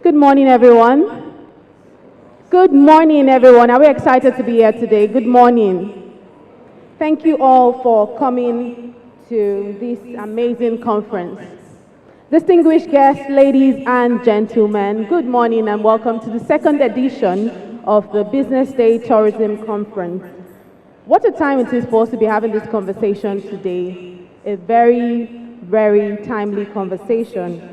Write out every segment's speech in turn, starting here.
Good morning, everyone. Good morning, everyone. Are we excited to be here today? Good morning. Thank you all for coming to this amazing conference. Distinguished guests, ladies and gentlemen, good morning and welcome to the second edition of the Business Day Tourism Conference. What a time it is for us to be having this conversation today. A very, very timely conversation.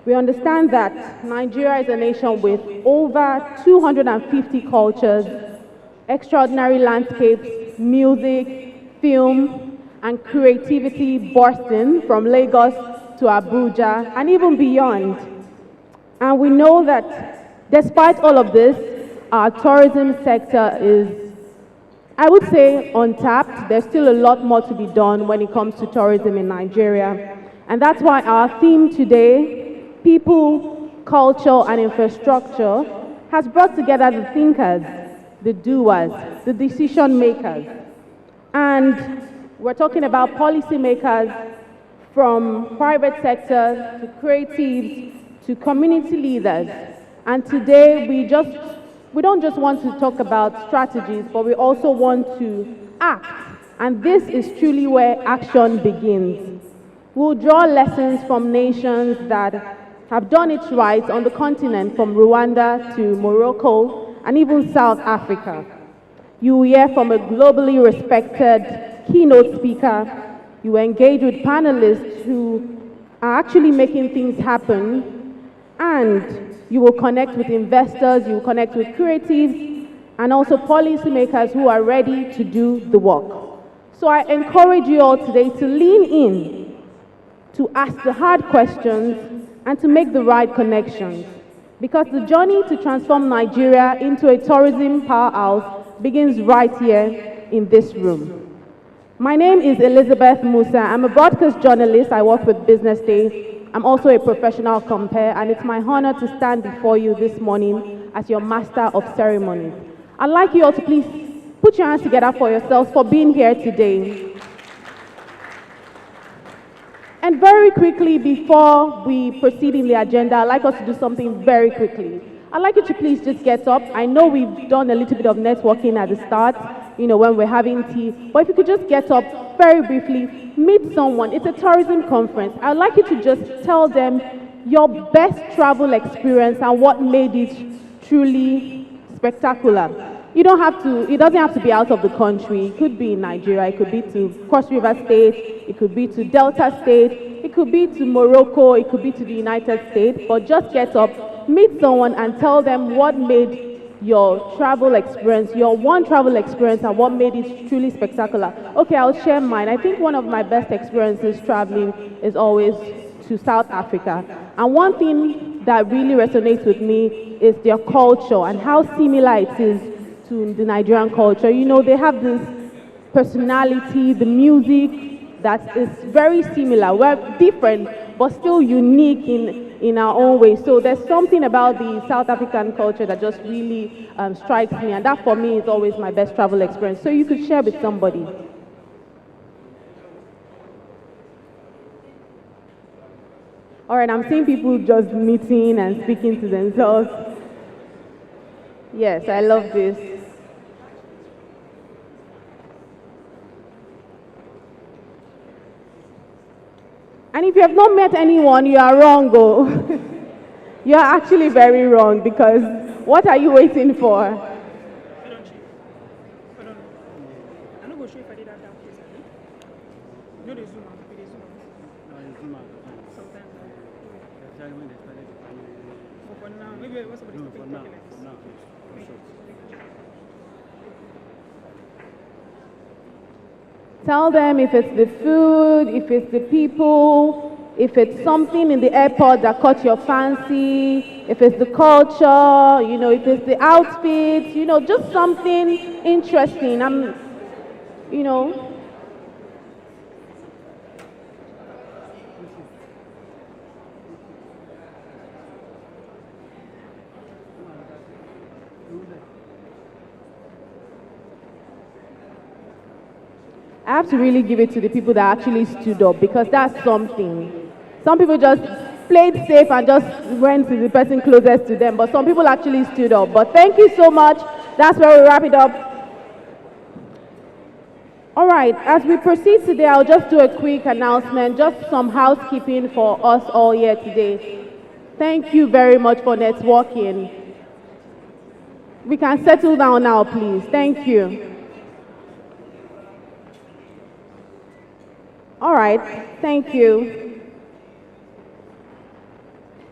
We understand that Nigeria is a nation with over 250 cultures, extraordinary landscapes, music, film, and creativity bursting from Lagos to Abuja and even beyond. And we know that despite all of this, our tourism sector is, I would say, untapped. There's still a lot more to be done when it comes to tourism in Nigeria. And that's why our theme today, people, culture, and infrastructure, has brought together the thinkers, the doers, the decision makers. And we're talking about policymakers from private sector to creatives to community leaders And today we don't just want to talk about strategies, but we also want to act. And this is truly where action begins. We'll draw lessons from nations that have done it right on the continent, from Rwanda to Morocco and even South Africa. You will hear from a globally respected keynote speaker. You will engage with panelists who are actually making things happen, and you will connect with investors, you will connect with creatives, and also policymakers who are ready to do the work. So I encourage you all today to lean in, to ask the hard questions, and to make the right connections. Because the journey to transform Nigeria into a tourism powerhouse begins right here in this room. My name is Elizabeth Musa. I'm a broadcast journalist. I work with BusinessDay. I'm also a professional compere, and it's my honor to stand before you this morning as your master of ceremonies. I'd like you all to please put your hands together for yourselves for being here today. And very quickly, before we proceed in the agenda, I'd like us to do something very quickly. I'd like you to please just get up. I know we've done a little bit of networking at the start, when we're having tea, but if you could just get up very briefly, meet someone. It's a tourism conference. I'd like you to just tell them your best travel experience and what made it truly spectacular. It doesn't have to be out of the country. It could be in Nigeria, it could be to Cross River State, it could be to Delta State, it could be to Morocco, it could be to the United States, but just get up, meet someone and tell them what made your travel experience, your one travel experience, and what made it truly spectacular. Okay, I'll share mine. I think one of my best experiences traveling is always to South Africa. And one thing that really resonates with me is their culture and how similar it is to the Nigerian culture. They have this personality, the music that is very similar. We're different, but still unique in our own way. So there's something about the South African culture that just really strikes me, and that for me is always my best travel experience. So you could share with somebody. All right, I'm seeing people just meeting and speaking to themselves. Yes, I love this. And if you have not met anyone, you are wrong, oh. You are actually very wrong, because what are you waiting for? Hold on, Chief. Hold on. I'm not going to show you if I did that down, please. No, they zoom out. They zoom out. No, they zoom out. Sometimes. Especially when they started to find For now, maybe when somebody's no, for now. like this. For now, for sure. Tell them if it's the food, if it's the people, if it's something in the airport that caught your fancy, if it's the culture, if it's the outfit, just something interesting. I have to really give it to the people that actually stood up, because that's something. Some people just played safe and just went to the person closest to them, but some people actually stood up. But thank you so much. That's where we wrap it up. All right, as we proceed today, I'll just do a quick announcement, just some housekeeping for us all here today. Thank you very much for networking. We can settle down now, please. Thank you. All right, thank you.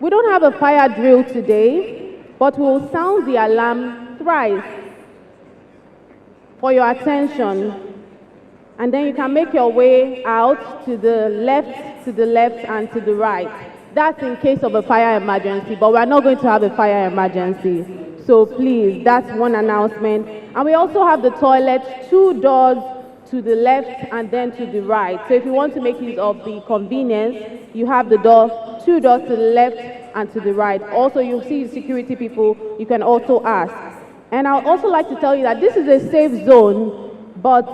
We don't have a fire drill today, but we'll sound the alarm thrice for your attention. And then you can make your way out to the left, and to the right. That's in case of a fire emergency, but we're not going to have a fire emergency. So please, that's one announcement. And we also have the toilet, 2 doors to the left and then to the right. So if you want to make use of the convenience, you have the 2 doors to the left and to the right. Also, you'll see security people, you can also ask. And I'd also like to tell you that this is a safe zone, but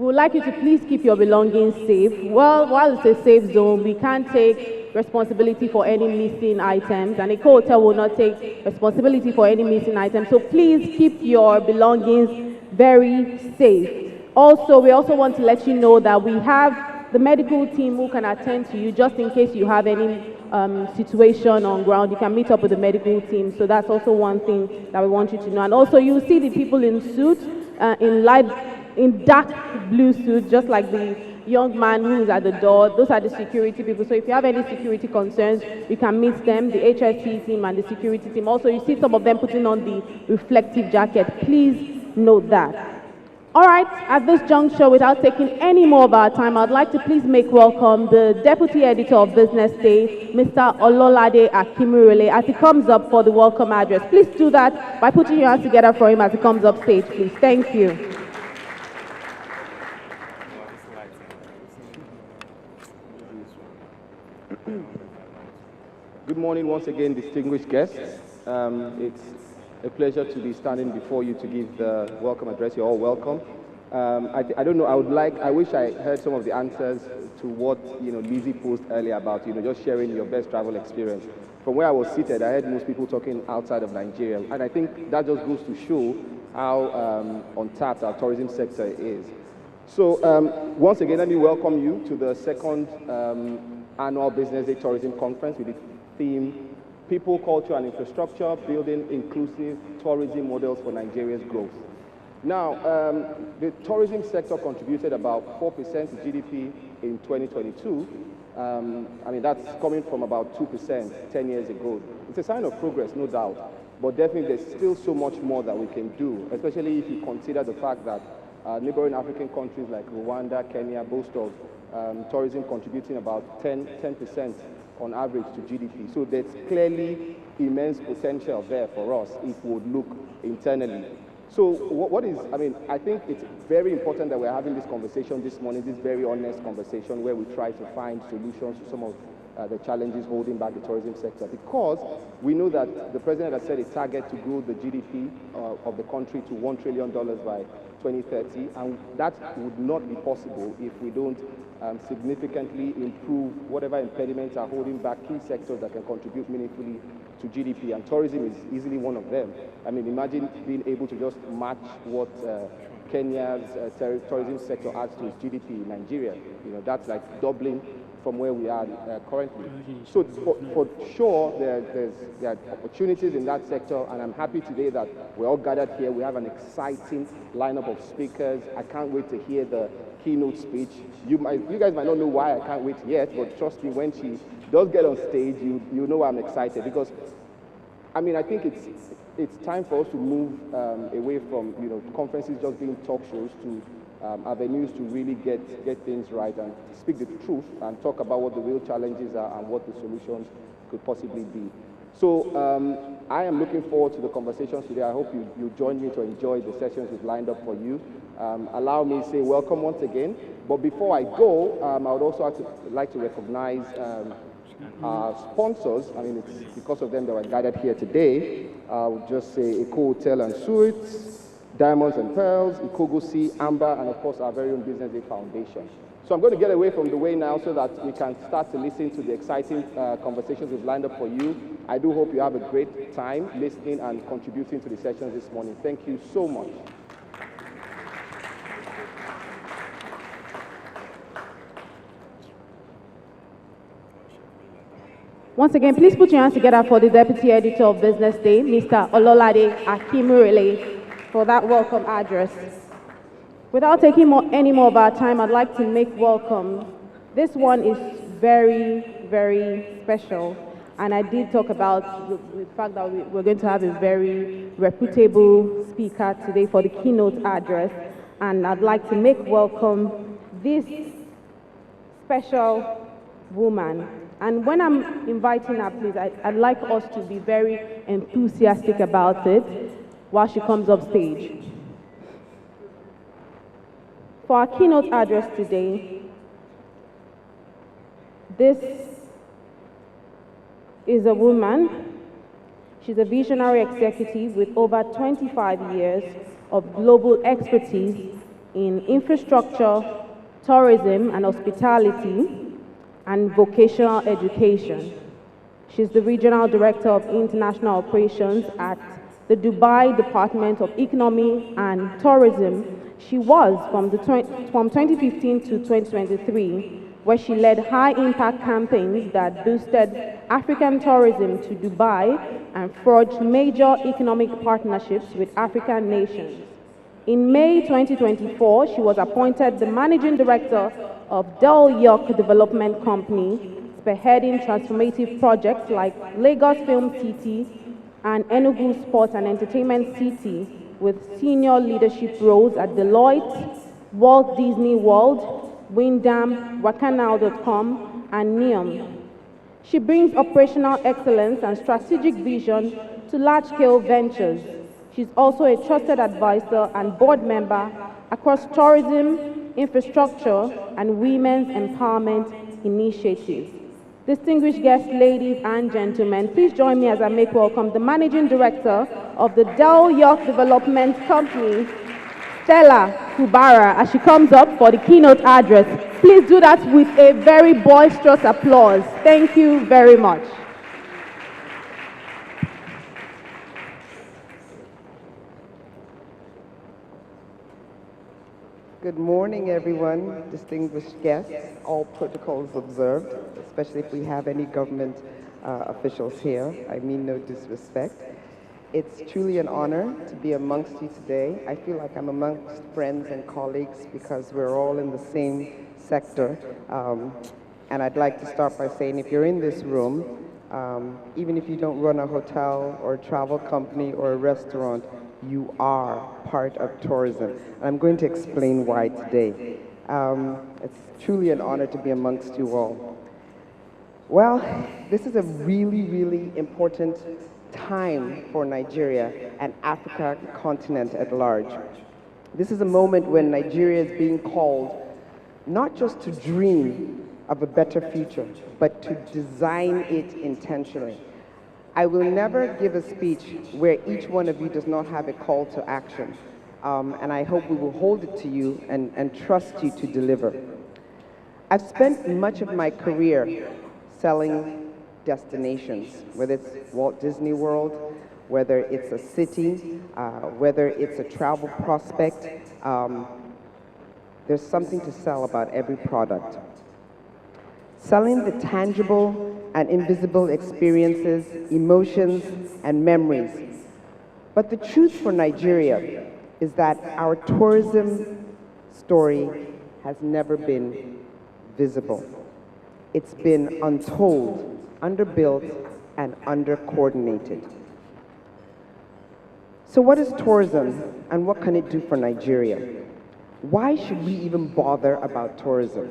We would like you to please keep your belongings safe. Well, while it's a safe zone, we can't take responsibility for any missing items, and a hotel will not take responsibility for any missing items. So please keep your belongings very safe. Also, we also want to let you know that we have the medical team who can attend to you just in case you have any situation on ground. You can meet up with the medical team. So that's also one thing that we want you to know. And also, you see the people in suits, in dark blue suits, just like the young man who is at the door. Those are the security people. So if you have any security concerns, you can meet them, the HSP team and the security team. Also, you see some of them putting on the reflective jacket. Please note that. All right, at this juncture, without taking any more of our time, I'd like to please make welcome the Deputy Editor of Business Day, Mr. Ololade Akimirele, as he comes up for the welcome address. Please do that by putting your hands together for him as he comes up stage, please. Thank you. Good morning once again, distinguished guests. It's a pleasure to be standing before you to give the welcome address. You're all welcome. I don't know, I wish I heard some of the answers to what, Lizzie posed earlier about, just sharing your best travel experience. From where I was seated, I heard most people talking outside of Nigeria, and I think that just goes to show how untapped our tourism sector is. So once again, let me welcome you to the second annual Business Day Tourism Conference with the theme People, Culture and Infrastructure, Building Inclusive Tourism Models for Nigeria's Growth. Now, the tourism sector contributed about 4% to GDP in 2022. That's coming from about 2% 10 years ago. It's a sign of progress, no doubt, but definitely there's still so much more that we can do, especially if you consider the fact that neighboring African countries like Rwanda, Kenya boast of tourism contributing about 10% on average to GDP. So there's clearly immense potential there for us if we would look internally. So I think it's very important that we're having this conversation this morning, this very honest conversation where we try to find solutions to some of the challenges holding back the tourism sector, because we know that the president has set a target to grow the GDP of the country to $1 trillion by 2030, and that would not be possible if we don't significantly improve whatever impediments are holding back key sectors that can contribute meaningfully to GDP, and tourism is easily one of them. Imagine being able to just match what Kenya's tourism sector adds to its GDP in Nigeria. That's like doubling from where we are currently. So for sure, there are opportunities in that sector, and I'm happy today that we're all gathered here. We have an exciting lineup of speakers. I can't wait to hear the keynote speech. You guys might not know why I can't wait yet, but trust me, when she does get on stage, you know I'm excited, because I think it's time for us to move away from conferences just being talk shows to avenues to really get things right and speak the truth and talk about what the real challenges are and what the solutions could possibly be. So I am looking forward to the conversations today. I hope you join me to enjoy the sessions we've lined up for you. Allow me to say welcome once again. But before I go, I would also like to recognize our sponsors. It's because of them that we're gathered here today. I would just say Eco Hotel and Suites, Diamonds and Pearls, Ikogosi, Amber, and of course our very own Business Day Foundation. So I'm going to get away from the way now so that we can start to listen to the exciting conversations we've lined up for you. I do hope you have a great time listening and contributing to the sessions this morning. Thank you so much. Once again, please put your hands together for the Deputy Editor of Business Day, Mr. Ololade Akimirele, for that welcome address. Without taking any more of our time, I'd like to make welcome. This one is very, very special, and I did talk about the fact that we're going to have a very reputable speaker today for the keynote address, and I'd like to make welcome this special woman. And when I'm inviting her, please, I'd like us to be very enthusiastic about it while she comes up stage. For our keynote address today, this is a woman. She's a visionary executive with over 25 years of global expertise in infrastructure, tourism and hospitality, and vocational education. She's the Regional Director of International Operations at the Dubai Department of Economy and Tourism. She was from 2015 to 2023, where she led high-impact campaigns that boosted African tourism to Dubai and forged major economic partnerships with African nations. In May 2024, she was appointed the Managing Director of Del York Development Company, spearheading transformative projects like Lagos Film City and Enugu Sports and Entertainment City, with senior leadership roles at Deloitte, Walt Disney World, Wyndham, Wakanao.com, and NEOM. She brings operational excellence and strategic vision to large-scale ventures. She's also a trusted advisor and board member across tourism, infrastructure, and women's empowerment initiatives. Distinguished guests, ladies and gentlemen, please join me as I make welcome the Managing Director of the Del York Development Company, Stella Kubara, as she comes up for the keynote address. Please do that with a very boisterous applause. Thank you very much. Good morning, everyone, distinguished guests, all protocols observed, especially if we have any government officials here. I mean no disrespect. It's truly an honor to be amongst you today. I feel like I'm amongst friends and colleagues because we're all in the same sector. And I'd like to start by saying if you're in this room, even if you don't run a hotel or a travel company or a restaurant, you are part of tourism. And I'm going to explain why today. It's truly an honor to be amongst you all. Well, this is a really, really important time for Nigeria and Africa continent at large. This is a moment when Nigeria is being called not just to dream of a better future, but to design it intentionally. I will never give a speech where each one of you does not have a call to action. And I hope we will hold it to you and trust you to deliver. I've spent much of my career selling destinations, whether it's Walt Disney World, whether it's a city, whether it's a travel prospect. There's something to sell about every product. Selling the tangible and invisible experiences, emotions, and memories. But the truth for Nigeria is that our tourism story has never been visible. It's been untold, underbuilt, and under-coordinated. So what is tourism, and what can it do for Nigeria? Why should we even bother about tourism?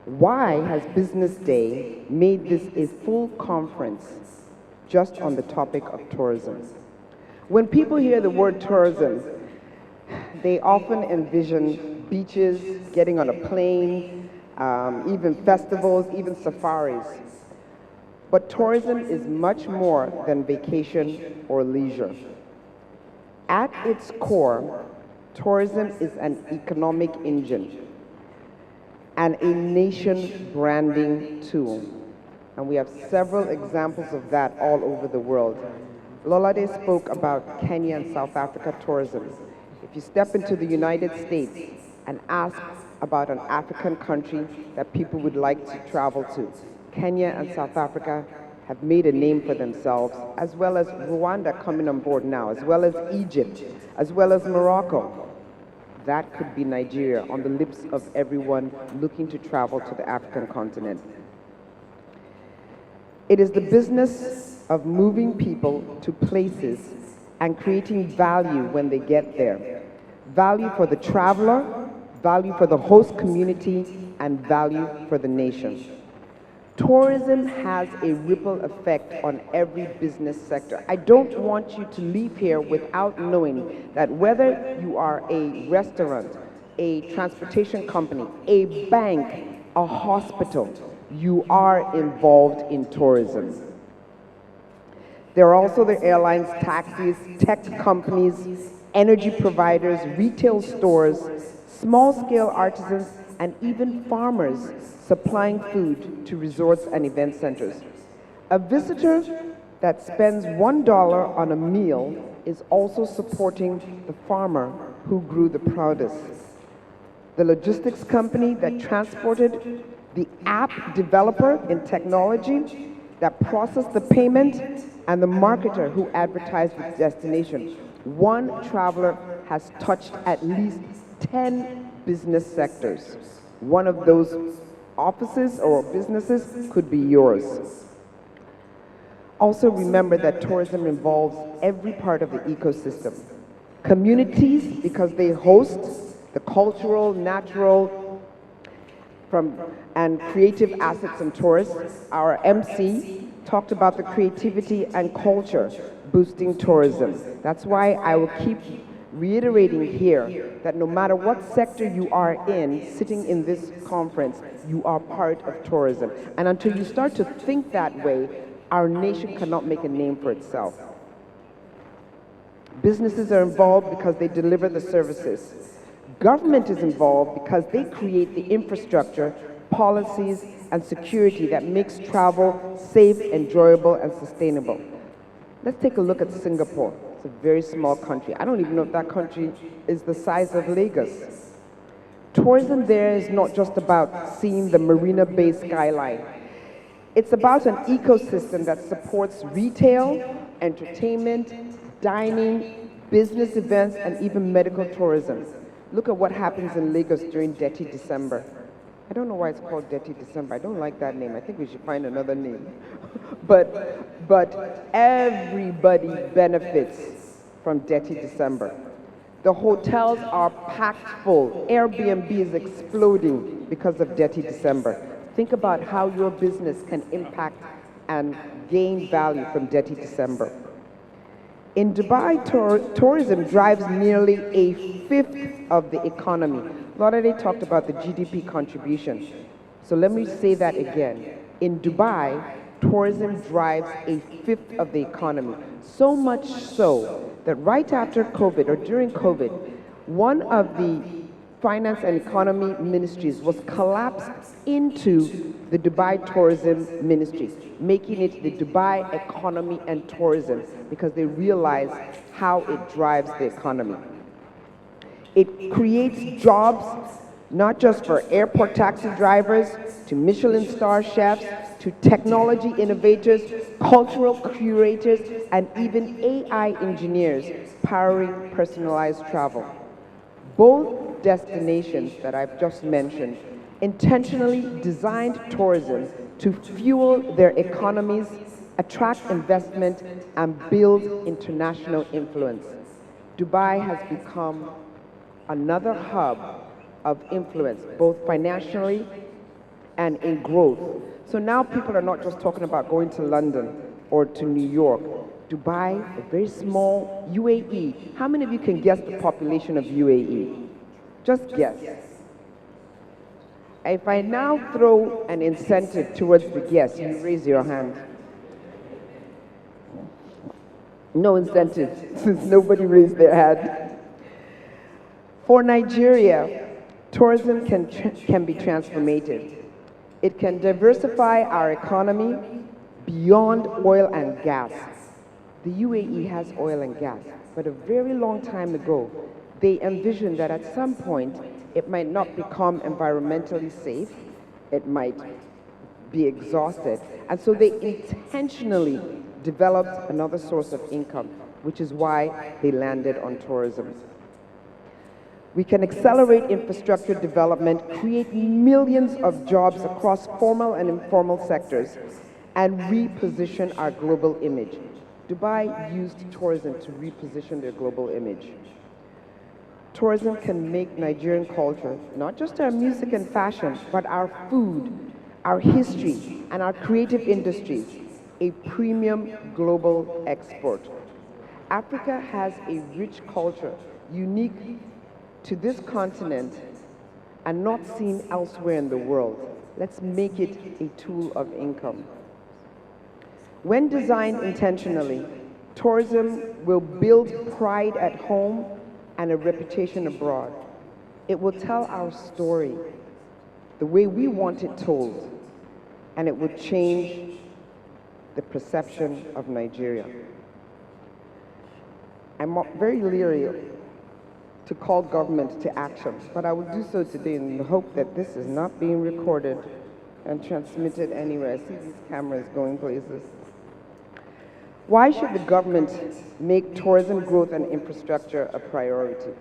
Why has Business Day made this a full conference just on the topic of tourism? When people hear the word tourism, they often envision beaches, getting on a plane, even festivals, even safaris. But tourism is much more than vacation or leisure. At its core, tourism is an economic engine and a nation branding tool. And we have several examples of that all over the world. Lolade spoke about Kenya and South Africa tourism. If you step into the United States and ask about an African country that people would like to travel to, Kenya and South Africa have made a name for themselves, as well as Rwanda coming on board now, as well as Egypt, as well as Morocco. That could be Nigeria on the lips of everyone looking to travel to the African continent. It is the business of moving people to places and creating value when they get there. Value for the traveler, value for the host community, and value for the nation. Tourism has a ripple effect on every business sector. I don't want you to leave here without knowing that whether you are a restaurant, a transportation company, a bank, a hospital, you are involved in tourism. There are also the airlines, taxis, tech companies, energy providers, retail stores, small-scale artisans, and even farmers supplying food to resorts and event centers. A visitor that spends $1 on a meal is also supporting the farmer who grew the produce. The logistics company that transported, the app developer in technology that processed the payment, and the marketer who advertised the destination. One traveler has touched at least 10 business sectors. One of those offices or businesses could be yours. Also remember that tourism involves every part of the ecosystem. Communities, because they host the cultural, natural, and creative assets and tourists. Our MC talked about the creativity and culture boosting tourism. That's why I will keep reiterating here that no matter what sector you are in, sitting in this conference, you are part of tourism. And until you start to think that way, our nation cannot make a name for itself. Businesses are involved because they deliver the services. Government is involved because they create the infrastructure, policies, and security that makes travel safe, enjoyable, and sustainable. Let's take a look at Singapore. It's a very small country. I don't even know if that country is the size of Lagos. Tourism there is not just about seeing the Marina Bay skyline. It's about an ecosystem that supports retail, entertainment, dining, business events, and even medical tourism. Look at what happens in Lagos during Dirty December. I don't know why it's called Dirty December. I don't like that name. I think we should find another name. but everybody benefits from Dirty December. The hotels are packed full. Airbnb is exploding because of Dirty December. Think about how your business can impact and gain value from Dirty December. In Dubai, tourism drives nearly a fifth of the economy. Lorade talked about the GDP contribution. So let me say that again. In Dubai, tourism drives a fifth of the economy. So much so that right after COVID or during COVID, one of the finance and economy ministries was collapsed into the Dubai Tourism Ministry, making it the Dubai Economy and Tourism, because they realize how it drives the economy. It creates jobs not just for airport taxi drivers, to Michelin star chefs, to technology innovators, cultural curators, and even AI engineers powering personalized travel. Both destinations that I've just mentioned intentionally designed tourism to fuel their economies, attract investment, and build international influence. Dubai has become another hub of influence, both financially and in growth. So now people are not just talking about going to London or to New York. Dubai, a very small UAE. How many of you can guess the population of UAE? Just guess. If I now throw an incentive towards the guess, you raise your hand. No incentive, since nobody raised their hand. For Nigeria, tourism can be transformative. It can diversify our economy beyond oil and gas. The UAE has oil and gas, but a very long time ago, they envisioned that at some point, it might not become environmentally safe, it might be exhausted, and so they intentionally developed another source of income, which is why they landed on tourism. We can accelerate infrastructure development, create millions of jobs across formal and informal sectors, and reposition our global image. Dubai used tourism to reposition their global image. Tourism can make Nigerian culture, not just our music and fashion, but our food, our history, and our creative industries, a premium global export. Africa has a rich culture, unique to this continent and not seen elsewhere in the world. Let's make it a tool of income. When designed intentionally, tourism will build pride at home, and a reputation abroad. It will tell our story the way we want it told, and it would change the perception of Nigeria. I'm very leery to call government to action, but I will do so today in the hope that this is not being recorded and transmitted anywhere. I see these cameras going places. Why should the government make tourism growth and infrastructure a priority?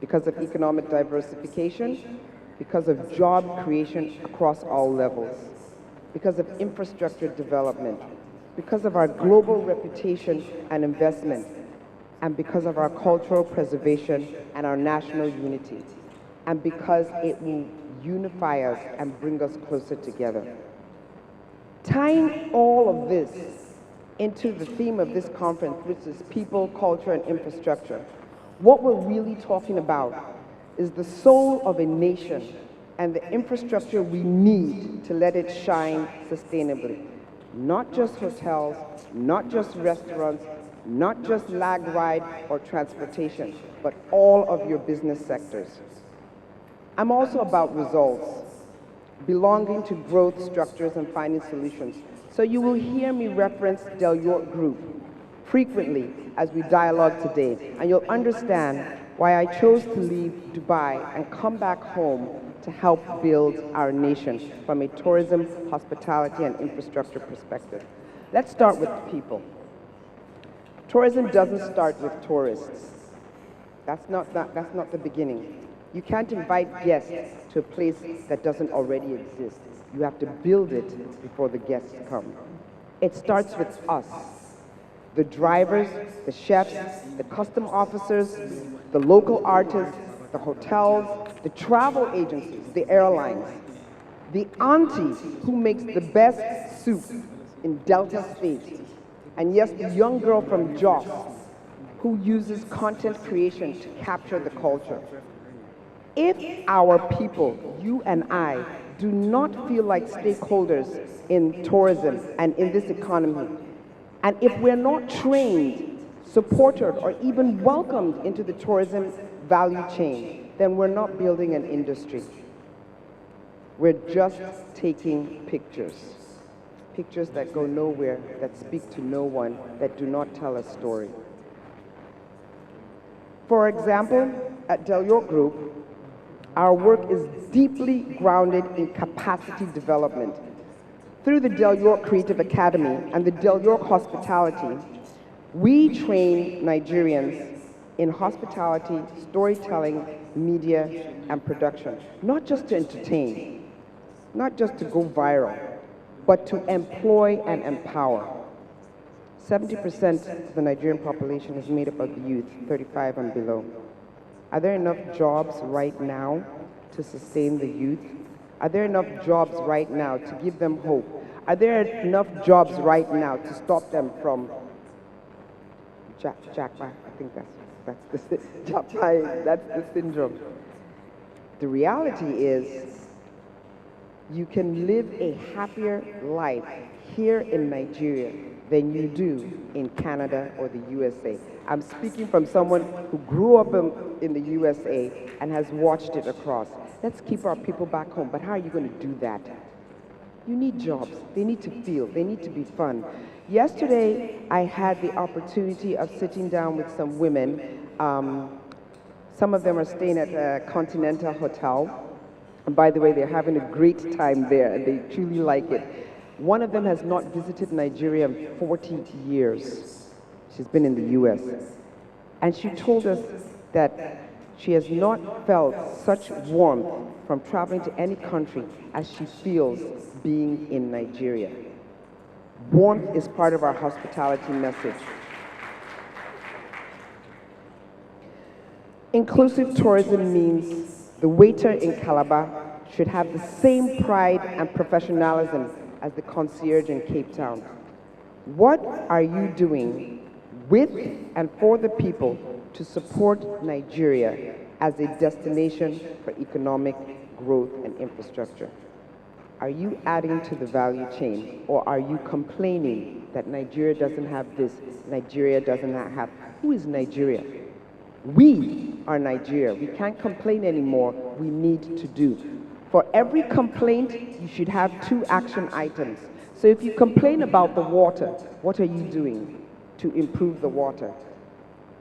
Because of economic diversification, because of job creation across all levels, because of infrastructure development, because of our global reputation and investment, and because of our cultural preservation and our national unity, and because it will unify us and bring us closer together. Tying all of this into the theme of this conference, which is people, culture, and infrastructure, what we're really talking about is the soul of a nation and the infrastructure we need to let it shine sustainably. Not just hotels, not just restaurants, not just lag ride or transportation, but all of your business sectors. I'm also about results, belonging to growth structures and finding solutions. So you will hear me reference Del York Group frequently as we dialogue today, and you'll understand why I chose to leave Dubai and come back home to help build our nation from a tourism, hospitality, and infrastructure perspective. Let's start with the people. Tourism doesn't start with tourists. That's not the beginning. You can't invite guests to a place that doesn't already exist. You have to build it before the guests come. It starts with us, the drivers, the chefs, the custom officers, the local artists, the hotels, the travel agencies, the airlines, the auntie who makes the best soup in Delta State, and yes, the young girl from Jos who uses content creation to capture the culture. If our people, you and I, do not feel like stakeholders in tourism and in this economy, and if we're not trained, supported, or even welcomed into the tourism value chain, then we're not building an industry. We're just taking pictures. Pictures that go nowhere, that speak to no one, that do not tell a story. For example, at Del York Group, our work is deeply grounded in capacity development. Through the Del York Creative Academy and the Del York Hospitality, we train Nigerians in hospitality, storytelling, media, and production. Not just to entertain, not just to go viral, but to employ and empower. 70% of the Nigerian population is made up of the youth, 35 and below. Are there enough jobs right now to sustain the youth? Are there enough jobs right now to give them hope? Are there enough jobs right now to stop them from Jackpot? I think that's the syndrome. The reality is you can live a happier life here in Nigeria than you do in Canada or the USA. I'm speaking from someone who grew up in the USA and has watched it across. Let's keep our people back home, but how are you going to do that? You need jobs. They need to feel. They need to be fun. Yesterday, I had the opportunity of sitting down with some women. Some of them are staying at a Continental Hotel. And by the way, they're having a great time there, and they truly like it. One of them has not visited Nigeria in 40 years. She's been in the US. And she told us that she has not felt such warmth from traveling to any country as she feels being in Nigeria. Warmth is part of our hospitality message. Inclusive tourism means the waiter in Calabar should have the same pride and professionalism as the concierge in Cape Town. What are you doing with and for the people to support Nigeria as a destination for economic growth and infrastructure? Are you adding to the value chain, or are you complaining that Nigeria doesn't have this, Nigeria doesn't have? Who is Nigeria? We are Nigeria. We can't complain anymore. We need to do. For every complaint, you should have 2 action items. So if you complain about the water, what are you doing to improve the water?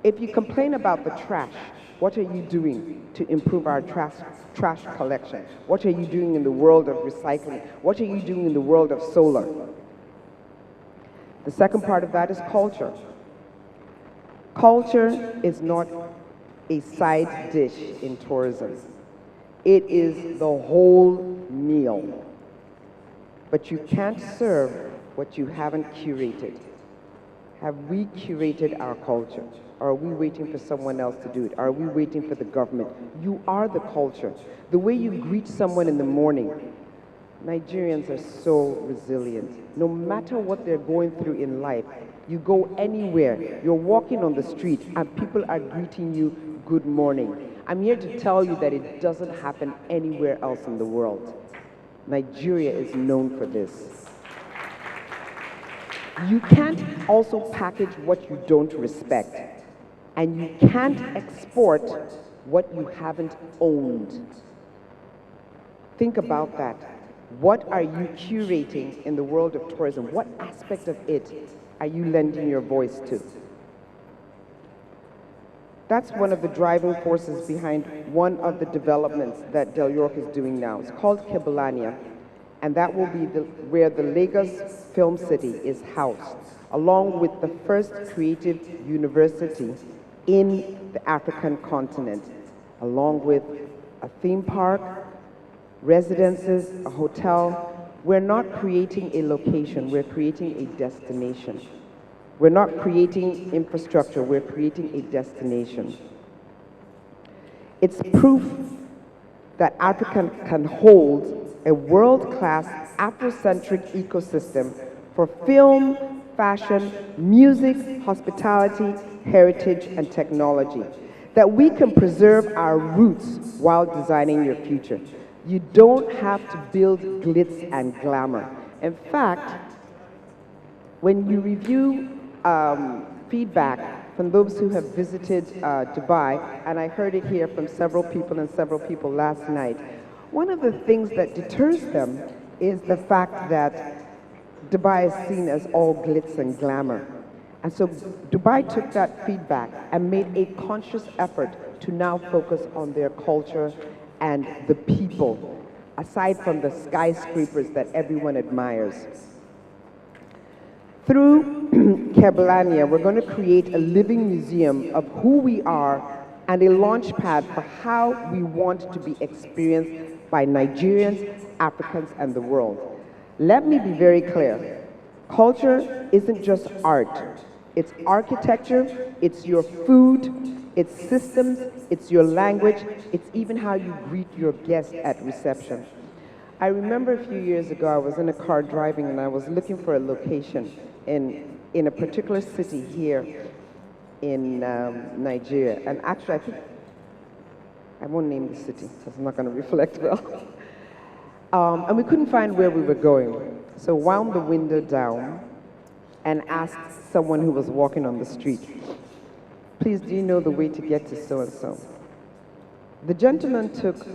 If you complain about the trash, what are you doing to improve our trash collection? What are you doing in the world of recycling? What are you doing in the world of solar? The second part of that is culture. Culture is not a side dish in tourism. It is the whole meal. But you can't serve what you haven't curated. Have we curated our culture? Or are we waiting for someone else to do it? Are we waiting for the government? You are the culture. The way you greet someone in the morning. Nigerians are so resilient. No matter what they're going through in life, you go anywhere, you're walking on the street, and people are greeting you, good morning. I'm here to tell you that it doesn't happen anywhere else in the world. Nigeria is known for this. You can't also package what you don't respect, and you can't export what you haven't owned. Think about that. What are you curating in the world of tourism? What aspect of it are you lending your voice to? That's one of the driving forces behind one of the developments that Del York is doing now. It's called Kebulania, and that will be where the Lagos Film City is housed, along with the first creative university in the African continent, along with a theme park, residences, a hotel. We're not creating a location, we're creating a destination. We're not creating infrastructure, we're creating a destination. It's proof that Africa can hold a world-class Afrocentric ecosystem for film, fashion, music, hospitality, heritage, and technology. That we can preserve our roots while designing your future. You don't have to build glitz and glamour. In fact, when you review feedback from those who have visited Dubai, and I heard it here from several people last night, one of the things that deters them is the fact that Dubai is seen as all glitz and glamour. And so Dubai took that feedback and made a conscious effort to now focus on their culture and the people, aside from the skyscrapers that everyone admires. Through Kebulania, we're going to create a living museum of who we are and a launch pad for how we want to be experienced by Nigerians, Africans, and the world. Let me be very clear. Culture isn't just art. It's architecture, it's your food, it's systems, it's your language, it's even how you greet your guests at reception. I remember a few years ago, I was in a car driving and I was looking for a location in a particular city here in Nigeria. And actually, I think, I won't name the city, so it's not going to reflect well. And we couldn't find where we were going. So wound the window down and asked someone who was walking on the street, please, do you know the way to get to so-and-so? The gentleman took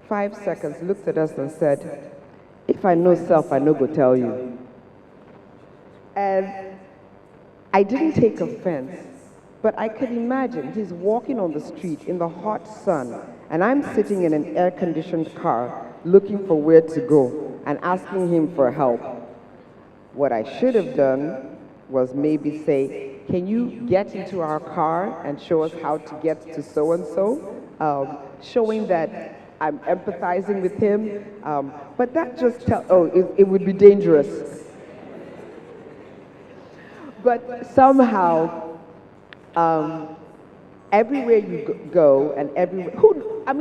5 seconds, looked at us and said, if I know self, I no go tell you. And I didn't take offense, but I could imagine he's walking on the street in the hot sun, and I'm sitting in an air-conditioned car looking for where to go and asking him for help. What I should have done was maybe say, can you get into our car and show us how to get to so-and-so? Showing that I'm empathizing with him. But that just it would be dangerous. But somehow, everywhere you go and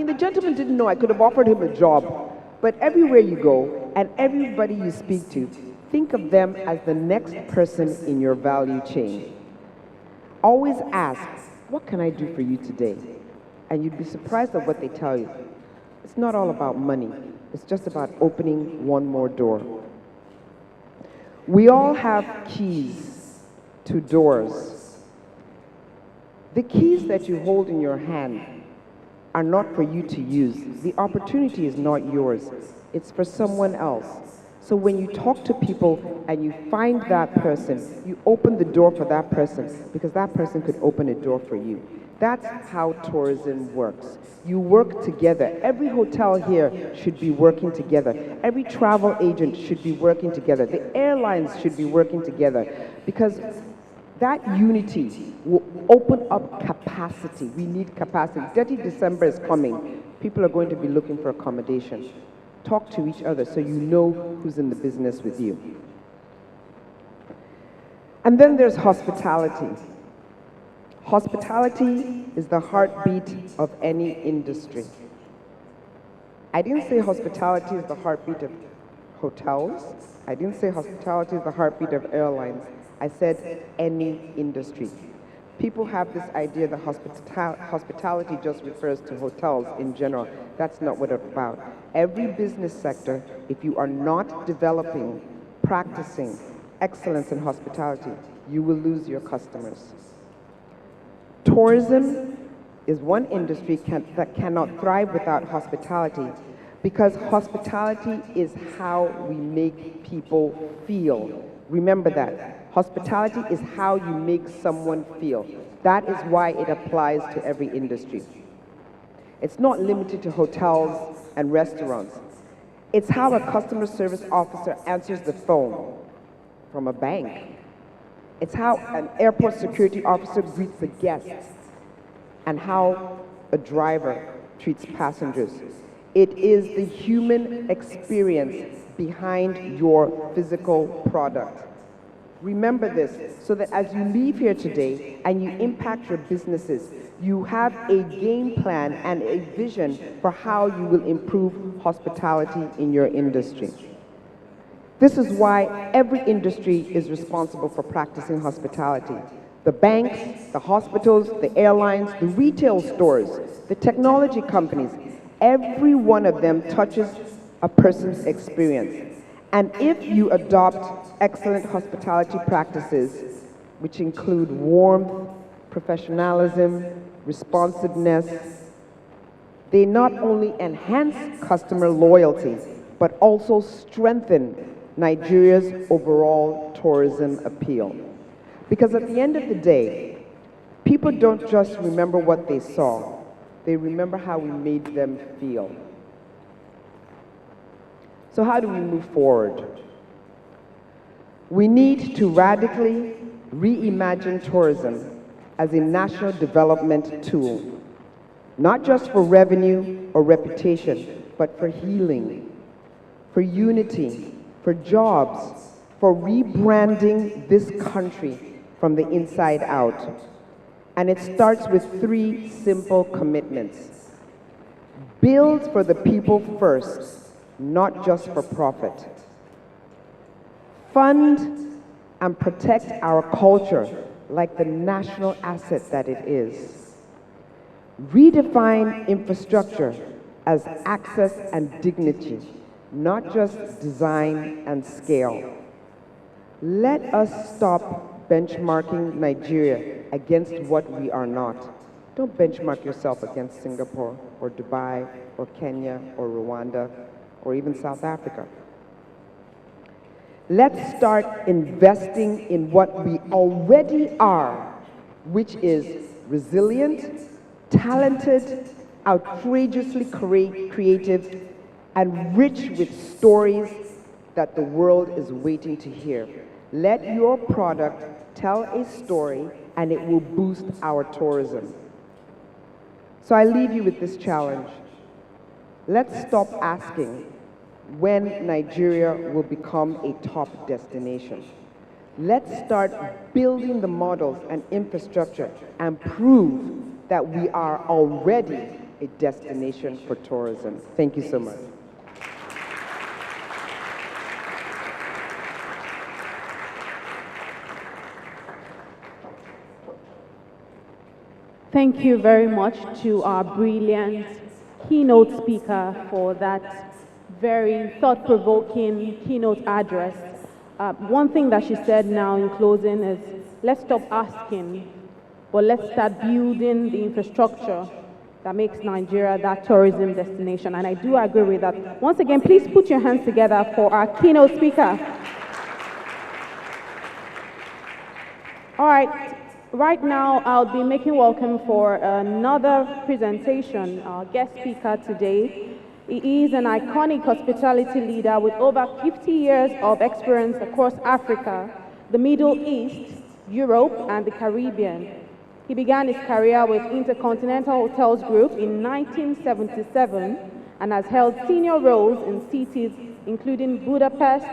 the gentleman didn't know I could have offered him a job. But everywhere you go and everybody you speak to, think of them as the next person in your value chain. Always ask, what can I do for you today? And you'd be surprised at what they tell you. It's not all about money. It's just about opening one more door. We all have keys to doors. The keys that you hold in your hand are not for you to use. The opportunity is not yours. It's for someone else. So when you talk to people and you find that person, you open the door for that person because that person could open a door for you. That's how tourism works. You work together. Every hotel here should be working together. Every travel agent should be working together. The airlines should be working together because that unity will open up capacity. We need capacity. 30 December is coming. People are going to be looking for accommodation. Talk to each other so you know who's in the business with you. And then there's hospitality. Hospitality is the heartbeat of any industry. I didn't say hospitality is the heartbeat of hotels. I didn't say hospitality is the heartbeat of airlines. I said any industry. People have this idea that hospitality just refers to hotels in general. That's not what it's about. Every business sector, if you are not developing, practicing excellence in hospitality, you will lose your customers. Tourism is one industry that cannot thrive without hospitality because hospitality is how we make people feel. Remember that. Hospitality is how you make someone feel. That is why it applies to every industry. It's not limited to hotels and restaurants. It's how a customer service officer answers the phone from a bank. It's how an airport security officer greets a guest and how a driver treats passengers. It is the human experience behind your physical product. Remember this so that as you leave here today and you impact your businesses, you have a game plan and a vision for how you will improve hospitality in your industry. This is why every industry is responsible for practicing hospitality. The banks, the hospitals, the airlines, the retail stores, the technology companies, every one of them touches a person's experience. And if you adopt excellent hospitality practices, which include warmth, professionalism, responsiveness, they not only enhance customer loyalty, but also strengthen Nigeria's overall tourism appeal. Because at the end of the day, people don't just remember what they saw, they remember how we made them feel. So how do we move forward? We need to radically reimagine tourism as a national development tool, not just for revenue or reputation, but for healing, for unity, for jobs, for rebranding this country from the inside out. And it starts with 3 simple commitments. Build for the people first, not just for profit. Fund and protect our culture like the national asset that it is. Redefine infrastructure as access and dignity, not just design and scale. Let us stop benchmarking Nigeria against what we are not. Don't benchmark yourself against Singapore or Dubai or Kenya or Rwanda or even South Africa. Let's start investing in what we already are, which is resilient, talented, outrageously creative, and rich with stories that the world is waiting to hear. Let your product tell a story and it will boost our tourism. So I leave you with this challenge. Let's stop asking when Nigeria will become a top destination. Let's start building the models and infrastructure and prove that we are already a destination for tourism. Thank you so much. Thank you very much to our brilliant keynote speaker for that very thought-provoking keynote address. One thing that she said now in closing is, let's stop asking but let's start building the infrastructure that makes Nigeria that tourism destination. And I do agree with that. Once again, please put your hands together for our keynote speaker. All right, right now I'll be making welcome for another presentation, our guest speaker today. He is an iconic hospitality leader with over 50 years of experience across Africa, the Middle East, Europe, and the Caribbean. He began his career with Intercontinental Hotels Group in 1977 and has held senior roles in cities including Budapest,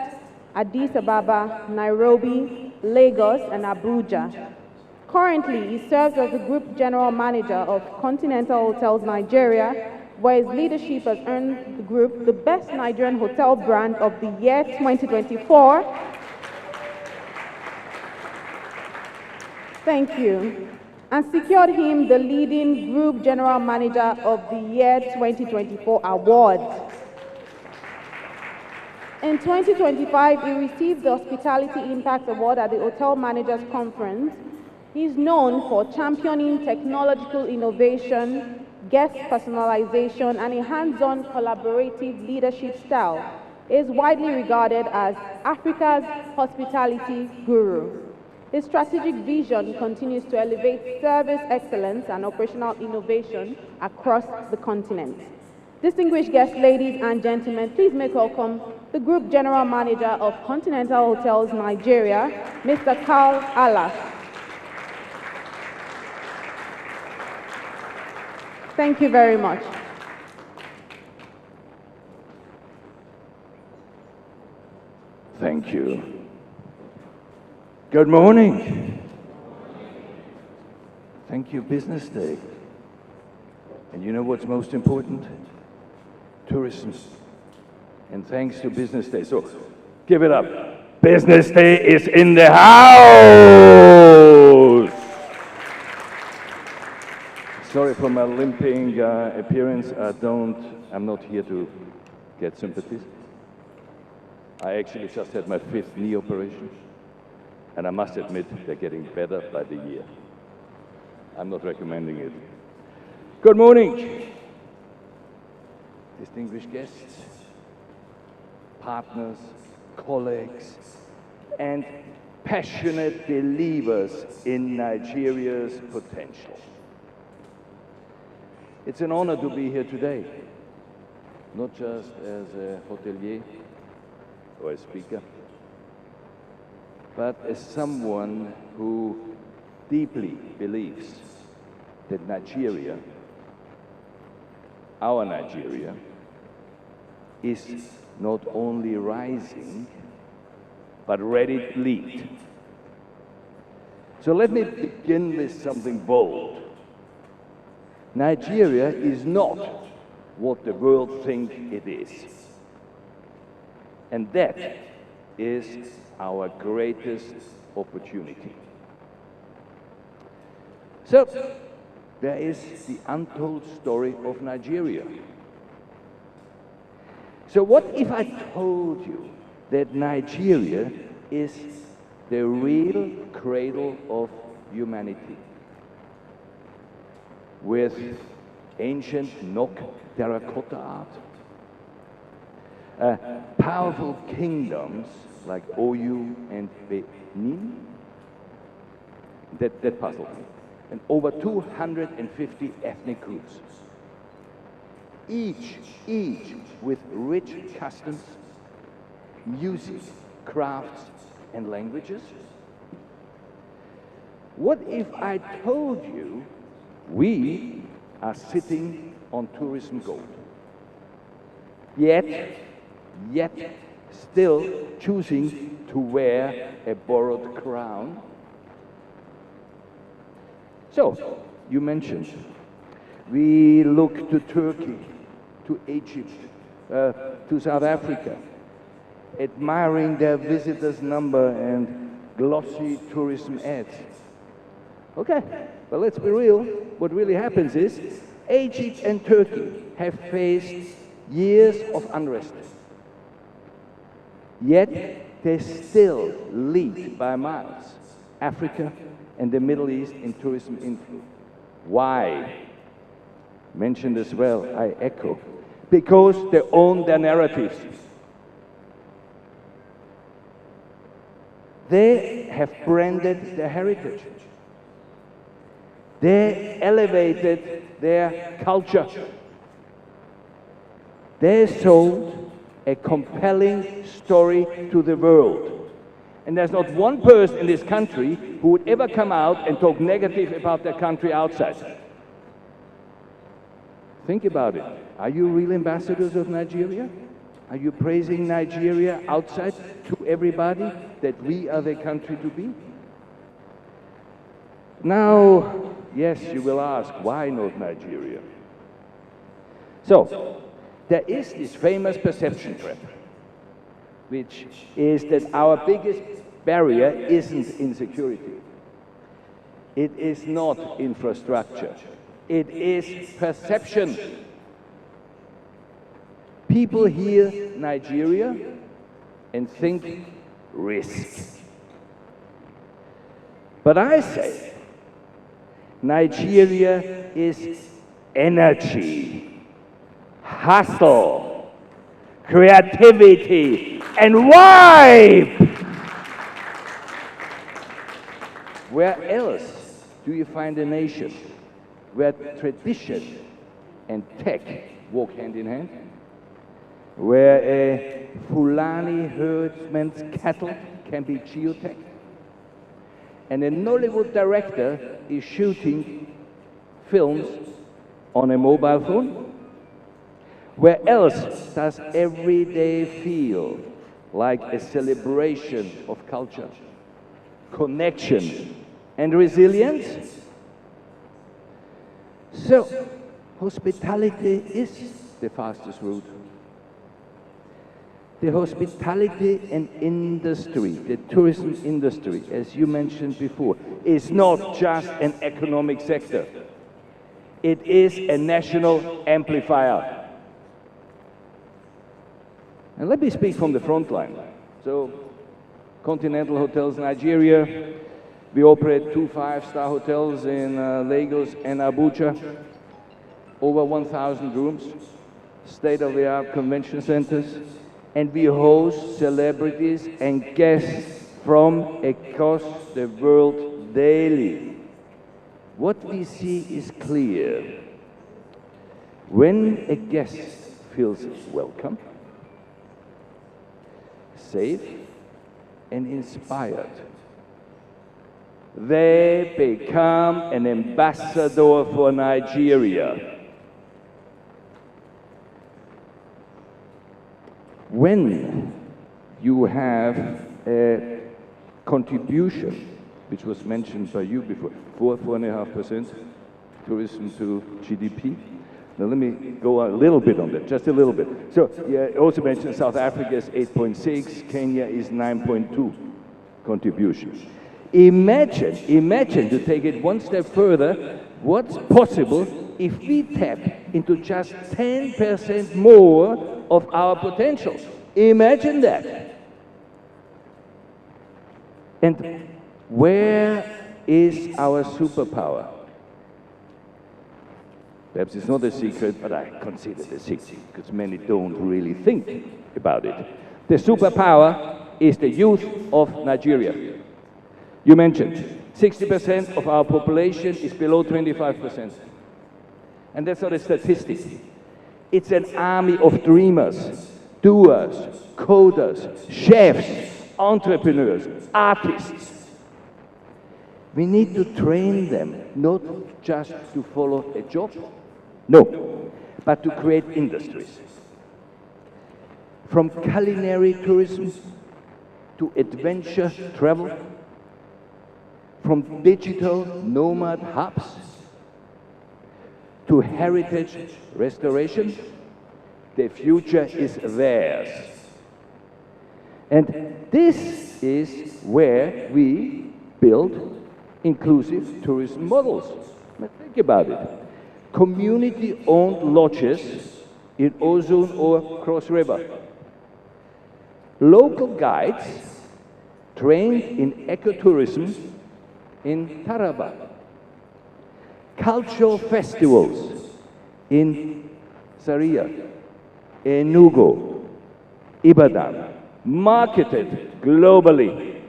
Addis Ababa, Nairobi, Lagos, and Abuja. Currently, he serves as the Group General Manager of Continental Hotels Nigeria, where his leadership has earned the group the Best Nigerian Hotel Brand of the Year 2024. Thank you. And secured him the leading Group General Manager of the Year 2024 award. In 2025, he received the Hospitality Impact Award at the Hotel Managers Conference. He is known for championing technological innovation, guest personalization, and a hands-on collaborative leadership style. He is widely regarded as Africa's hospitality guru. His strategic vision continues to elevate service excellence and operational innovation across the continent. Distinguished guests, ladies and gentlemen, please make welcome the Group General Manager of Continental Hotels Nigeria, Mr. Carl Allah. Thank you very much. Thank you. Good morning. Thank you, Business Day. And you know what's most important? Tourism. And thanks to Business Day. So give it up. Business Day is in the house. Sorry for my limping appearance. I'm not here to get sympathies. I actually just had my 5th knee operation. And I must admit, they're getting better by the year. I'm not recommending it. Good morning, distinguished guests, partners, colleagues, and passionate believers in Nigeria's potential. It's an honor to be here today, not just as a hotelier or a speaker, but as someone who deeply believes that Nigeria, our Nigeria, is not only rising, but ready to lead. So let me begin with something bold. Nigeria is not what the world thinks it is. And that is our greatest opportunity. So, there is the untold story of Nigeria. So what if I told you that Nigeria is the real cradle of humanity? With ancient Nok terracotta art, powerful kingdoms like Oyo and Benin, that puzzled me, and over 250 ethnic groups, each with rich customs, music, crafts, and languages. What if I told you we are sitting on tourism gold, yet still choosing to wear a borrowed crown? So, you mentioned, we look to Turkey, to Egypt, to South Africa, admiring their visitors' number and glossy tourism ads. Okay, but let's be real. What really happens is Egypt and Turkey have faced years of unrest. Yet they still lead by miles Africa and the Middle East in tourism inflow. Why? Mentioned as well, I echo. Because they own their narratives. They have branded their heritage. They elevated their culture. They sold a compelling story to the world. And there's not one person in this country who would ever come out and talk negative about their country outside. Think about it. Are you real ambassadors of Nigeria? Are you praising Nigeria outside to everybody that we are the country to be? Now, yes, you will ask, why not Nigeria? So, there is this famous perception trap, which is that our biggest barrier isn't insecurity. It is not infrastructure. It is perception. People hear Nigeria and think risk. But I say, Nigeria is energy, hustle, creativity, and vibe. Where else do you find a nation where tradition and tech walk hand in hand? Where a Fulani herdsman's cattle can be geotagged? And a Nollywood director is shooting films on a mobile phone? Where else does every day feel like a celebration of culture, connection, and resilience? So, hospitality is the fastest route. The hospitality and industry, the tourism industry, as you mentioned before, is not just an economic sector. It is a national amplifier. And let me speak from the front line. So, Continental Hotels Nigeria, we operate 2 5-star hotels in Lagos and Abuja, over 1,000 rooms, state-of-the-art convention centers, and we host celebrities and guests from across the world daily. What we see is clear. When a guest feels welcome, safe, and inspired, they become an ambassador for Nigeria. When you have a contribution, which was mentioned by you before, 4.5% tourism to GDP. Now let me go a little bit on that, just a little bit. So you also mentioned South Africa is 8.6, Kenya is 9.2 contribution. Imagine to take it one step further, what's possible if we tap into just 10% more of our potentials. Imagine that. And where is our superpower? Perhaps it's not a secret, but I consider it a secret because many don't really think about it. The superpower is the youth of Nigeria. You mentioned 60% of our population is below 25%. And that's not a statistic. It's an army of dreamers, doers, coders, chefs, entrepreneurs, artists. We need to train them, not just to follow a job, no, but to create industries. From culinary tourism to adventure travel, from digital nomad hubs to heritage restoration, the future is theirs. And this is where we build inclusive tourism models. Now think about it. Community-owned lodges in Ozone or Cross River. Local guides trained in ecotourism in Taraba, cultural festivals in Zaria, Enugu, Ibadan, marketed globally,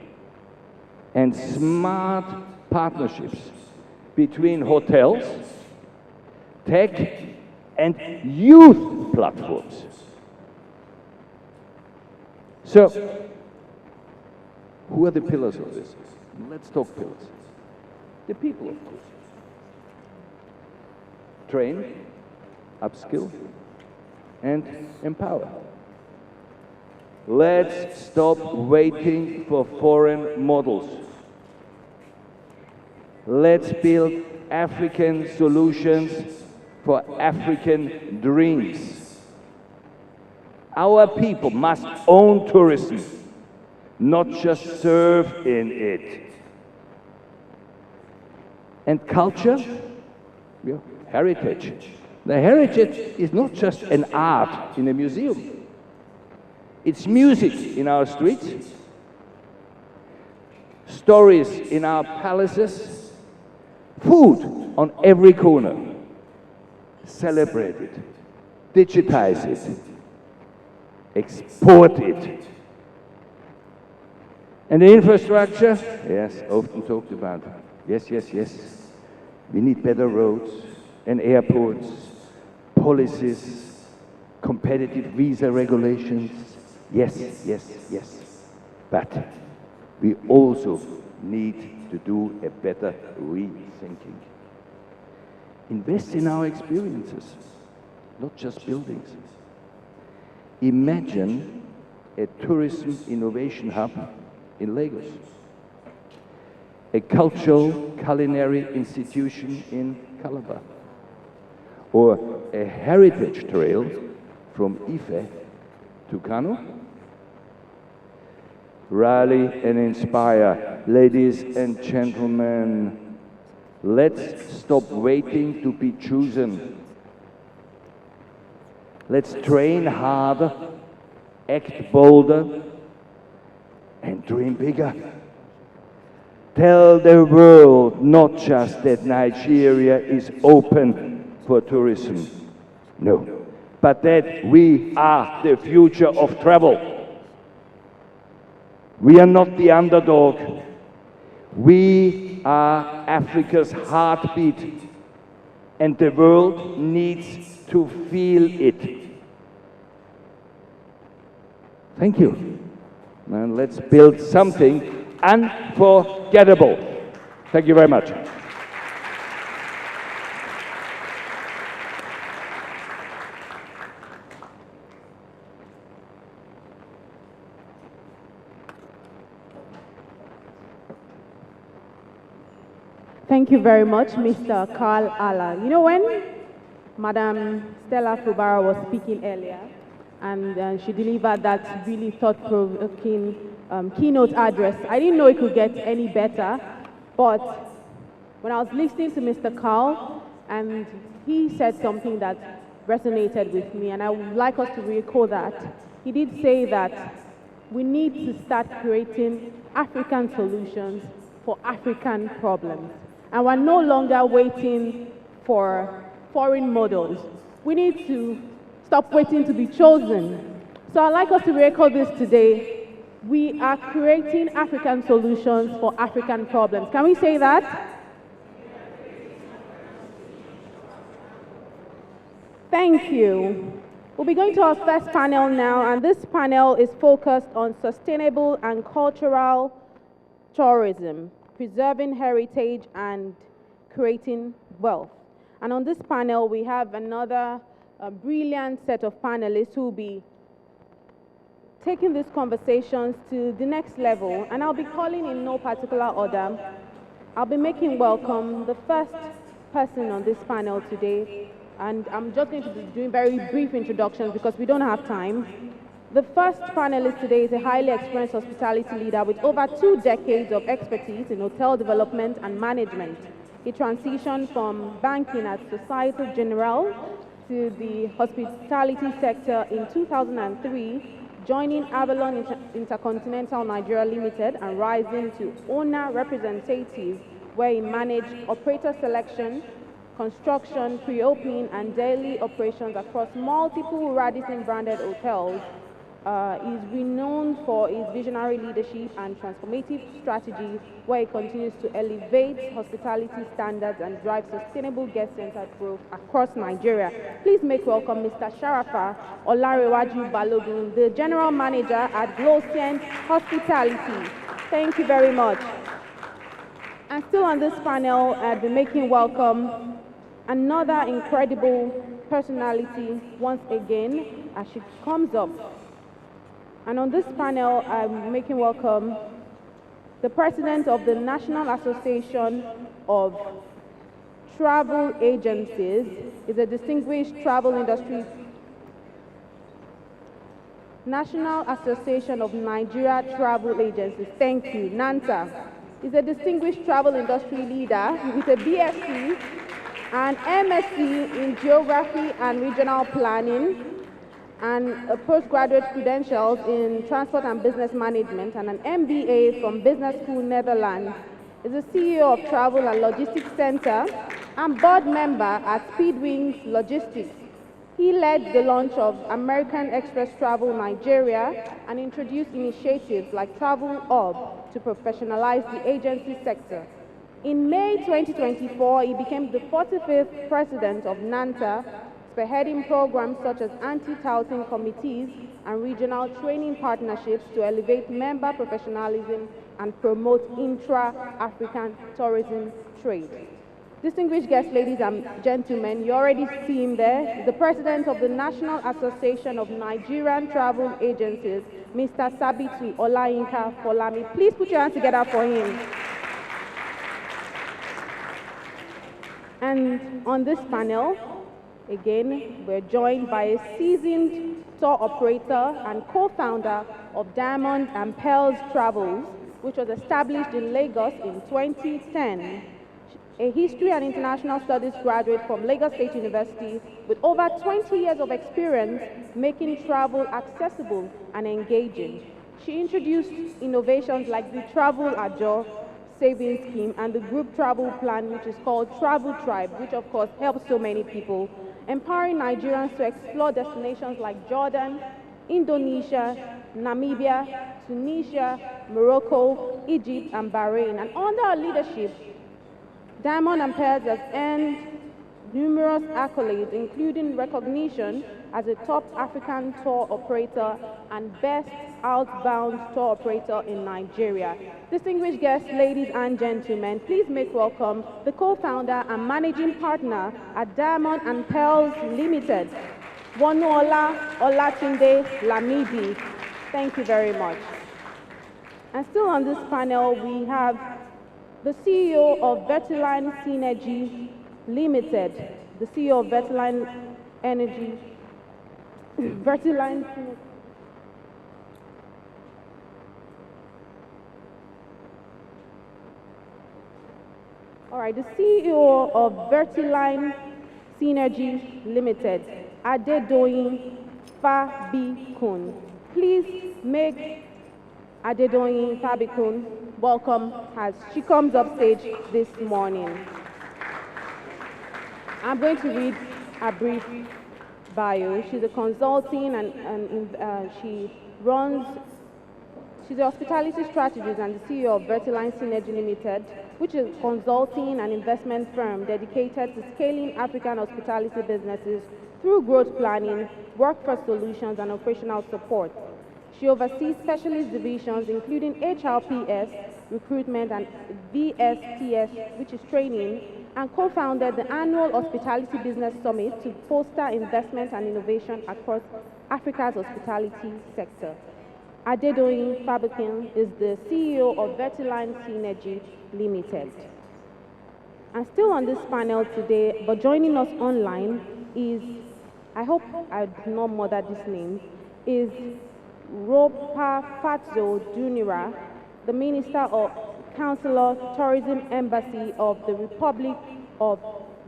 and smart partnerships between hotels, tech, and youth platforms. So, who are the pillars of this? Let's talk pillars. The people, of course. Train, upskill, and empower. Let's stop waiting for foreign models. Let's build African solutions for African dreams. Our people must own tourism, not just serve in it. And culture, yeah, heritage. The heritage is not just an art in a museum. It's music in our streets, stories in our palaces, food on every corner. Celebrate it, digitize it, export it. And the infrastructure, yes, often talked about. Yes, yes, yes. We need better roads and airports, policies, competitive visa regulations. Yes, yes, yes. But we also need to do a better rethinking. Invest in our experiences, not just buildings. Imagine a tourism innovation hub in Lagos, a cultural culinary institution in Calabar, or a heritage trail from Ife to Kano. Rally and inspire, ladies and gentlemen. Let's stop waiting to be chosen. Let's train harder, act bolder, and dream bigger. Tell the world not just that Nigeria is open for tourism, no, but that we are the future of travel. We are not the underdog. We are Africa's heartbeat, and the world needs to feel it. Thank you. And let's build something unforgettable. Thank you very much. Thank you very much, Mr. Carl Alla. You know, when Madam Stella Fubara was speaking earlier, and she delivered that really thought-provoking keynote address, I didn't know it could get any better, but when I was listening to Mr. Carl, and he said something that resonated with me, and I would like us to recall that. He did say that we need to start creating African solutions for African problems. And we're no longer waiting for foreign models. We need to stop waiting to be chosen. So I'd like us to recall this today. We are creating African solutions for African problems. Can we say that? Thank you. We'll be going to our first panel now, and this panel is focused on sustainable and cultural tourism, preserving heritage and creating wealth. And on this panel, we have another brilliant set of panelists who will be taking these conversations to the next level. And I'll be calling in no particular order. I'll be making welcome the first person on this panel today. And I'm just going to be doing very brief introductions because we don't have time. The first panelist today is a highly experienced hospitality leader with over 2 decades of expertise in hotel development and management. He transitioned from banking at Societe Generale to the hospitality sector in 2003, joining Avalon Intercontinental Nigeria Limited and rising to owner representative where he managed operator selection, construction, pre-opening, and daily operations across multiple Radisson-branded hotels. Is renowned for his visionary leadership and transformative strategies, where he continues to elevate hospitality standards and drive sustainable guest-centered growth across Nigeria. Please make welcome Mr. Sharafa Olarewaju Balogun, the General Manager at Glocient Hospitality. Thank you very much. And still on this panel, I'll be making welcome another incredible personality once again as she comes up. And on this panel, I'm making welcome the President of the National Association of Travel Agencies, is a distinguished travel industry. National Association of Nigeria Travel Agencies, thank you, NANTA, is a distinguished travel industry leader with a BSc and MSc in Geography and Regional Planning, and a postgraduate credentials in Transport and Business Management, and an MBA from Business School, Netherlands. Is the CEO of Travel and Logistics Center and board member at Speedwings Logistics. He led the launch of American Express Travel Nigeria and introduced initiatives like Travel Hub to professionalize the agency sector. In May 2024, he became the 45th president of NANTA, spearheading programs such as anti-touting committees and regional training partnerships to elevate member professionalism and promote intra-African tourism trade. Distinguished guests, ladies and gentlemen, you already see him there, the President of the National Association of Nigerian Travel Agencies, Mr. Sabitu Olayinka Folami. Please put your hands together for him. And on this panel, again, we're joined by a seasoned tour operator and co-founder of Diamond and Pearls Travels, which was established in Lagos in 2010. A history and international studies graduate from Lagos State University with over 20 years of experience making travel accessible and engaging. She introduced innovations like the Travel Ajo savings scheme and the group travel plan, which is called Travel Tribe, which of course helps so many people, empowering Nigerians to explore destinations like Jordan, Indonesia, Namibia, Tunisia, Morocco, Egypt, and Bahrain. And under her leadership, Diamond and Pearls has earned numerous accolades, including recognition as a top African tour operator and best outbound tour operator in Nigeria. Distinguished guests, ladies and gentlemen, please make welcome the co-founder and managing partner at Diamond and Pearls Limited, Wonuola Olatunde Lamidi. Thank you very much. And still on this panel, we have the CEO of Vertiline Synergy Limited, the CEO of Vertiline Energy, Vertiline Synergy. All right, the CEO of Vertiline Synergy Limited, Adedoyin Fabikun. Please make Adedoyin Fabikun welcome as she comes up stage this morning. I'm going to read a brief bio. She's a consulting and she's a hospitality strategist and the CEO of Vertiline Synergy Limited, which is a consulting and investment firm dedicated to scaling African hospitality businesses through growth planning, workforce solutions, and operational support. She oversees specialist divisions including HRPS, recruitment, and VSTS, which is training, and co-founded the annual Hospitality Business Summit to foster investment and innovation across Africa's hospitality sector. Adedoyin Fabikun is the CEO of Vertiline Synergy Limited. And still on this panel today, but joining us online is, I hope I do not murder this name, is Ropa Fatso Dunira, the Minister of Councilor Tourism Embassy of the Republic of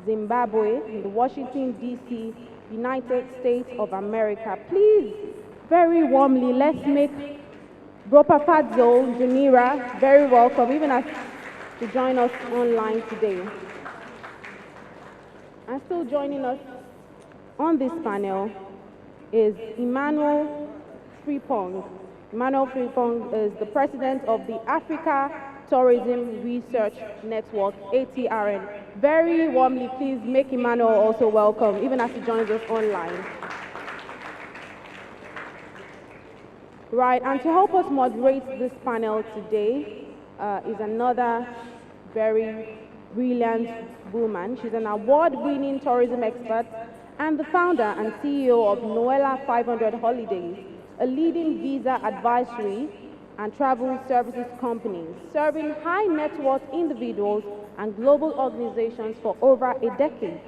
Zimbabwe in the Washington, D.C., United States of America. Please, very warmly, let's make Ropa Fatso Dunira very welcome, even as to join us online today. And still joining us on this panel is Emmanuel Frimpong. Emmanuel Frimpong is the president of the Africa Tourism Research Network, ATRN. Very warmly, please make Emmanuel also welcome, even as he joins us online. Right, and to help us moderate this panel today is another very brilliant woman. She's an award-winning tourism expert and the founder and CEO of Noella 500 Holidays, a leading visa advisory and travel services company, serving high net worth individuals and global organizations for over a decade.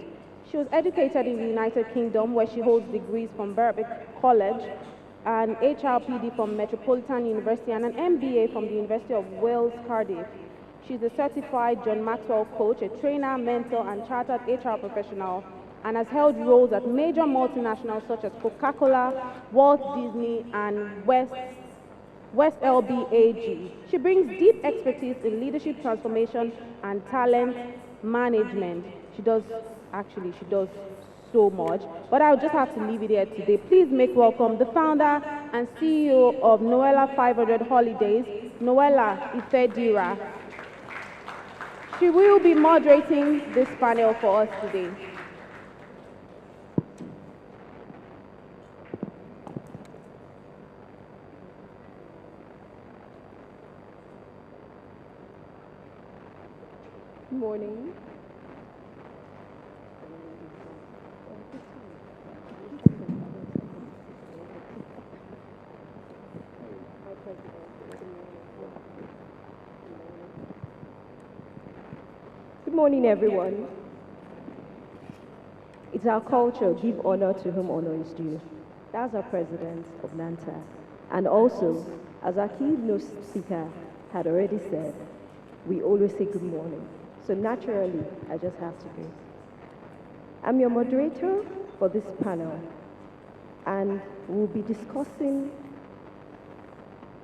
She was educated in the United Kingdom, where she holds degrees from Berwick College, an HRPD from Metropolitan University, and an MBA from the University of Wales, Cardiff. She's a certified John Maxwell coach, a trainer, mentor, and chartered HR professional, and has held roles at major multinationals such as Coca-Cola, Walt Disney, and West LBAG. She brings deep expertise in leadership transformation and talent management. She does so much, but I'll just have to leave it here today. Please make welcome the founder and CEO of Noella 500 Holidays, Noella Ifedira. She will be moderating this panel for us today. Good morning. Good morning, everyone. It's our culture, give honor to whom honor is due. That's our president of NANTA. And also, as our keynote speaker had already said, we always say good morning. So naturally, I just have to do. I'm your moderator for this panel, and we'll be discussing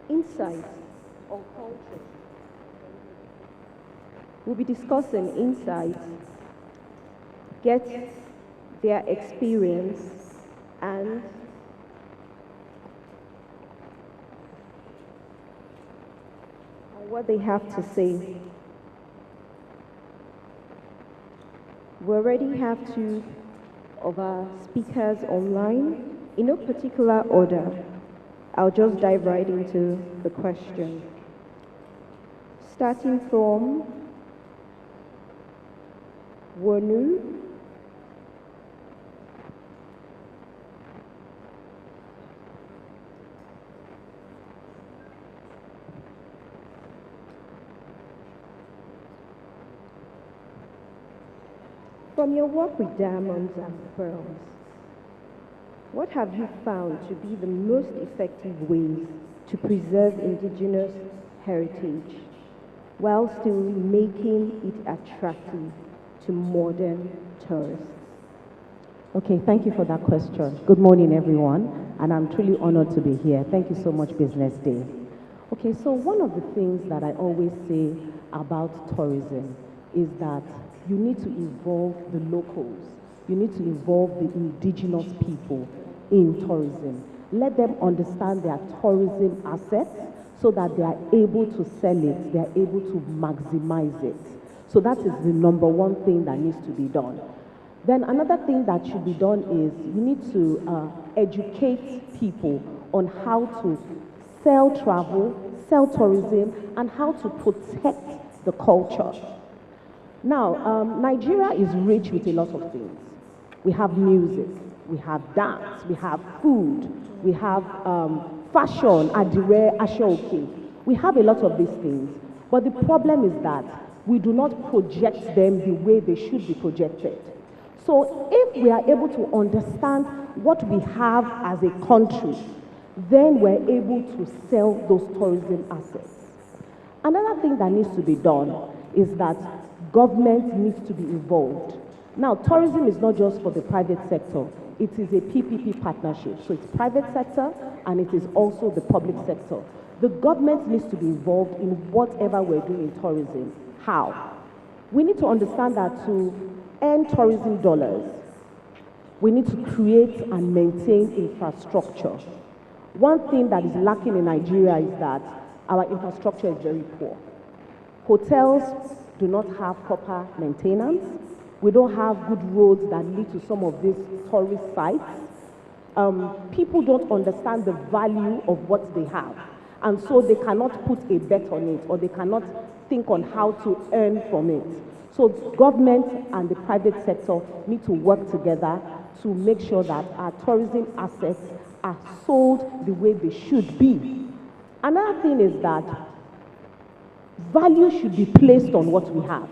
insights on culture. We'll be discussing insights, get their experience, and what they have to say. We already have two of our speakers online. In no particular order, I'll just dive right into the question. Starting from Wonu. From your work with diamonds and pearls, what have you found to be the most effective ways to preserve indigenous heritage while still making it attractive to modern tourists? Okay, thank you for that question. Good morning, everyone, and I'm truly honored to be here. Thank you so much, Business Day. Okay, so one of the things that I always say about tourism is that you need to involve the locals. You need to involve the indigenous people in tourism. Let them understand their tourism assets so that they are able to sell it, they are able to maximize it. So that is the number one thing that needs to be done. Then another thing that should be done is you need to educate people on how to sell travel, sell tourism, and how to protect the culture. Now, Nigeria is rich with a lot of things. We have music, we have dance, we have food, we have fashion, adire, ashoke. We have a lot of these things. But the problem is that we do not project them the way they should be projected. So if we are able to understand what we have as a country, then we're able to sell those tourism assets. Another thing that needs to be done is that government needs to be involved. Now, tourism is not just for the private sector. It is a PPP partnership. So it's private sector and it is also the public sector. The government needs to be involved in whatever we're doing in tourism. How? We need to understand that to earn tourism dollars, we need to create and maintain infrastructure. One thing that is lacking in Nigeria is that our infrastructure is very poor. Hotels do not have proper maintenance. We don't have good roads that lead to some of these tourist sites. People don't understand the value of what they have, and so they cannot put a bet on it, or they cannot think on how to earn from it. So government and the private sector need to work together to make sure that our tourism assets are sold the way they should be. Another thing is that value should be placed on what we have.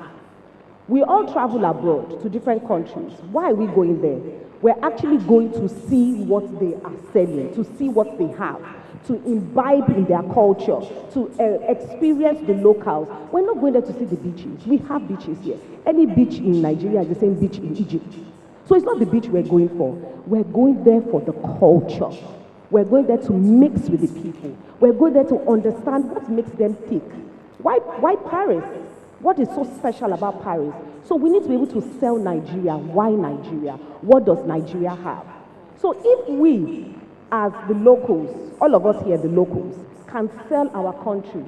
We all travel abroad to different countries. Why are we going there? We're actually going to see what they are selling, to see what they have, to imbibe in their culture, to experience the locals. We're not going there to see the beaches. We have beaches here. Any beach in Nigeria is the same beach in Egypt. So it's not the beach we're going for. We're going there for the culture. We're going there to mix with the people. We're going there to understand what makes them tick. Why Paris? What is so special about Paris? So we need to be able to sell Nigeria. Why Nigeria? What does Nigeria have? So if we, as the locals, all of us here, the locals, can sell our country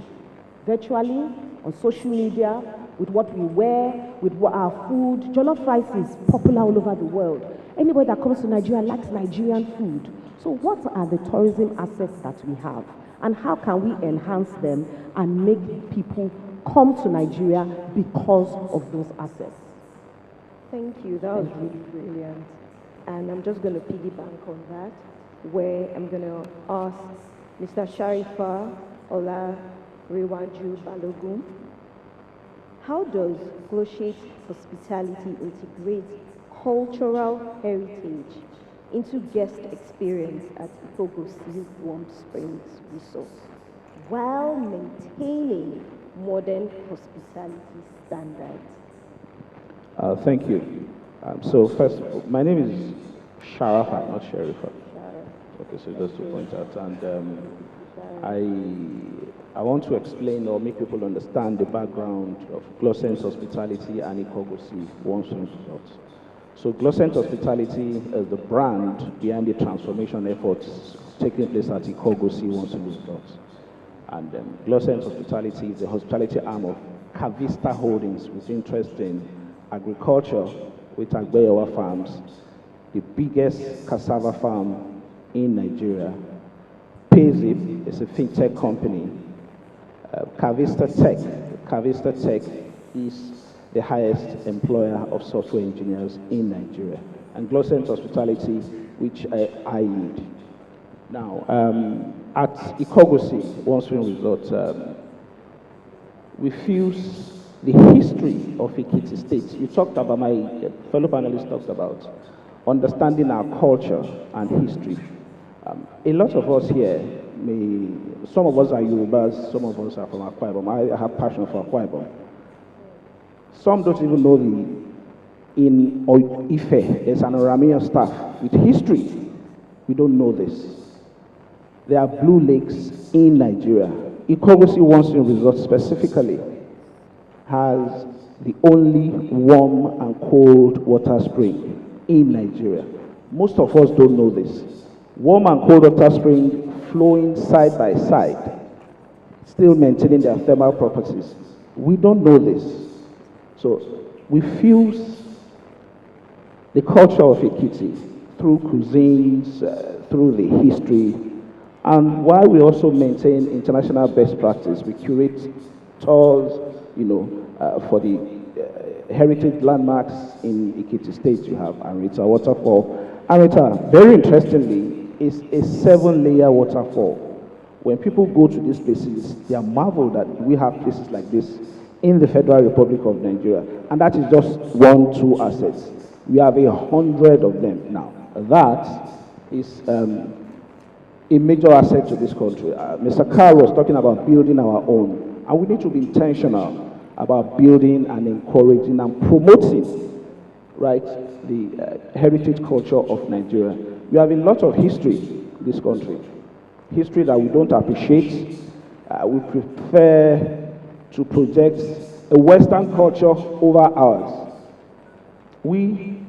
virtually, on social media, with what we wear, with our food. Jollof rice is popular all over the world. Anybody that comes to Nigeria likes Nigerian food. So what are the tourism assets that we have? And how can we enhance them and make people come to Nigeria because of those assets? Thank you. That was really brilliant. And I'm just going to piggyback on that, where I'm going to ask Mr. Sharifa Ola Rewaju Balogun, how does Gloshape Hospitality integrate cultural heritage into guest experience at Ikogosi Warm Springs Resort while maintaining modern hospitality standards? Thank you. So first, of all, my name is Sharafa, not Sharifa. Okay, so just to point out, and I want to explain or make people understand the background of Glossense Hospitality and Ikogosi Warm Springs Resort. So Glossense Hospitality is the brand behind the transformation efforts taking place at Ikogosi Warm Springs Resort. And Glossense Hospitality is the hospitality arm of Cavista Holdings with interest in agriculture with Agbeyawa Farms, the biggest cassava farm in Nigeria. Payzip is a fintech company. Cavista Tech is the highest employer of software engineers in Nigeria. And Glossense Hospitality, which I lead. Now, at Ikogosi Warm Springs Resort, we fuse the history of Ekiti State. You talked about, my fellow panelists talked about understanding our culture and history. A lot of us here, some of us are Yorubas, some of us are from Akwa Ibom. I have passion for Akwa Ibom. Some don't even know in Ife, there's an Oramian staff with history. We don't know this. There are blue lakes in Nigeria. Ikogosi Warm Springs Resort specifically has the only warm and cold water spring in Nigeria. Most of us don't know this. Warm and cold water spring flowing side by side, still maintaining their thermal properties. We don't know this. So we fuse the culture of Ekiti through cuisines, through the history, and while we also maintain international best practice, we curate tours, for the heritage landmarks in Ekiti State. You have Arita Waterfall. Arita, very interestingly, is a 7-layer waterfall. When people go to these places, they are marveled that we have places like this in the Federal Republic of Nigeria. And that is just 2 assets. We have 100 of them now. That is a major asset to this country. Mr. Carr was talking about building our own. And we need to be intentional about building and encouraging and promoting, right, the heritage culture of Nigeria. We have a lot of history in this country, history that we don't appreciate. We prefer to project a Western culture over ours. We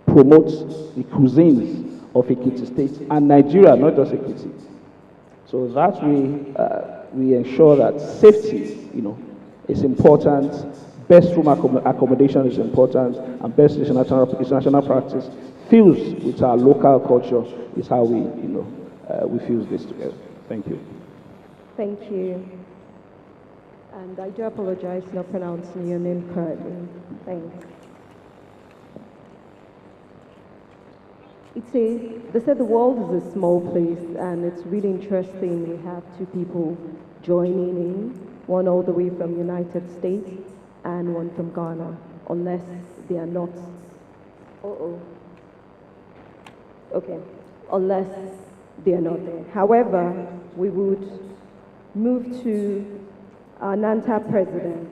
promote the cuisines of Ekiti State and Nigeria, not just Ekiti. So that we ensure that safety, is important, best room accommodation is important, and best international practice fused with our local culture is how we fuse this together. Thank you. Thank you. And I do apologize for not pronouncing your name correctly. Thanks. They said the world is a small place, and it's really interesting. We have two people joining in, one all the way from United States and one from Ghana, unless they are not. Okay, unless they are not there. However, we would move to our NANTA president.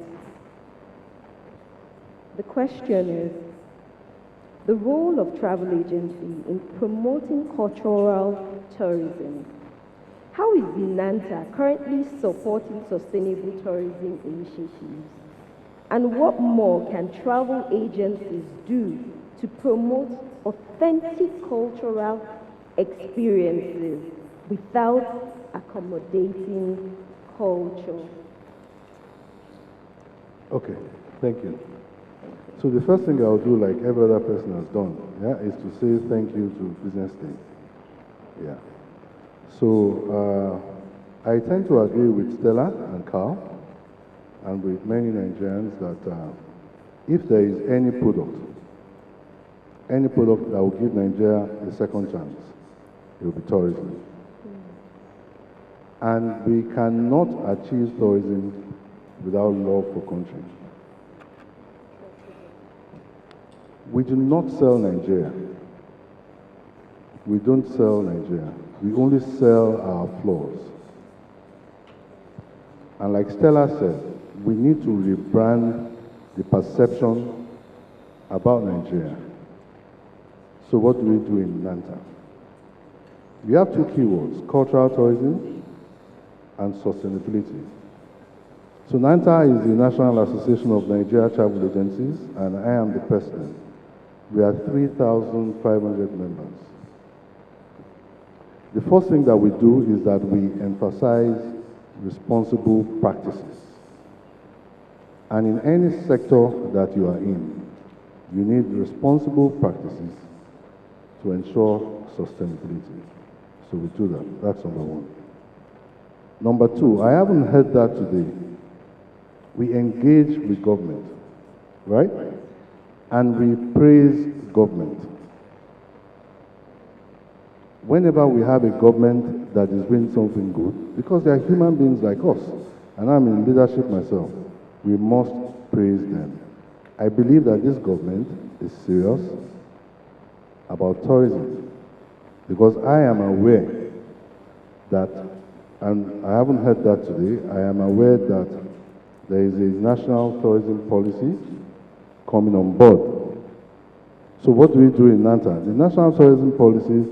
The question is, the role of travel agency in promoting cultural tourism. How is NANTA currently supporting sustainable tourism initiatives? And what more can travel agencies do to promote authentic cultural experiences without accommodating culture? Okay, thank you. So the first thing I'll do, like every other person has done, is to say thank you to Business Day. Yeah. So I tend to agree with Stella and Carl and with many Nigerians that if there is any product that will give Nigeria a second chance, it will be tourism. And we cannot achieve tourism without love for country. We do not sell Nigeria. We don't sell Nigeria. We only sell our flaws. And like Stella said, we need to rebrand the perception about Nigeria. So what do we do in NANTA? We have two keywords, cultural tourism and sustainability. So NANTA is the National Association of Nigeria Travel Agencies, and I am the president. We are 3,500 members. The first thing that we do is that we emphasize responsible practices. And in any sector that you are in, you need responsible practices to ensure sustainability. So we do that. That's number one. Number two, I haven't heard that today. We engage with government, right? And we praise government. Whenever we have a government that is doing something good, because they are human beings like us, and I'm in leadership myself, we must praise them. I believe that this government is serious about tourism, because I am aware that, and I haven't heard that today, I am aware that there is a national tourism policy coming on board. So what do we do in NANTA? The national tourism policy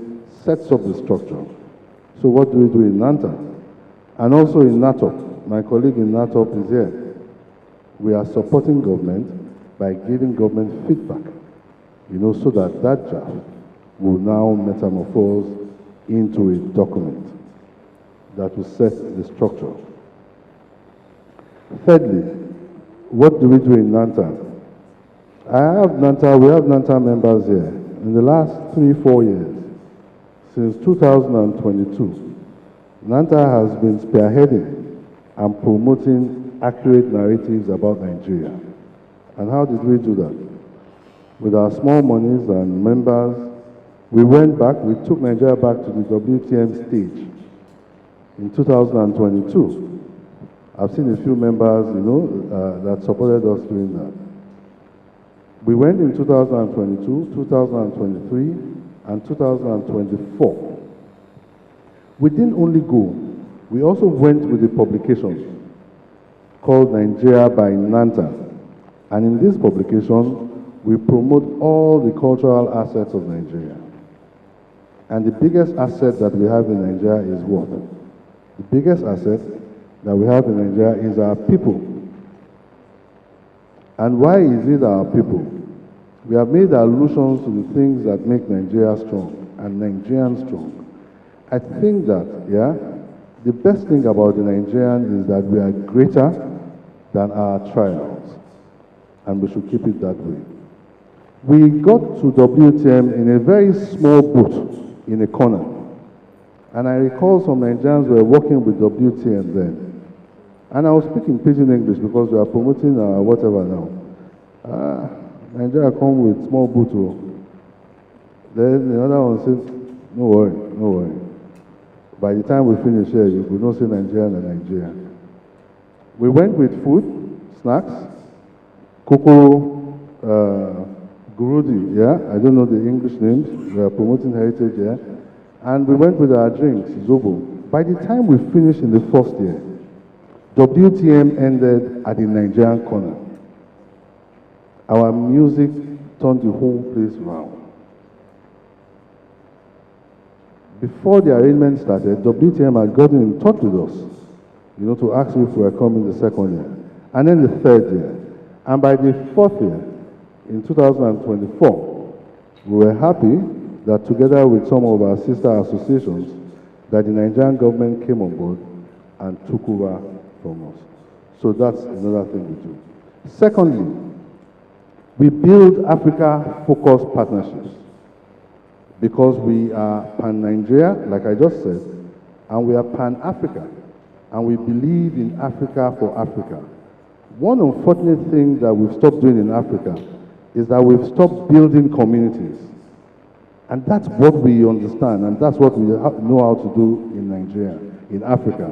sets up the structure. So what do we do in NANTA? And also in NATOP. My colleague in NATOP is here. We are supporting government by giving government feedback, so that that draft will now metamorphose into a document that will set the structure. Thirdly, what do we do in NANTA? We have NANTA members here. In the last 3-4 years, since 2022, NANTA has been spearheading and promoting accurate narratives about Nigeria. And how did we do that? With our small monies and members, we went back, we took Nigeria back to the WTM stage in 2022. I've seen a few members, that supported us doing that. We went in 2022, 2023, and 2024. We didn't only go, we also went with a publication called Nigeria by NANTA. And in this publication, we promote all the cultural assets of Nigeria. And the biggest asset that we have in Nigeria is what? The biggest asset that we have in Nigeria is our people. And why is it our people? We have made allusions to the things that make Nigeria strong and Nigerians strong. I think that, yeah, the best thing about the Nigerian is that we are greater than our trials, and we should keep it that way. We got to WTM in a very small boat in a corner, and I recall some Nigerians were working with WTM then, and I was speaking pidgin English because we are promoting whatever now. Nigeria come with small boat, oh. Then the other one said, no worry, no worry. By the time we finish here, you will not see Nigeria and Nigeria. We went with food, snacks, cocoa, gurudi, yeah? I don't know the English names. We are promoting heritage here. And we went with our drinks, zobo. By the time we finished in the first year, WTM ended at the Nigerian corner. Our music turned the whole place round. Before the arrangement started, WTM had gotten in touch with us, you know, to ask if we were coming the second year, and then the third year. And by the fourth year, in 2024, we were happy that together with some of our sister associations, that the Nigerian government came on board and took over from us. So that's another thing we do. Secondly, we build Africa-focused partnerships because we are pan-Nigeria, like I just said, and we are pan-Africa, and we believe in Africa for Africa. One unfortunate thing that we've stopped doing in Africa is that we've stopped building communities. And that's what we understand, and that's what we know how to do in Nigeria, in Africa.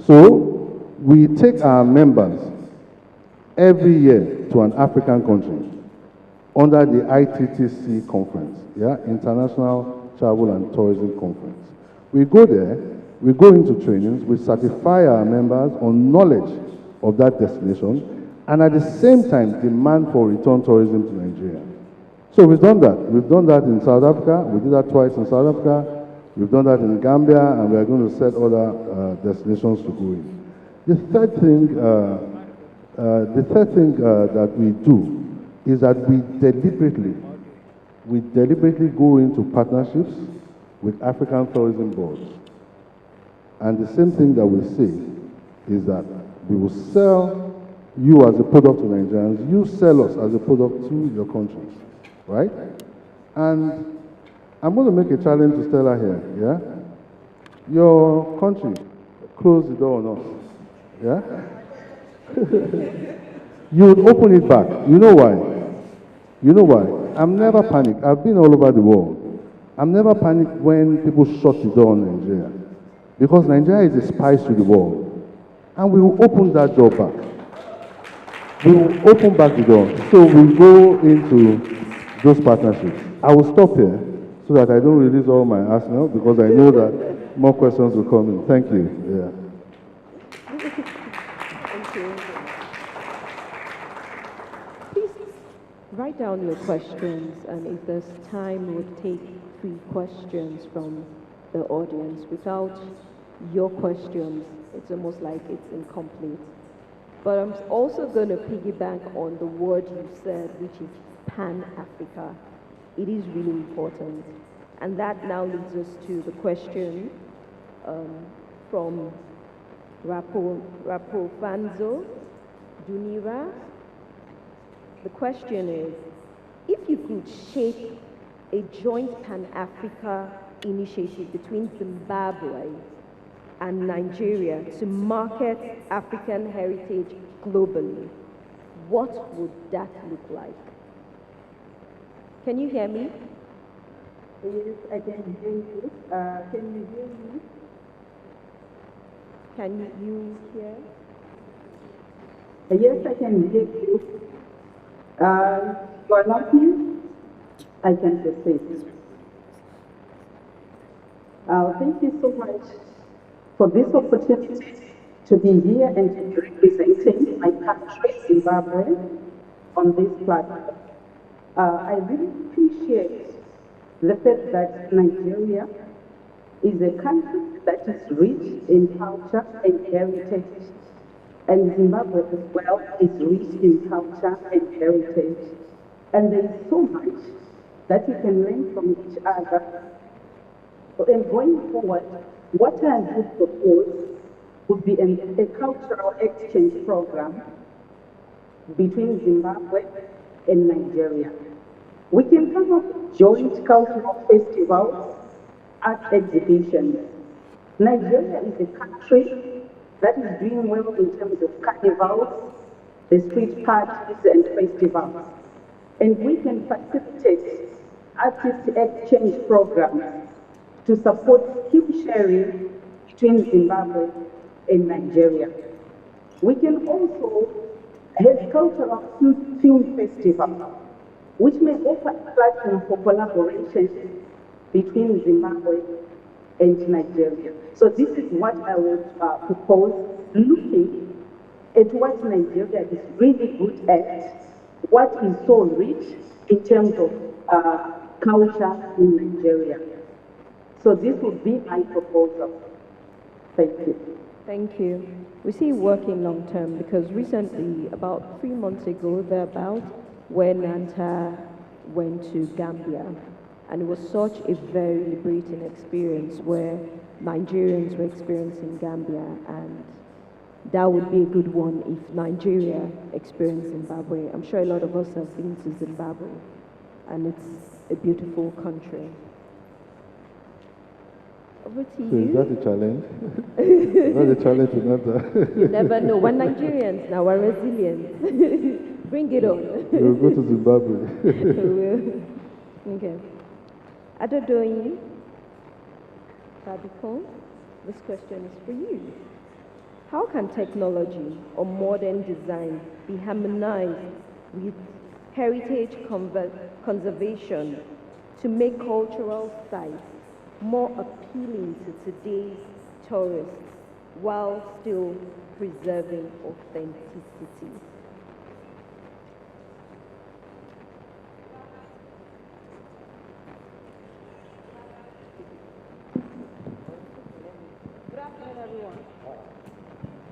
So we take our members every year to an African country under the ITTC conference, yeah, International Travel and Tourism Conference. We go there, we go into trainings, we certify our members on knowledge of that destination, and at the same time demand for return tourism to Nigeria. So we've done that. We've done that in South Africa, we did that twice in South Africa, we've done that in Gambia, and we are going to set other destinations to go in. The third thing that we do is that we deliberately go into partnerships with African tourism boards. And the same thing that we say is that we will sell you as a product to Nigerians, you sell us as a product to your countries, right? And I'm going to make a challenge to Stella here, yeah? Your country, close the door on us, yeah? You would open it back. You know why? You know why? I'm never panicked. I've been all over the world. I'm never panicked when people shut the door on Nigeria. Because Nigeria is a spice to the world. And we will open that door back. We will open back the door. So we go into those partnerships. I will stop here so that I don't release all my arsenal because I know that more questions will come in. Thank you. Yeah. Thank you. Please write down your questions, and if there's time, we'll take 3 questions from the audience. Without your questions, it's almost like it's incomplete. But I'm also going to piggyback on the word you said, which is Pan-Africa. It is really important. And that now leads us to the question from Rapofanzo Dunira. The question is, if you could shape a joint Pan-Africa initiative between Zimbabwe and Nigeria to market African heritage globally, what would that look like? Can you hear me? Yes, I can hear you. Can you hear me? Can you hear? Yes, I can hear you. For nothing, I can proceed. Thank you so much for this opportunity to be here and to be representing my country, Zimbabwe, on this platform. I really appreciate the fact that Nigeria is a country that is rich in culture and heritage. And Zimbabwe as well is rich in culture and heritage. And there is so much that we can learn from each other. And going forward, what I would propose would be a cultural exchange program between Zimbabwe and Nigeria. We can come up with joint cultural festivals, art exhibitions. Nigeria is a country that is doing well in terms of carnivals, the street parties and festivals. And we can facilitate artist exchange programs to support skill sharing between Zimbabwe and Nigeria. We can also have cultural film festival, which may offer a platform for collaboration between Zimbabwe and Nigeria. So this is what I would propose, looking at what Nigeria is really good at, what is so rich in terms of culture in Nigeria. So this would be my proposal. Thank you. Thank you. We see you working long term because recently, about 3 months ago, thereabout, when Nanta went to Gambia, and it was such a very liberating experience where Nigerians were experiencing Gambia, and that would be a good one if Nigeria experienced Zimbabwe. I'm sure a lot of us have been to Zimbabwe, and it's a beautiful country. Over to So you. is that a challenge? Is that a challenge to not? You never know. We're Nigerians now, we're resilient. Bring it on. We'll go to Zimbabwe. We will. Okay. Adodoyin Fabicon, this question is for you. How can technology or modern design be harmonized with heritage conservation to make cultural sites more appealing to today's tourists while still preserving authenticity?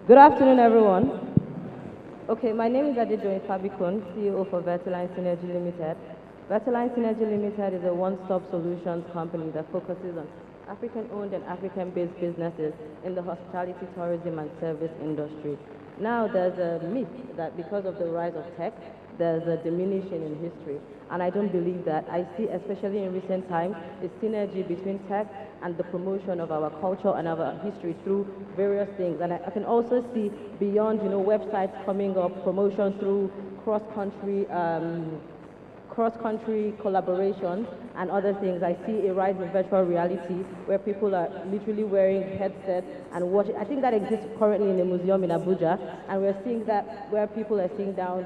Good afternoon, everyone. Okay, my name is Adedoyin Fabikun, CEO for Vertaline Synergy Limited. Vertaline Synergy Limited is a one-stop solutions company that focuses on African-owned and African-based businesses in the hospitality, tourism, and service industry. Now, there's a myth that because of the rise of tech, there's a diminishing in history. And I don't believe that. I see, especially in recent times, a synergy between tech and the promotion of our culture and our history through various things. And I can also see beyond, websites coming up, promotion through cross-country collaborations and other things. I see a rise in virtual reality where people are literally wearing headsets and watching. I think that exists currently in a museum in Abuja, and we're seeing that where people are sitting down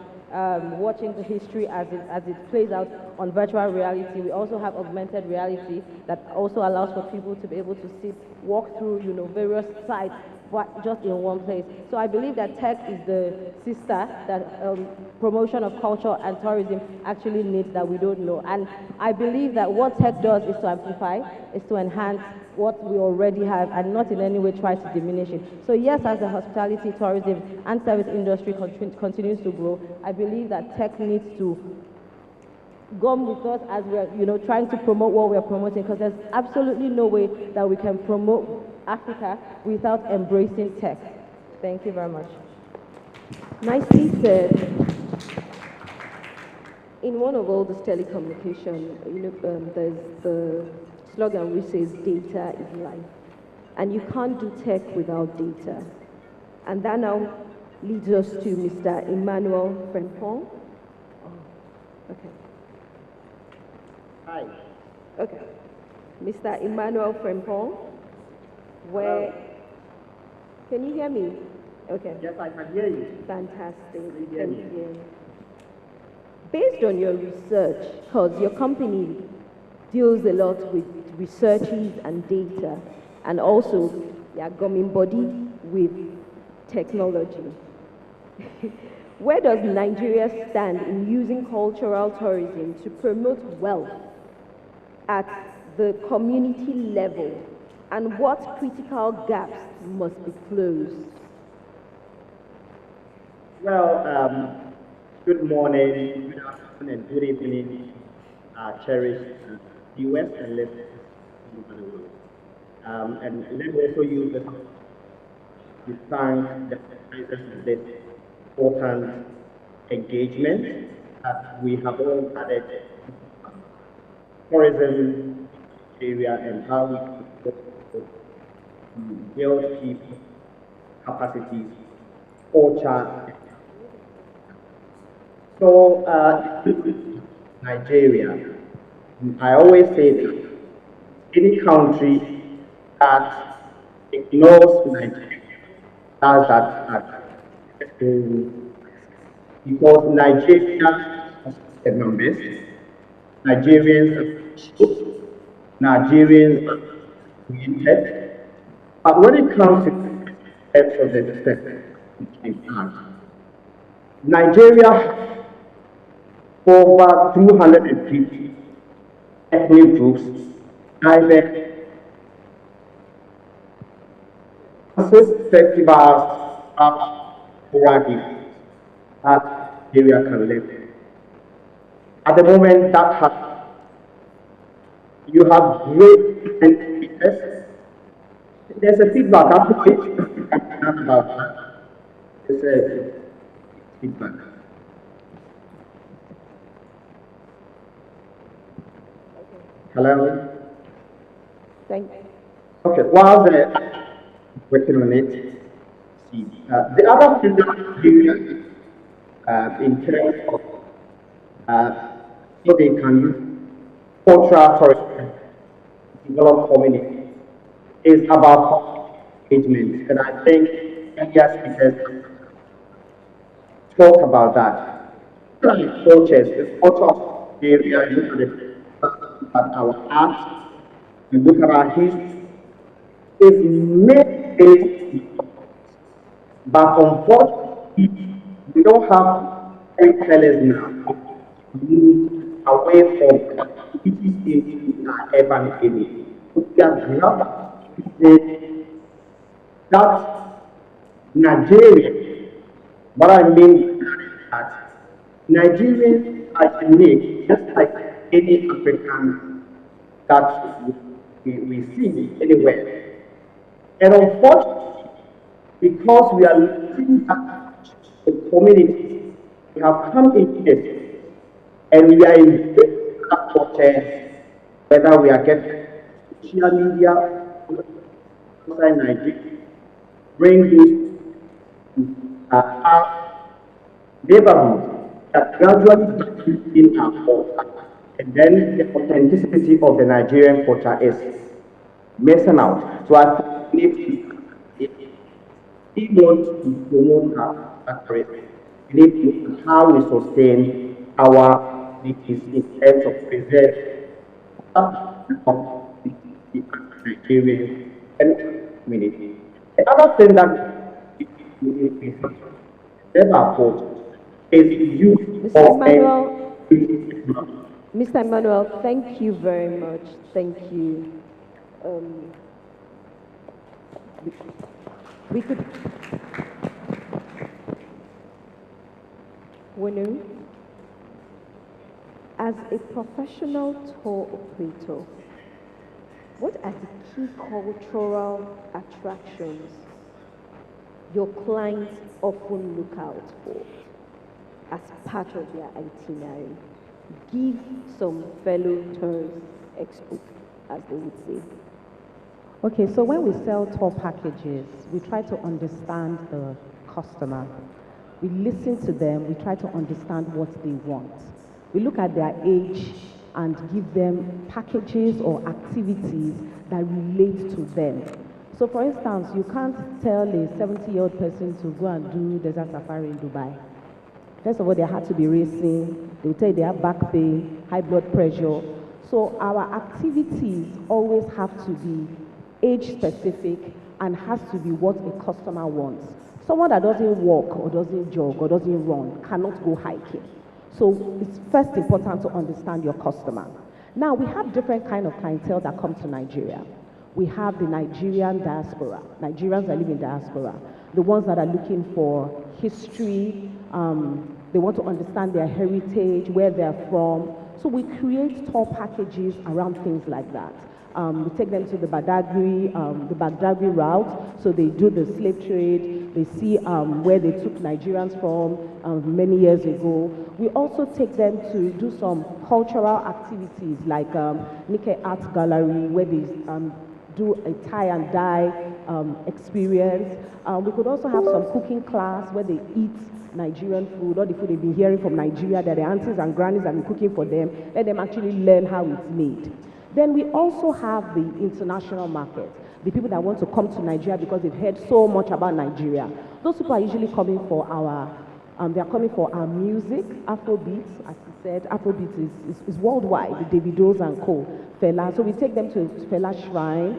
watching the history as it plays out on virtual reality. We also have augmented reality that also allows for people to be able to walk through, various sites, but just in one place. So I believe that tech is the sister that promotion of culture and tourism actually needs that we don't know. And I believe that what tech does is to amplify, is to enhance what we already have and not in any way try to diminish it. So yes, as the hospitality, tourism, and service industry continues to grow, I believe that tech needs to gum with us as we're, trying to promote what we're promoting, because there's absolutely no way that we can promote Africa without embracing tech. Thank you very much. Nicely said. In one of all this telecommunication, there's the slogan which says data is life. And you can't do tech without data. And that now leads us to Mr. Emmanuel Frempong. Oh, okay. Hi. Okay. Mr. Emmanuel Frempong, where... Can you hear me? Okay. Yes, I can hear you. Fantastic. Hear Thank me. you. Based on your research, because your company deals a lot with researches and data, and also you're gumming body with technology. Where does Nigeria stand in using cultural tourism to promote wealth at the community level, and what critical gaps must be closed? Well, good morning, good afternoon, and good evening, cherished viewers and listeners all over the world. And let me also use this to thank the organizers of this important engagement that we have all gathered tourism area and how we can build people capacities, culture. So, Nigeria, I always say that any country that ignores Nigeria does that because Nigeria has the members, Nigerians are Nigerians are oriented, but when it comes to health of the defense, Nigeria has over 250 ethnic groups, diverse festivals, Kuragi, that area can live. At the moment, that has, you have great feedback. There's a feedback. I'm going about that. There's a feedback. Hello? Thank Okay, while they're working on it, see, the other thing that you in terms of so they can use cultural tourism to develop community is about engagement. And I think earlier speakers talked about that. Like cultures, the culture of the area, you look at our art, you look at our history, is made based, but unfortunately, we don't have storytellers now. We move away from activities into our urban area. We are grabbing that Nigeria. What I mean is that Nigerians are unique, just like any African that we see anywhere. And unfortunately, because we are losing the community, we have come into this and we are in that culture, whether we are getting social media outside Nigeria, bring this our neighborhood that gradually in our culture. And then the authenticity of the Nigerian culture is missing out. So I think we want to promote our tourism. We need to how we sustain our needs in terms of preserve of the Nigerian and community. The other thing that we never approach is use Mr. of Emmanuel, Mr. Emmanuel, thank you very much. Thank you. We, we could. Winu, as a professional tour operator, what are the key cultural attractions your clients often look out for as part of their itinerary? Give some fellow tourists expo, as they would say. Okay, so when we sell tour packages, we try to understand the customer. We listen to them, we try to understand what they want. We look at their age and give them packages or activities that relate to them. So for instance, you can't tell a 70-year-old person to go and do desert safari in Dubai. First of all, they have to be racing, they will tell you they have back pain, high blood pressure. So our activities always have to be age specific and has to be what a customer wants. Someone that doesn't walk or doesn't jog or doesn't run cannot go hiking. So it's first important to understand your customer. Now we have different kind of clientele that come to Nigeria. We have the Nigerian diaspora, Nigerians that live in diaspora, the ones that are looking for history. They want to understand their heritage, where they're from. So we create tour packages around things like that. We take them to the Badagry route, so they do the slave trade, they see where they took Nigerians from many years ago. We also take them to do some cultural activities like Nikkei Art Gallery, where they do a tie and dye experience. We could also have some cooking class where they eat Nigerian food, all the food they've been hearing from Nigeria that their aunties and grannies have been cooking for them, let them actually learn how it's made. Then we also have the international market, the people that want to come to Nigeria because they've heard so much about Nigeria. Those people are usually coming for our they are coming for our music, Afrobeat. As he said, Afrobeat is worldwide, the Davidos and co. Fela. So we take them to Fela Shrine.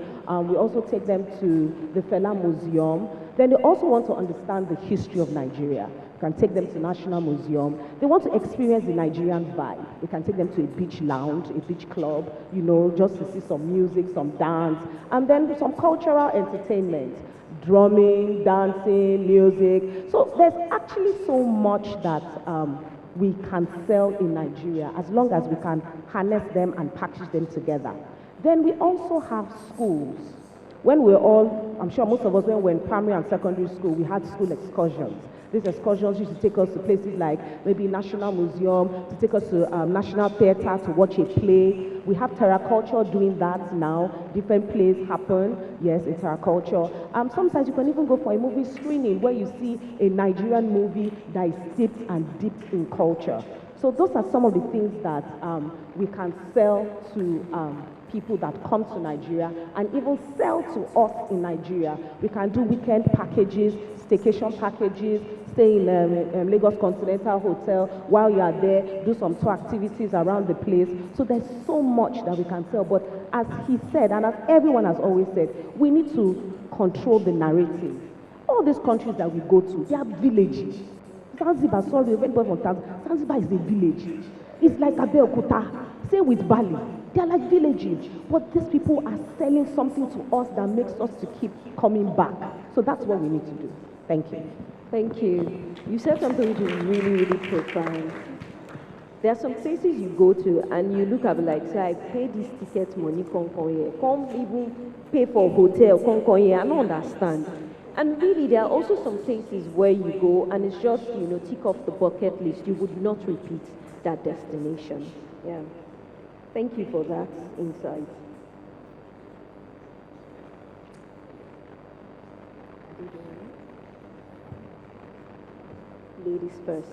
We also take them to the Fela Museum. Then they also want to understand the history of Nigeria. We can take them to National Museum. They want to experience the Nigerian vibe. We can take them to a beach lounge, a beach club, you know, just to see some music, some dance, and then some cultural entertainment. Drumming, dancing, music. So there's actually so much that we can sell in Nigeria as long as we can harness them and package them together. Then we also have schools. When we're all, I'm sure most of us, when we were in primary and secondary school, we had school excursions. These excursions used to take us to places like maybe National Museum, to take us to National Theatre to watch a play. We have TerraCulture doing that now. Different plays happen, yes, in TerraCulture. Sometimes you can even go for a movie screening where you see a Nigerian movie that is steeped and dipped in culture. So those are some of the things that we can sell to people that come to Nigeria and even sell to us in Nigeria. We can do weekend packages, staycation packages, stay in Lagos Continental Hotel while you are there, do some tour activities around the place. So there's so much that we can sell. But as he said, and as everyone has always said, we need to control the narrative. All these countries that we go to, they are villages. Zanzibar, sorry, everybody from Tanzania, Zanzibar is a village. It's like Abeokuta. Same with Bali. They are like villages. But these people are selling something to us that makes us to keep coming back. So that's what we need to do. Thank you. Thank you. You said something which is really, really profound. There are some places you go to and you look at like, say, I pay this ticket money, come here. Come even pay for hotel, come here. I don't understand. And really, there are also some places where you go and it's just, you know, tick off the bucket list. You would not repeat that destination. Yeah. Thank you for that insight. Ladies first,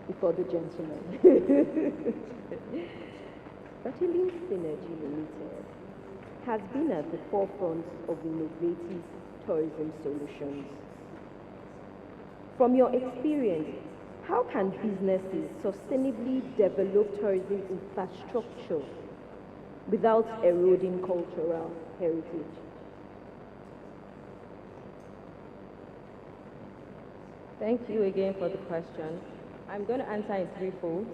before the gentlemen. Battalion Synergy Limited has been at the forefront of innovative tourism solutions. From your experience, how can businesses sustainably develop tourism infrastructure without eroding cultural heritage? Thank you again for the question. I'm going to answer in threefold,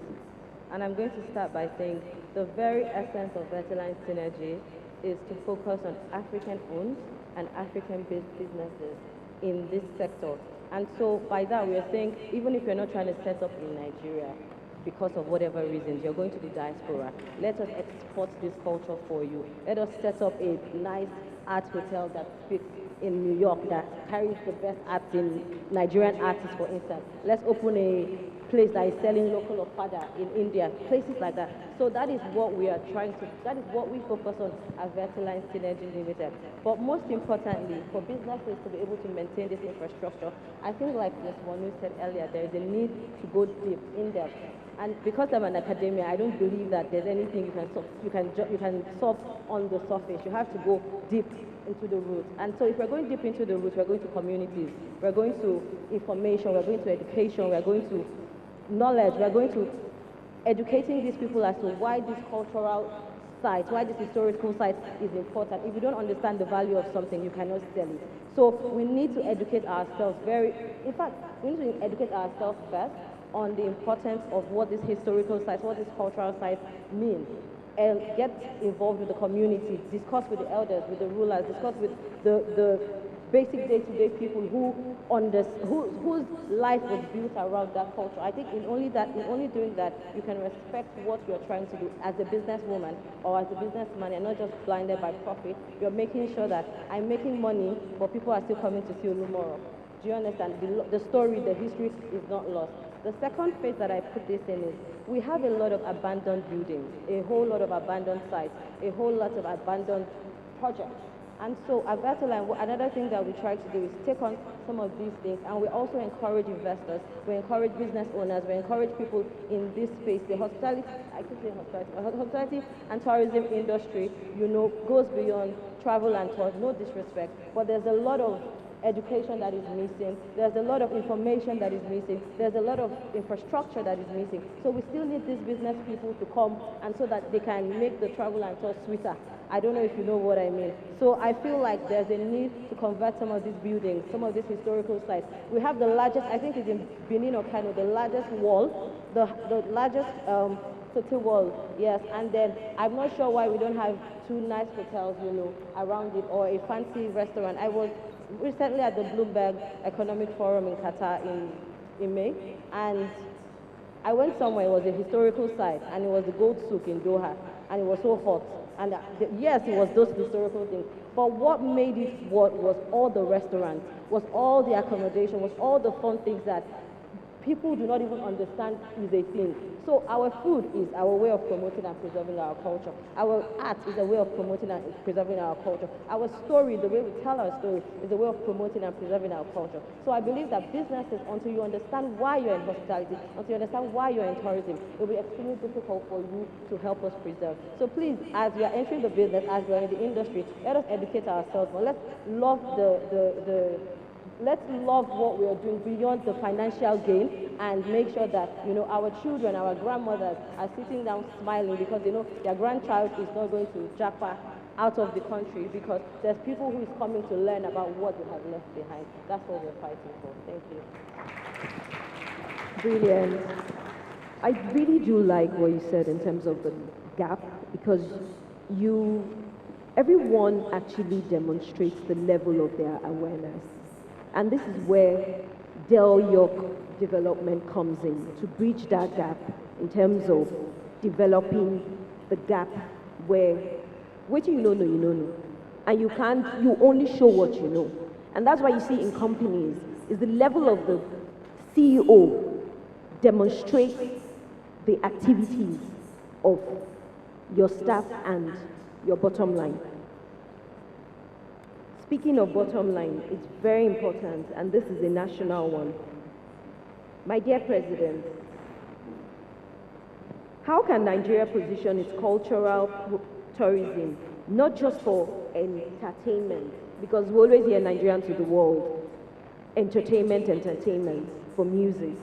and I'm going to start by saying the very essence of Vertiline Synergy is to focus on African-owned and African-based businesses in this sector. And so by that, we are saying, even if you're not trying to set up in Nigeria, because of whatever reasons, you're going to the diaspora, let us export this culture for you. Let us set up a nice art hotel that speaks in New York, that carries the best art in Nigerian artists, for instance. Let's open a place that is selling local ofada in India, places like that. So that is what we are trying to, that is what we focus on at Vertiline Synergy Limited. But most importantly, for businesses to be able to maintain this infrastructure, I think like Ms. Wanu said earlier, there is a need to go deep, in depth. And because I'm an academia, I don't believe that there's anything you can solve on the surface. You have to go deep into the roots. And so if we're going deep into the roots, we're going to communities, we're going to information, we're going to education, we're going to knowledge, we're going to educating these people as to why this cultural site, why this historical site is important. If you don't understand the value of something, you cannot sell it. So we need to educate ourselves in fact, we need to educate ourselves first on the importance of what this historical sites, what this cultural sites mean, and get involved with the community, discuss with the elders, with the rulers, discuss with the basic day-to-day people whose life was built around that culture. I think in only doing that, you can respect what you're trying to do as a businesswoman or as a businessman. You're not just blinded by profit. You're making sure that I'm making money, but people are still coming to see Olumoro. Do you understand? The story, the history is not lost. The second phase that I put this in is we have a lot of abandoned buildings, a whole lot of abandoned sites, a whole lot of abandoned projects. And so at Line, another thing that we try to do is take on some of these things, and we also encourage investors, we encourage business owners, we encourage people in this space. The hospitality and tourism industry, goes beyond travel and tours, no disrespect, but there's a lot of education that is missing, there's a lot of information that is missing, there's a lot of infrastructure that is missing. So we still need these business people to come, and so that they can make the travel and tour sweeter. I don't know if you know what I mean. So I feel like there's a need to convert some of these buildings, some of these historical sites. We have the largest, I think it's in Benin or Kano, the largest wall, the largest city wall, yes. And then I'm not sure why we don't have two nice hotels, around it, or a fancy restaurant. I was recently at the Bloomberg Economic Forum in Qatar in May, and I went somewhere, it was a historical site, and it was the Gold Souk in Doha, and it was so hot. And yes, it was those historical things. But what made it what was all the restaurants, was all the accommodation, was all the fun things that people do not even understand is a thing. So our food is our way of promoting and preserving our culture. Our art is a way of promoting and preserving our culture. Our story, the way we tell our story, is a way of promoting and preserving our culture. So I believe that businesses, until you understand why you're in hospitality, until you understand why you're in tourism, it will be extremely difficult for you to help us preserve. So please, as we are entering the business, as we are in the industry, let us educate ourselves more. Let's love let's love what we are doing beyond the financial gain, and make sure that our children, our grandmothers are sitting down smiling because they know their grandchild is not going to japa out of the country, because there's people who is coming to learn about what they have left behind. That's what we're fighting for. Thank you. Brilliant. I really do like what you said in terms of the gap, because everyone actually demonstrates the level of their awareness. And this is where Del York development comes in, to bridge that gap in terms of developing the gap where what you know, and you only show what you know. And that's why you see in companies is the level of the CEO demonstrates the activities of your staff and your bottom line. Speaking of bottom line, it's very important, and this is a national one. My dear President, how can Nigeria position its cultural tourism, not just for entertainment, because we always hear Nigerian to the world, entertainment for music,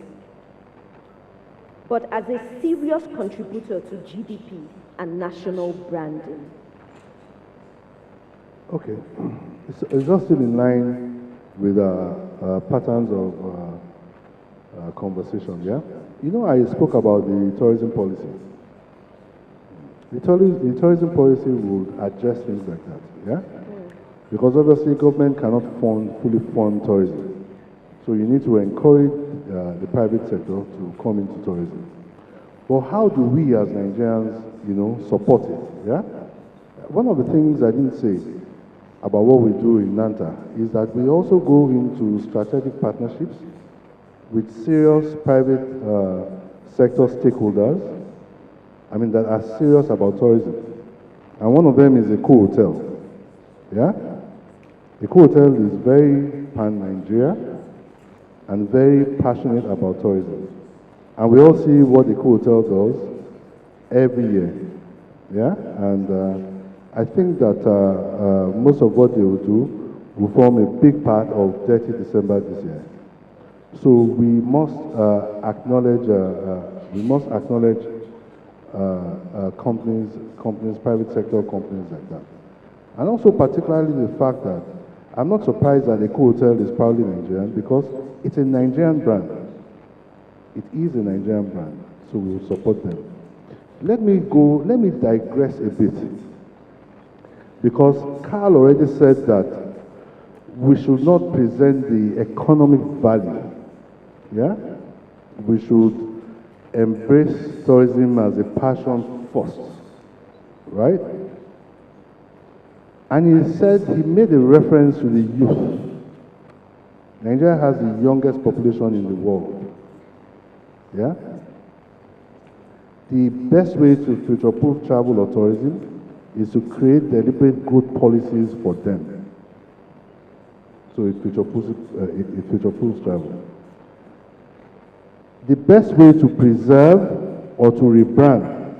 but as a serious contributor to GDP and national branding? Okay, it's just still in line with patterns of conversation, yeah? I spoke about the tourism policy. The tourism policy would address things like that, yeah? Because obviously government cannot fully fund tourism. So you need to encourage the private sector to come into tourism. But how do we as Nigerians, support it, yeah? One of the things I didn't say about what we do in Nanta is that we also go into strategic partnerships with serious private sector stakeholders, that are serious about tourism. And one of them is Eco Hotel. Yeah? Eco Hotel is very pan-Nigeria and very passionate about tourism. And we all see what Eco Hotel does every year. Yeah? And I think that most of what they will do will form a big part of 30 December this year. So we must acknowledge companies, private sector companies like that. And also particularly the fact that I'm not surprised that Eco Hotel is proudly Nigerian, because it's a Nigerian brand. It is a Nigerian brand, so we will support them. Let me digress a bit. Because Carl already said that we should not present the economic value. Yeah? We should embrace tourism as a passion first, right? And he made a reference to the youth. Nigeria has the youngest population in the world. Yeah? The best way to future-proof travel or tourism is to create deliberate good policies for them. So it future-proofs travel. The best way to preserve or to rebrand,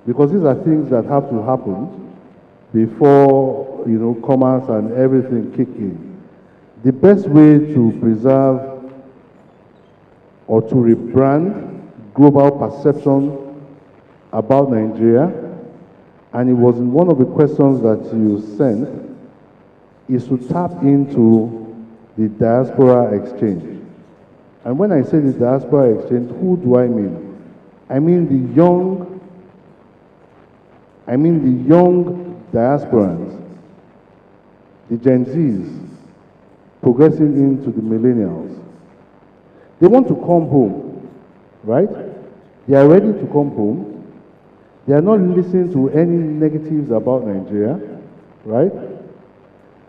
because these are things that have to happen before, commerce and everything kick in. The best way to preserve or to rebrand global perception about Nigeria, and it was in one of the questions that you sent, is to tap into the diaspora exchange. And when I say the diaspora exchange, who do I mean? I mean the young diasporans, the Gen Zs, progressing into the millennials. They want to come home, right? They are ready to come home. They are not listening to any negatives about Nigeria, right?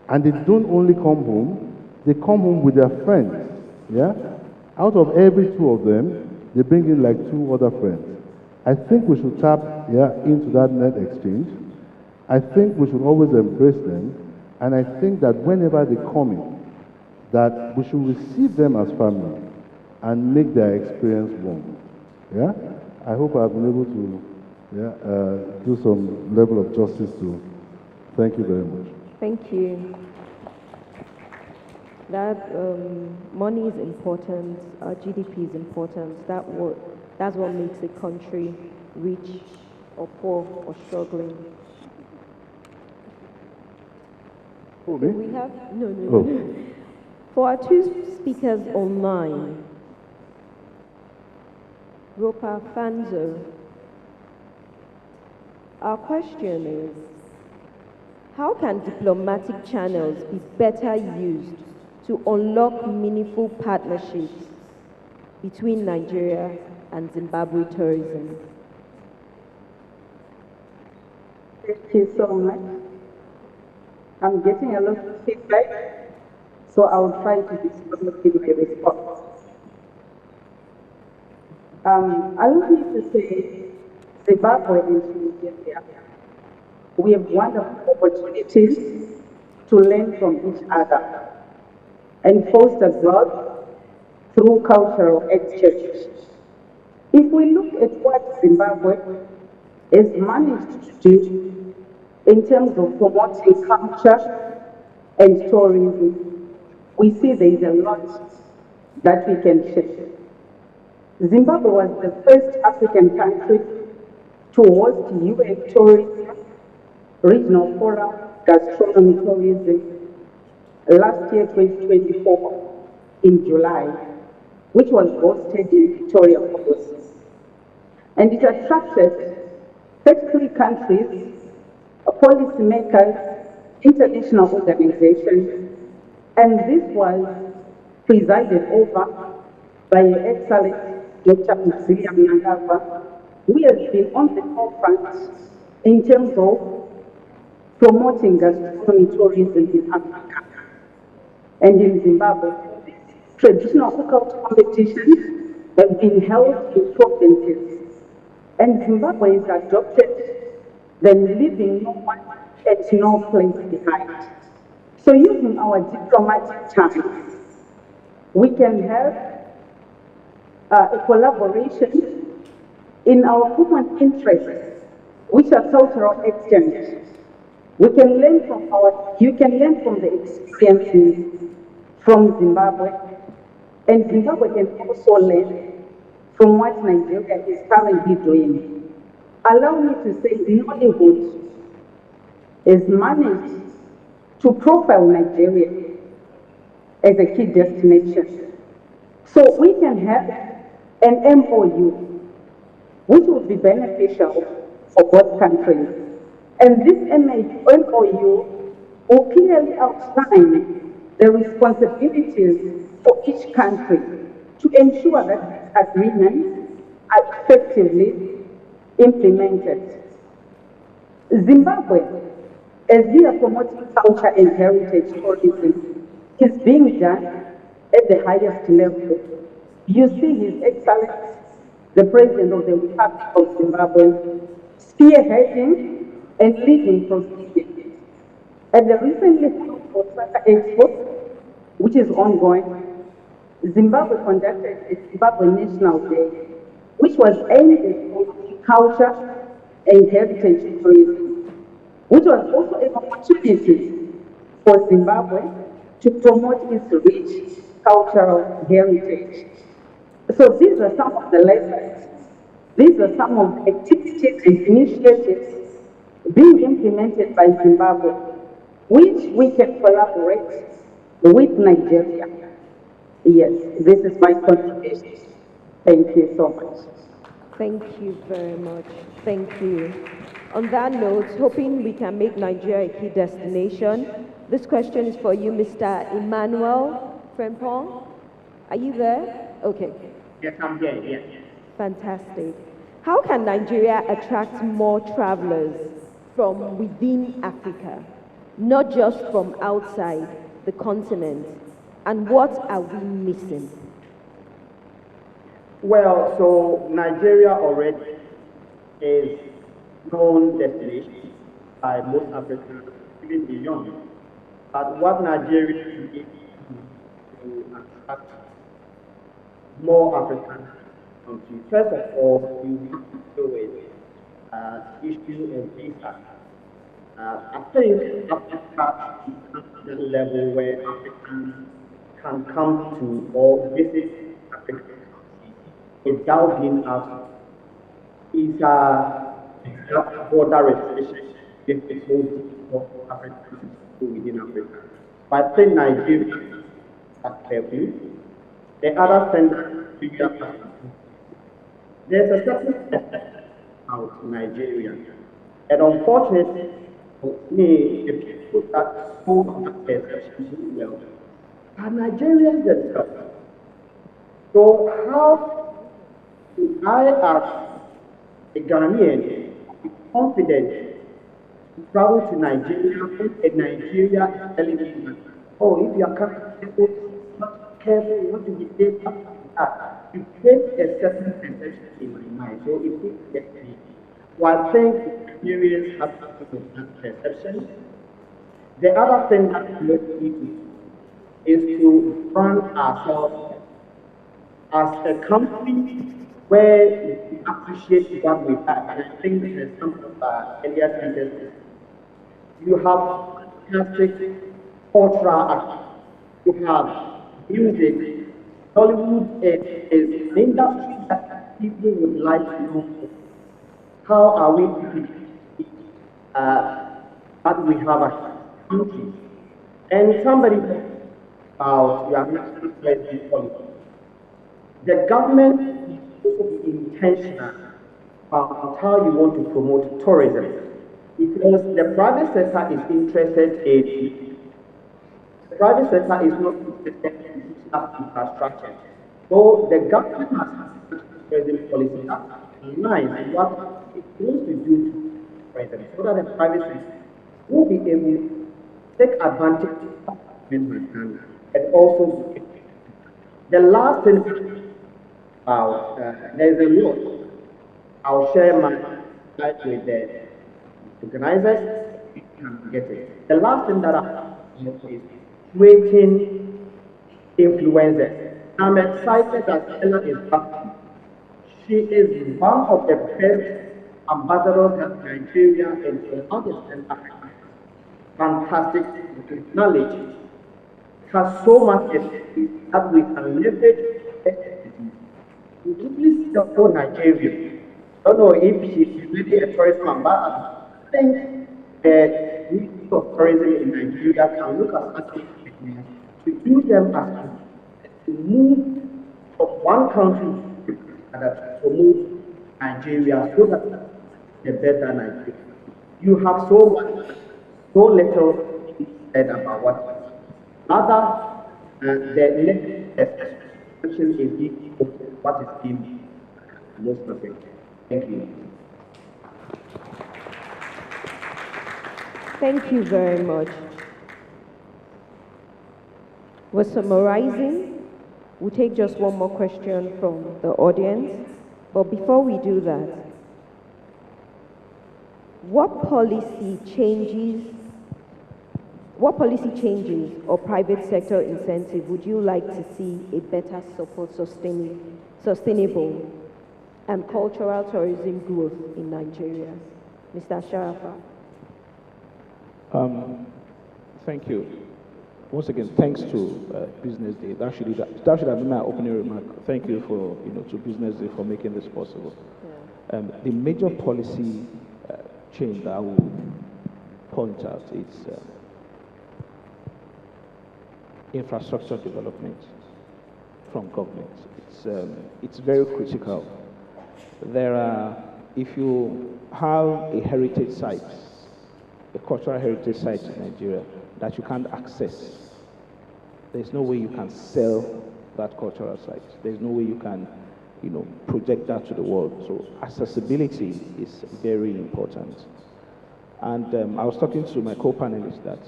And they don't only come home, they come home with their friends, yeah? Out of every two of them, they bring in like two other friends. I think we should tap into that net exchange. I think we should always embrace them. And I think that whenever they come in, that we should receive them as family and make their experience warm. Yeah? I hope I've been able to do some level of justice to. Thank you very much. Thank you. That money is important, GDP is important. That's what makes a country rich or poor or struggling. Oh, me? We have no. For our two speakers online, Ropa Fanzo, our question is, how can diplomatic channels be better used to unlock meaningful partnerships between Nigeria and Zimbabwe tourism? Thank you so much. I'm getting a lot of feedback, so I'll try to discriminate in my response. Allow me to say, Zimbabwe and Tunisia, we have wonderful opportunities to learn from each other and foster growth through cultural exchange. If we look at what Zimbabwe has managed to do in terms of promoting culture and tourism, we see there is a lot that we can share. Zimbabwe was the first African country to host UN Tourism, Regional Forum, Gastronomy Tourism, last year, 2024, in July, which was hosted in Victoria Falls. And it attracted 33 countries, policymakers, international organizations, and this was presided over by Your Excellency Dr. Mzilia Mnangagwa, who has been on the forefront in terms of promoting gastronomy tourism in Africa and in Zimbabwe. Traditional cookout competitions have been held in provinces, and Zimbabwe has adopted the leaving no one and no place behind. So using our diplomatic ties, we can have a collaboration in our common interests, which are cultural exchange. You can learn from the experiences from Zimbabwe, and Zimbabwe can also learn from what Nigeria is currently doing. Allow me to say Nollywood has managed to profile Nigeria as a key destination. So we can have an MOU, which would be beneficial for both countries. And this MOU will clearly outline the responsibilities for each country to ensure that these agreements are effectively implemented. Zimbabwe, as we are promoting culture and heritage tourism, is being done at the highest level. You see His Excellency, the President of the Republic of Zimbabwe, spearheading and leading proceedings. At the recently held Osaka Expo, which is ongoing, Zimbabwe conducted a Zimbabwe National Day, which was aimed at promoting culture and heritage tourism, which was also an opportunity for Zimbabwe to promote its rich cultural heritage. So these are some of the lessons, these are some of the activities and initiatives being implemented by Zimbabwe, which we can collaborate with Nigeria. Yes, this is my contribution. Thank you so much. Thank you very much. Thank you. On that note, hoping we can make Nigeria a key destination, this question is for you, Mr. Emmanuel Frempong. Are you there? Okay. Yes, I'm here, yes. Fantastic. How can Nigeria attract more travelers from within Africa, not just from outside the continent? And what are we missing? Well, so Nigeria already is known destination by most Africans, even beyond. But what Nigeria needs to attract more African countries, first of all, we have to deal with issue of visa. I think Africa is at the level where Africans can come to or visit Africa without being asked. Is border restrictions if it's so difficult for Africans to go within Africa. But I think Nigeria has careful. The other thing that Nigeria has, there's a certain perception about Nigeria. And unfortunately, for me, the people that hold that perception well are Nigerians themselves. So how do I, as a Ghanaian, be confident to travel to Nigeria and Nigeria is telling me that, oh, if you are coming to people, not careful, you want to be safe, that. You create a certain perception in my mind. So if it gets me, well, I think Nigerians have that perception. The other thing that we need to do is to run ourselves as a company where we appreciate what we have. And I think there's some of our earlier speakers. You have fantastic cultural art. You have music. Hollywood is an industry that people would like to know. How are we that we have a country? And somebody about your national president policy. The government needs to also be intentional about how you want to promote tourism, because the private sector is interested in, the private sector is not interested in digital infrastructure. So the government has a tourism policy that aligns with what it wants to do to tourism, so that the private sector will be able to take advantage of what the government has done, and also the last thing about, there's a lot. I'll share my slide with the organizers. You can get it. The last thing that I want is creating influencers. I'm excited that Ella is back. She is one of the best ambassadors that Nigeria and Eastern Africa. Fantastic knowledge. Has so much expertise that we can leverage to simply support Nigeria. I don't know if she's really a tourism ambassador. I think the Ministry of Tourism in Nigeria can look at such initiatives to use them as to move from one country to another to promote Nigeria so that the better Nigeria. You have so much, so little said about what Rather, the perception is being what is being most of it. Thank you. Thank you very much. We're summarizing. We'll take just one more question from the audience. But before we do that, what policy changes or private sector incentive would you like to see a better support sustainable and cultural tourism growth in Nigeria? Mr. Sharafa. Thank you. Once again, thanks to Business Day. That should have been my opening remark. Thank you for, to Business Day for making this possible. Yeah. The major policy change that I will point out is infrastructure development from government. It's very critical. If you have a heritage site, a cultural heritage site in Nigeria that you can't access, there's no way you can sell that cultural site. There's no way you can, project that to the world. So accessibility is very important. And I was talking to my co-panelists that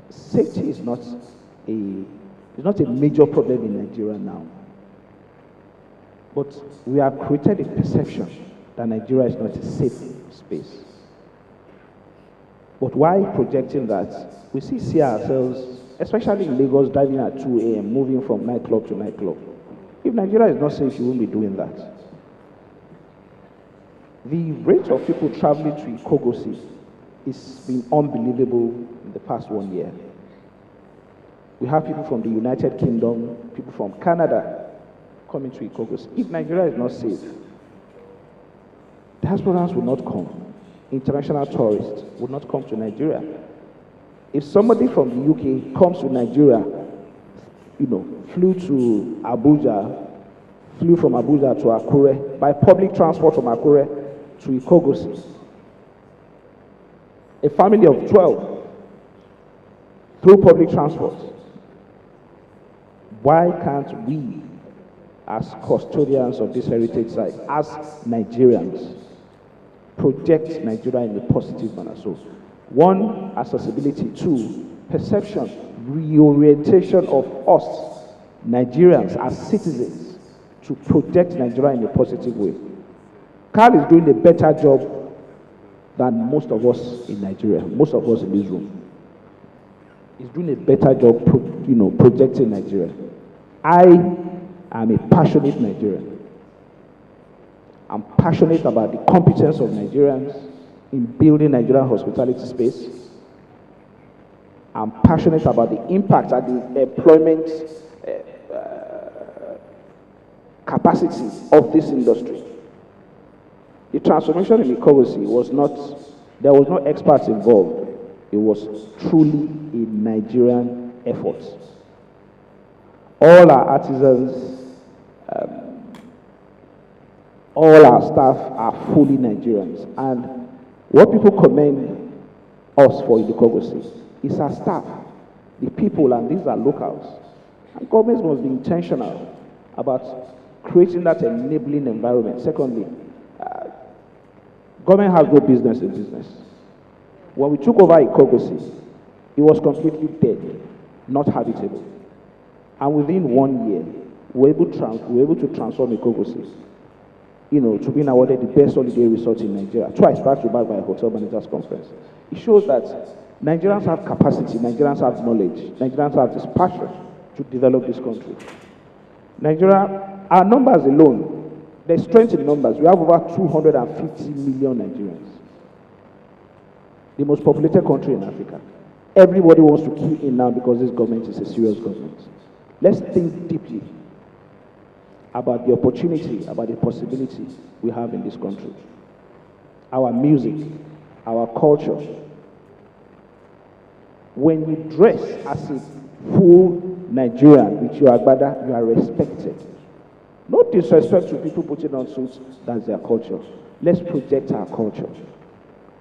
safety is not a major problem in Nigeria now. But we have created a perception that Nigeria is not a safe space. But why projecting that? We see ourselves, especially in Lagos, driving at 2 a.m., moving from nightclub to nightclub. If Nigeria is not safe, you won't be doing that. The rate of people traveling to Ikogosi has been unbelievable in the past 1 year. We have people from the United Kingdom, people from Canada coming to Ikogosi. If Nigeria is not safe, diasporans will not come. International tourists would not come to Nigeria. If somebody from the UK comes to Nigeria, flew to Abuja, flew from Abuja to Akure, by public transport from Akure to Ikogosi, a family of 12, through public transport, why can't we, as custodians of this heritage site, as Nigerians, project Nigeria in a positive manner? So, one, accessibility. Two, perception, reorientation of us, Nigerians, as citizens, to project Nigeria in a positive way. Carl is doing a better job than most of us in Nigeria, most of us in this room. He's doing a better job, projecting Nigeria. I am a passionate Nigerian. I'm passionate about the competence of Nigerians in building Nigerian hospitality space. I'm passionate about the impact and the employment capacity of this industry. The transformation in Ikogosi there was no experts involved. It was truly a Nigerian effort. All our artisans, all our staff are fully Nigerians. And what people commend us for in Ikogosi is our staff, the people, and these are locals. And governments must be intentional about creating that enabling environment. Secondly, government has no business in business. When we took over Ikogosi, it was completely dead, not habitable. And within 1 year, we were able to transform Ikogosi, to being awarded the best holiday resort in Nigeria, twice back to back by a hotel managers conference. It shows that Nigerians have capacity, Nigerians have knowledge, Nigerians have this passion to develop this country. Nigeria, our numbers alone, there's strength in numbers. We have over 250 million Nigerians. The most populated country in Africa. Everybody wants to key in now because this government is a serious government. Let's think deeply about the opportunity, about the possibility we have in this country. Our music, our culture. When you dress as a full Nigerian with your agbada, you are respected. No disrespect to people putting on suits, that's their culture. Let's project our culture.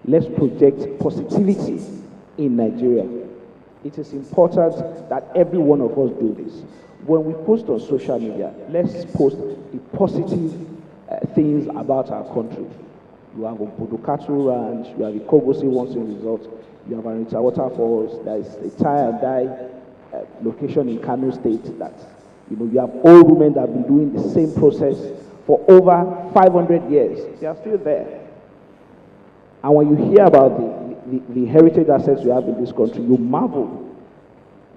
Let's project positivity in Nigeria. It is important that every one of us do this. When we post on social media, let's post the positive things about our country. You have a Bodokatu Ranch, you have a Kogosi Onsen Resort, you have Anita Waterfalls, there is a tie and dye location in Kano State that, you have old women that have been doing the same process for over 500 years. They are still there. And when you hear about the heritage assets we have in this country, you marvel.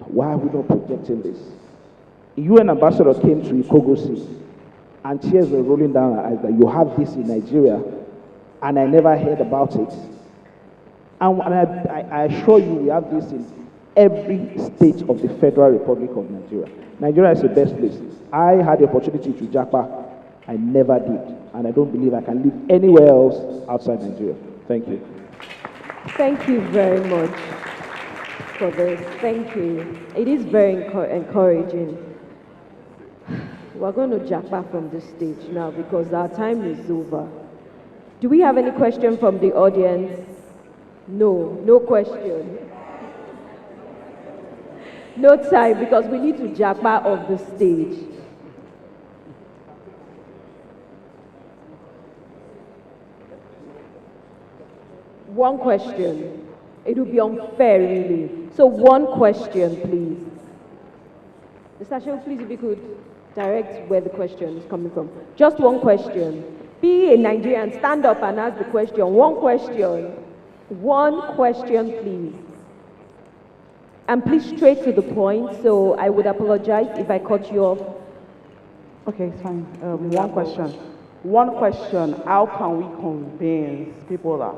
Why are we not projecting this? A UN ambassador came to Ikogosi, and tears were rolling down her eyes that you have this in Nigeria, and I never heard about it. And I assure you, we have this in every state of the Federal Republic of Nigeria. Nigeria is the best place. I had the opportunity to Japa. I never did, and I don't believe I can live anywhere else outside Nigeria. Thank you. Thank you very much for this. Thank you. It is very encouraging. We're going to jump back from this stage now because our time is over. Do we have any question from the audience? No, no question. No time because we need to jump back off the stage. One question. It would be unfair, really. So one question, please. Mr. Shehu, please, if you could direct where the question is coming from. Just one question. Be a Nigerian, stand up and ask the question. One question. One question, please. And please straight to the point, so I would apologize if I cut you off. Okay, it's fine. One question. One question. How can we convince people that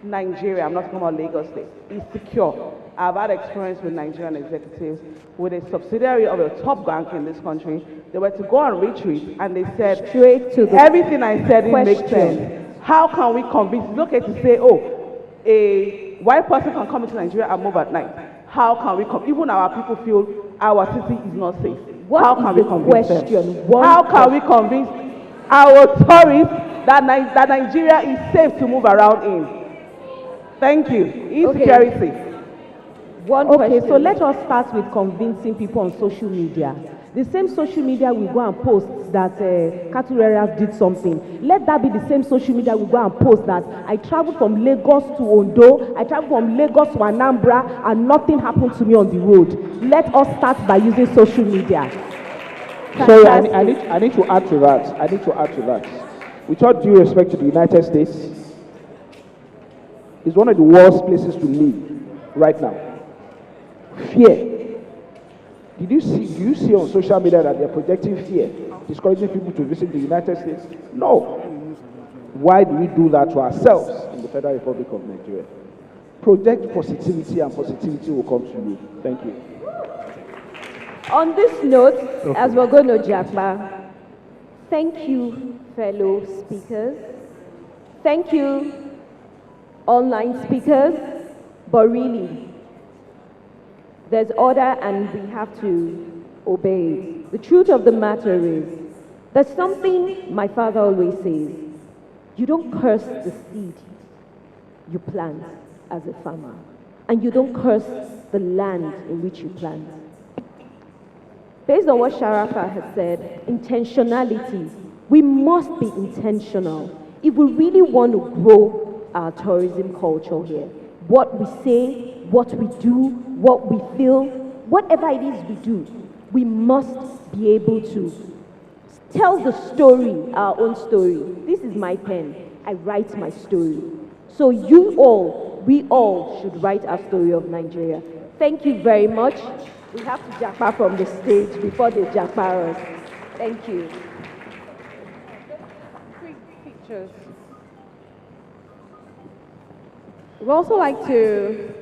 Nigeria, I'm not talking about Lagos State, is secure? I've had experience with Nigerian executives with a subsidiary of a top bank in this country. They were to go on retreat and they said, straight to the everything I said didn't make question. sense. How can we convince? It's okay to say, oh, a white person can come into Nigeria and move at night. How can we even our people feel our city is not safe? How can we convince them? How can we convince our tourists that Nigeria is safe to move around in? Thank you. Insecurity. Okay, so let us start with convincing people on social media. The same social media we go and post that cattle rearers did something. Let that be the same social media we go and post that I traveled from Lagos to Ondo, I traveled from Lagos to Anambra, and nothing happened to me on the road. Let us start by using social media. Sorry, I need to add to that. With all due respect to the United States, it's one of the worst places to live right now. Fear. Do you see on social media that they're projecting fear, discouraging people to visit the United States? No. Why do we do that to ourselves in the Federal Republic of Nigeria? Project positivity and positivity will come to you. Thank you. On this note, as we're going to Jackma, thank you, fellow speakers. Thank you, online speakers. But really, there's order and we have to obey it. The truth of the matter is, there's something my father always says, you don't curse the seed you plant as a farmer, and you don't curse the land in which you plant. Based on what Sharafa has said, intentionality, we must be intentional if we really want to grow our tourism culture here. What we say, what we do, what we feel, whatever it is we do, we must be able to tell the story, our own story. This is my pen. I write my story. So we all should write our story of Nigeria. Thank you very much. We have to japa from the stage before they japa us. Thank you. Quick pictures. We'd also like to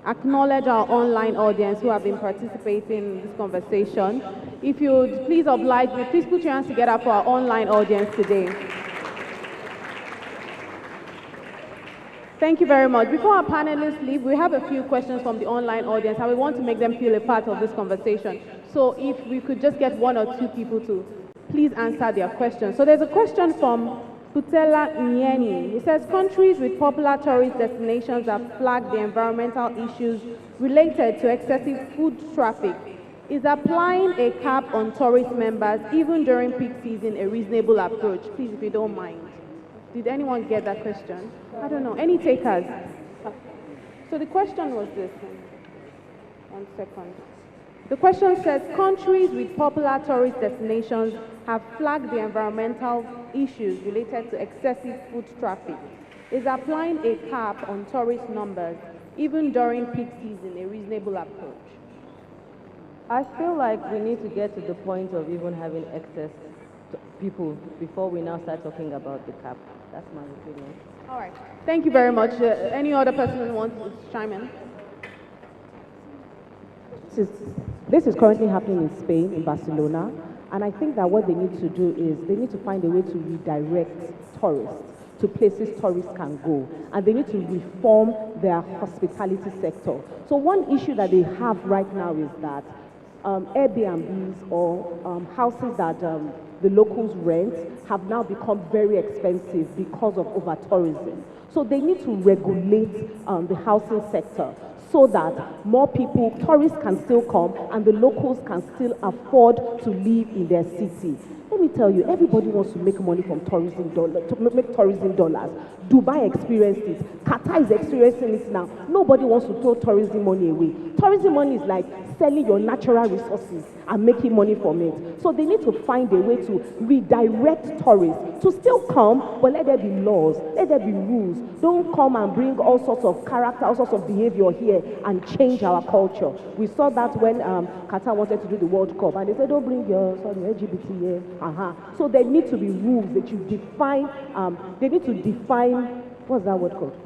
acknowledge our online audience who have been participating in this conversation. If you'd please oblige me, please put your hands together for our online audience today. Thank you very much. Before our panelists leave, we have a few questions from the online audience and we want to make them feel a part of this conversation. So if we could just get one or two people to please answer their questions. So there's a question from Kutela Nyeni. He says countries with popular tourist destinations have flagged the environmental issues related to excessive food traffic. Is applying a cap on tourist members even during peak season a reasonable approach? Please, if you don't mind. Did anyone get that question? I don't know. Any takers? So the question was this. 1 second. The question says countries with popular tourist destinations have flagged the environmental issues related to excessive foot traffic. Is applying a cap on tourist numbers even during peak season a reasonable approach? I feel like we need to get to the point of even having excess people before we now start talking about the cap. That's my opinion. All right. Thank you very much. Any other person who wants to chime in? This is currently happening in Spain, in Barcelona, and I think that what they need to do is they need to find a way to redirect tourists to places tourists can go, and they need to reform their hospitality sector. So one issue that they have right now is that Airbnbs or houses that the locals rent have now become very expensive because of over-tourism. So they need to regulate the housing sector so that more people, tourists can still come and the locals can still afford to live in their city. Let me tell you, everybody wants to make money from tourism dollars, to make tourism dollars. Dubai experienced it. Qatar is experiencing it now. Nobody wants to throw tourism money away. Tourism money is like selling your natural resources and making money from it. So they need to find a way to redirect tourists to still come, but let there be laws, let there be rules. Don't come and bring all sorts of character, all sorts of behavior here and change our culture. We saw that when Qatar wanted to do the World Cup, and they said, don't bring your LGBT here. So there need to be rules that you define. They need to define, what's that word called?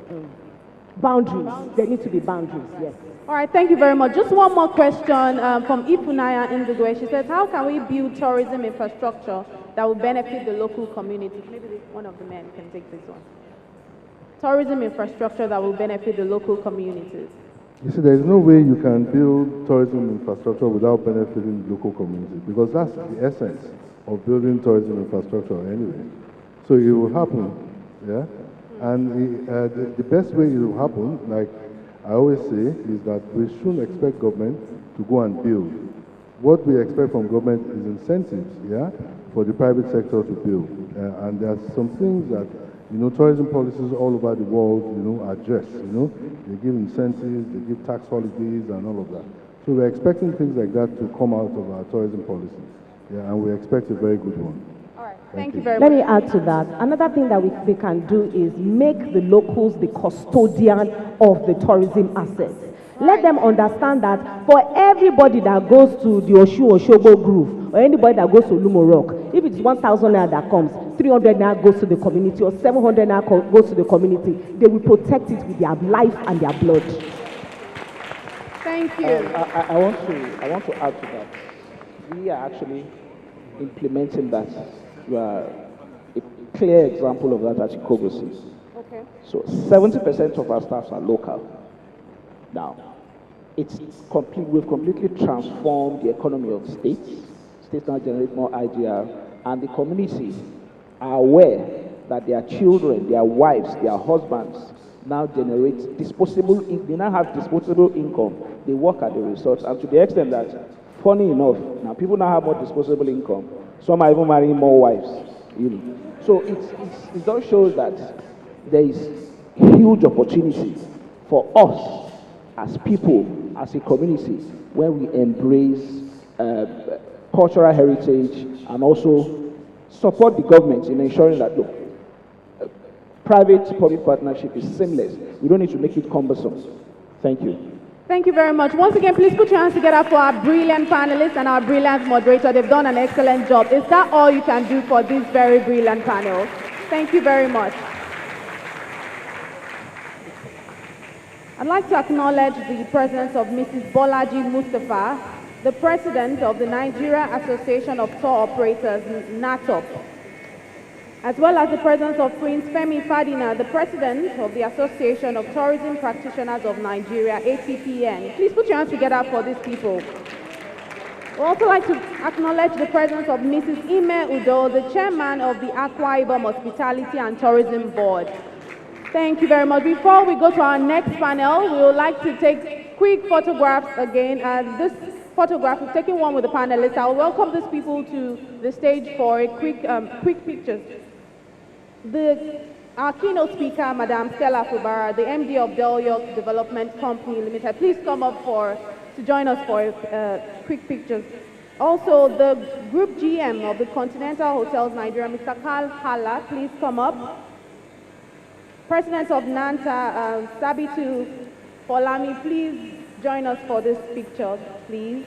Boundaries. There need to be boundaries, yes. All right, thank you very much. Just one more question from Ifunaya Indigwe. She says, how can we build tourism infrastructure that will benefit the local community? Maybe one of the men can take this one. Tourism infrastructure that will benefit the local communities. You see, there is no way you can build tourism infrastructure without benefiting the local community, because that's the essence of building tourism infrastructure anyway. So it will happen, yeah? And the best way it will happen, like I always say, is that we shouldn't expect government to go and build. What we expect from government is incentives, yeah, for the private sector to build. And there are some things that, tourism policies all over the world, address, They give incentives, they give tax holidays and all of that. So we're expecting things like that to come out of our tourism policy. Yeah, and we expect a very good one. All right, thank you very Let much. me add to that. Another thing that we can do is make the locals the custodian of the tourism assets. Let them understand that for everybody that goes to the Oshogo Groove, or anybody that goes to Lumo Rock, if it's 1,000 naira that comes, 300 naira goes to the community, or 700 naira goes to the community, they will protect it with their life and their blood. Thank you. I want to add to that. We are actually implementing that. You are a clear example of that at Ikogosi. Okay. So 70% of our staffs are local. Now, we've completely transformed the economy of states. States now generate more IGR, and the communities are aware that their children, their wives, their husbands now generate they now have disposable income. They work at the resorts, and to the extent that, funny enough, now people now have more disposable income. Some are even marrying more wives. So it does show that there is huge opportunity for us as people, as a community, when we embrace cultural heritage and also support the government in ensuring that, look, private-public partnership is seamless. We don't need to make it cumbersome. Thank you. Thank you very much. Once again, please put your hands together for our brilliant panelists and our brilliant moderator. They've done an excellent job. Is that all you can do for this very brilliant panel? Thank you very much. I'd like to acknowledge the presence of Mrs. Bolaji Mustafa, the president of the Nigeria Association of Tour Operators, NATOP, as well as the presence of Prince Femi Fadina, the president of the Association of Tourism Practitioners of Nigeria, ATPN. Please put your hands together for these people. We'd also like to acknowledge the presence of Mrs. Ime Udo, the chairman of the Akwa Ibom Hospitality and Tourism Board. Thank you very much. Before we go to our next panel, we would like to take quick photographs again. This photograph is taking one with the panelists. I'll welcome these people to the stage for a quick pictures. Our keynote speaker, Madam Stella Fubara, the MD of Del York Development Company Limited, please come up to join us for quick pictures. Also, the Group GM of the Continental Hotels Nigeria, Mr. Karl Hala, please come up. President of NANTA, Sabitu Folami, please join us for this picture, please.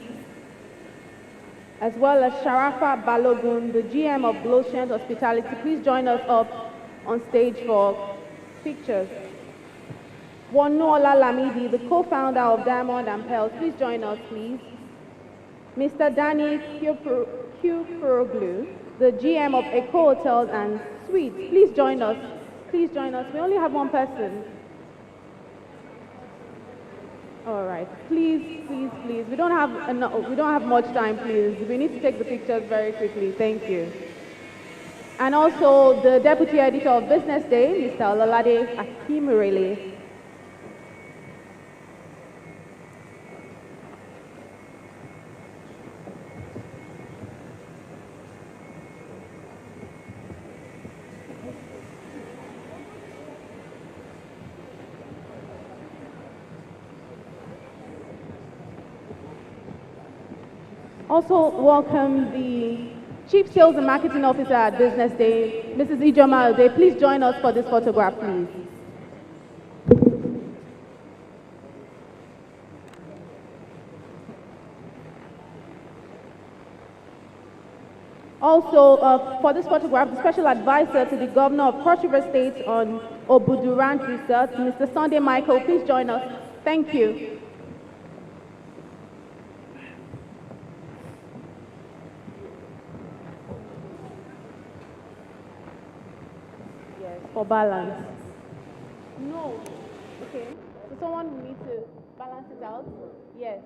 As well as Sharafa Balogun, the GM of Glotion Hospitality, please join us up on stage for pictures. Wonuola Lamidi, the co-founder of Diamond and Pearls, please join us, please. Mr. Danny Kuproglu, the GM of Eco Hotels and Suites, please join us. Please join us. We only have one person. All right. Please. We don't have much time, please. We need to take the pictures very quickly. Thank you. And also the Deputy Editor of BusinessDay, Mr. Ololade Akimirele. Also welcome the Chief Sales and Marketing Officer at BusinessDay, Mrs. Ijoma Ode. Please join us for this photograph, please. Also, for this photograph, the Special Advisor to the Governor of Cross River State on Obudurant Research, Mr. Sunday Michael, please join us. Thank you. For balance. No. Okay. So someone will need to balance it out? Yes.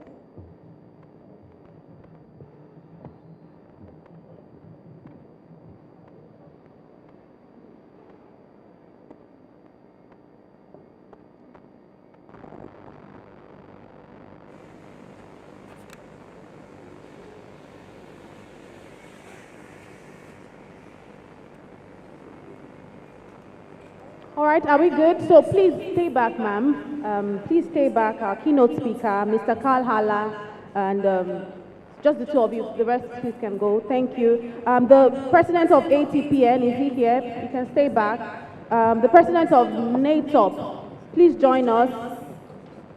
All right, are we good? So please stay back, ma'am. Please stay back. Our keynote speaker, Mr. Karl Hala, and just the two of you. The rest, please can go. Thank you. The president of ATPN, is he here? You can stay back. The president of NATOP, please join us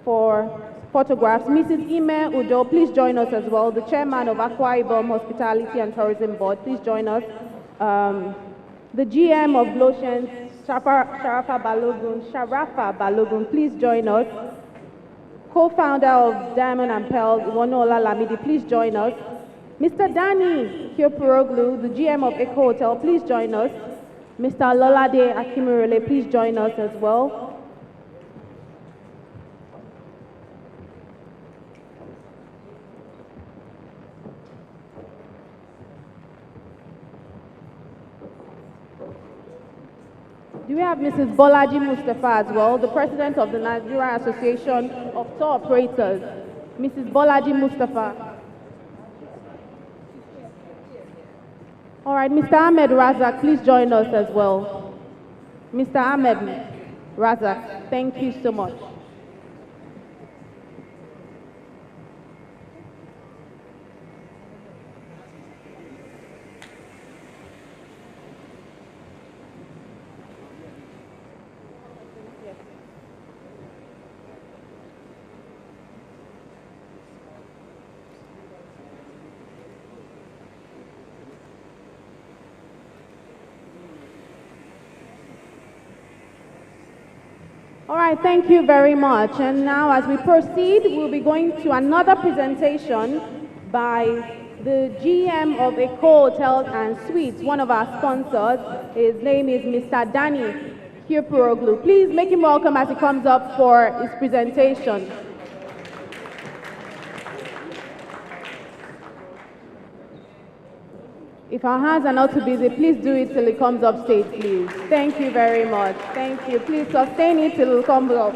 for photographs. Mrs. Ime Udo, please join us as well. The chairman of Akwa Ibom Hospitality and Tourism Board, please join us. The GM of Glotions, Sharafa Balogun, please join us. Co-founder of Diamond and Pearls, Wonuola Lamidi, please join us. Mr. Danny Kuproglu, the GM of Eco Hotel, please join us. Mr. Lolade Akimirele, please join us as well. Do we have Mrs. Bolaji Mustafa as well, the president of the Nigeria Association of Tour Operators? Mrs. Bolaji Mustafa. All right, Mr. Ahmed Razak, please join us as well. Mr. Ahmed Razak, thank you so much. All right, thank you very much. And now as we proceed, we'll be going to another presentation by the GM of Eco Hotels and Suites, one of our sponsors. His name is Mr. Danny Kuproglu. Please make him welcome as he comes up for his presentation. If our hands are not too busy, please do it till it comes up stage, please. Thank you very much. Thank you. Please sustain it till it comes up.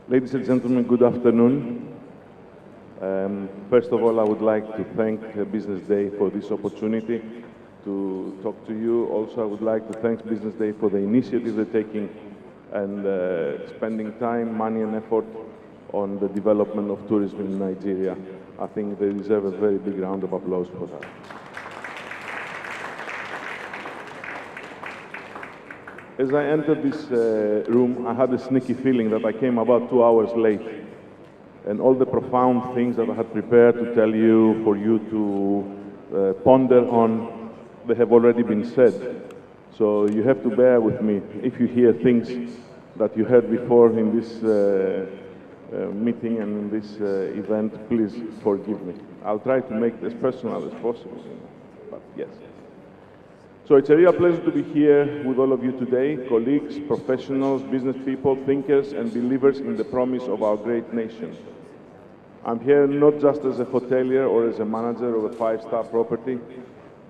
Ladies and gentlemen, good afternoon. First of all, I would like to thank Business Day for this opportunity to talk to you. Also, I would like to thank Business Day for the initiative they're taking and spending time, money and effort on the development of tourism in Nigeria. I think they deserve a very big round of applause for that. As I entered this room, I had a sneaky feeling that I came about 2 hours late. And all the profound things that I had prepared to tell you, for you to ponder on, they have already been said. So you have to bear with me. If you hear things that you heard before in this meeting and in this event, please forgive me. I'll try to make it as personal as possible, but yes. So it's a real pleasure to be here with all of you today, colleagues, professionals, business people, thinkers, and believers in the promise of our great nation. I'm here not just as a hotelier or as a manager of a five-star property,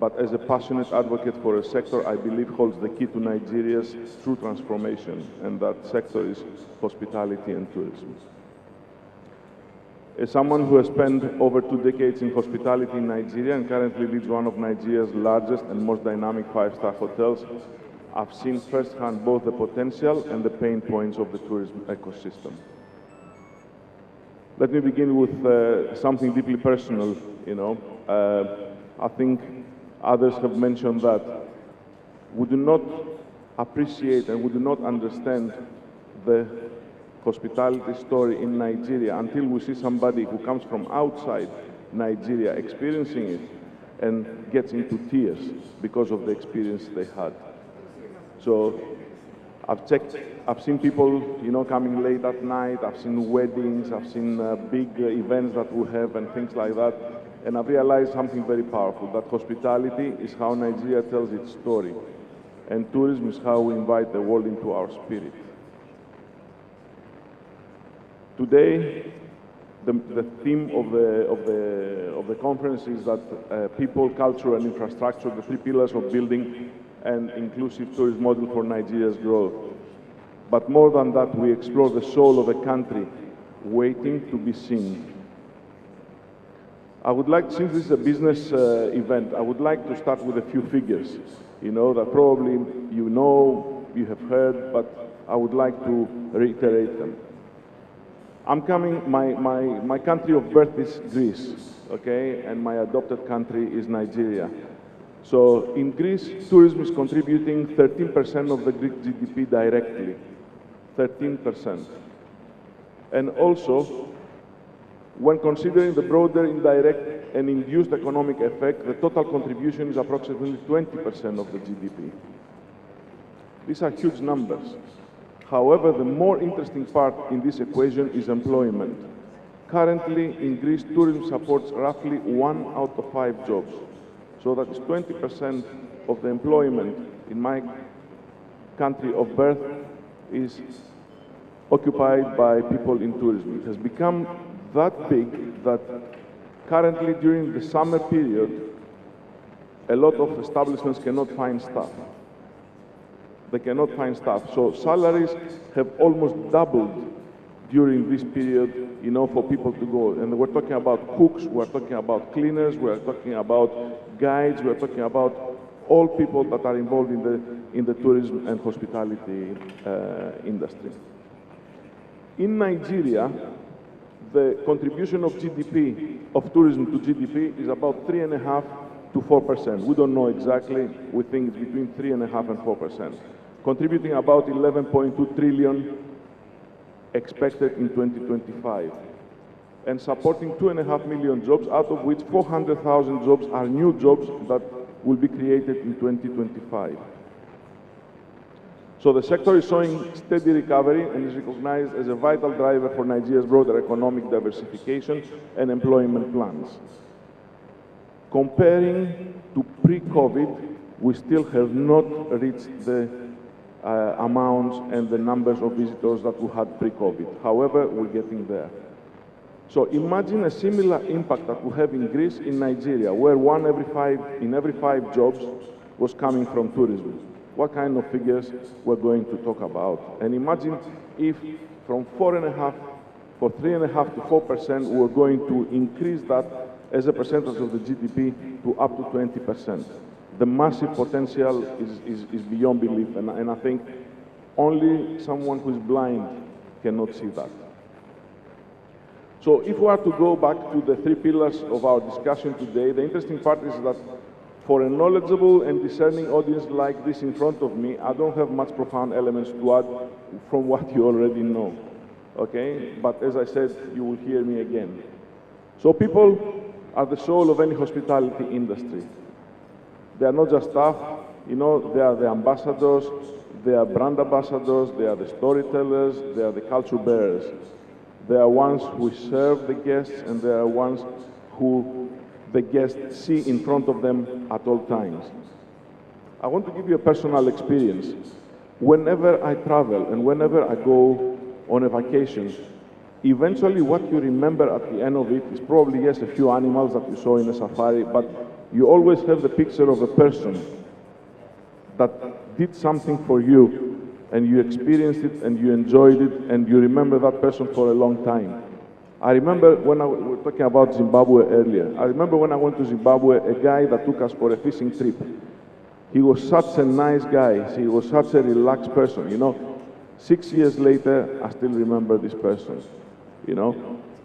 but as a passionate advocate for a sector I believe holds the key to Nigeria's true transformation, and that sector is hospitality and tourism. As someone who has spent over 2 decades in hospitality in Nigeria and currently leads one of Nigeria's largest and most dynamic five-star hotels, I've seen firsthand both the potential and the pain points of the tourism ecosystem. Let me begin with something deeply personal, I think others have mentioned that we do not appreciate and we do not understand the hospitality story in Nigeria until we see somebody who comes from outside Nigeria experiencing it and gets into tears because of the experience they had. So I've seen people, coming late at night, I've seen weddings, I've seen big events that we have and things like that, and I've realized something very powerful, that hospitality is how Nigeria tells its story, and tourism is how we invite the world into our spirit. Today, the theme of the conference is that people, culture, and infrastructure, the 3 pillars of building an inclusive tourism model for Nigeria's growth. But more than that, we explore the soul of a country waiting to be seen. I would like, since this is a business event, I would like to start with a few figures, that probably you have heard, but I would like to reiterate them. My country of birth is Greece, okay, and my adopted country is Nigeria. So in Greece, tourism is contributing 13% of the Greek GDP directly, 13%. And also, when considering the broader indirect and induced economic effect, the total contribution is approximately 20% of the GDP. These are huge numbers. However, the more interesting part in this equation is employment. Currently, in Greece, tourism supports roughly 1 out of 5 jobs. So that is 20% of the employment in my country of birth is occupied by people in tourism. It has become that big that currently during the summer period, a lot of establishments cannot find staff. They cannot find staff. So salaries have almost doubled during this period, for people to go. And we're talking about cooks, we're talking about cleaners, we're talking about guides, we're talking about all people that are involved in the tourism and hospitality industry. In Nigeria, the contribution of GDP, of tourism to GDP, is about 3.5% to 4%. We don't know exactly. We think it's between 3.5% and 4%. Contributing about 11.2 trillion expected in 2025, and supporting 2.5 million jobs, out of which 400,000 jobs are new jobs that will be created in 2025. So the sector is showing steady recovery and is recognized as a vital driver for Nigeria's broader economic diversification and employment plans. Comparing to pre-COVID, we still have not reached the amounts and the numbers of visitors that we had pre-COVID. However, we're getting there. So imagine a similar impact that we have in Greece, in Nigeria, where in every five jobs was coming from tourism. What kind of figures we're going to talk about? And imagine if from 3.5% to 4%, we're going to increase that as a percentage of the GDP to up to 20%. The massive potential is beyond belief, and I think only someone who is blind cannot see that. So if we are to go back to the three pillars of our discussion today, the interesting part is that for a knowledgeable and discerning audience like this in front of me, I don't have much profound elements to add from what you already know, okay? But as I said, you will hear me again. So people are the soul of any hospitality industry. They are not just staff, you know, they are the ambassadors, they are brand ambassadors, they are the storytellers, they are the culture bearers. They are ones who serve the guests, and they are ones who the guests see in front of them at all times. I want to give you a personal experience. Whenever I travel and whenever I go on a vacation, eventually what you remember at the end of it is probably, yes, a few animals that you saw in a safari, but you always have the picture of a person that did something for you, and you experienced it, and you enjoyed it, and you remember that person for a long time. I remember when we were talking about Zimbabwe earlier. I remember when I went to Zimbabwe, a guy that took us for a fishing trip. He was such a nice guy. He was such a relaxed person, you know. 6 years later, I still remember this person, you know.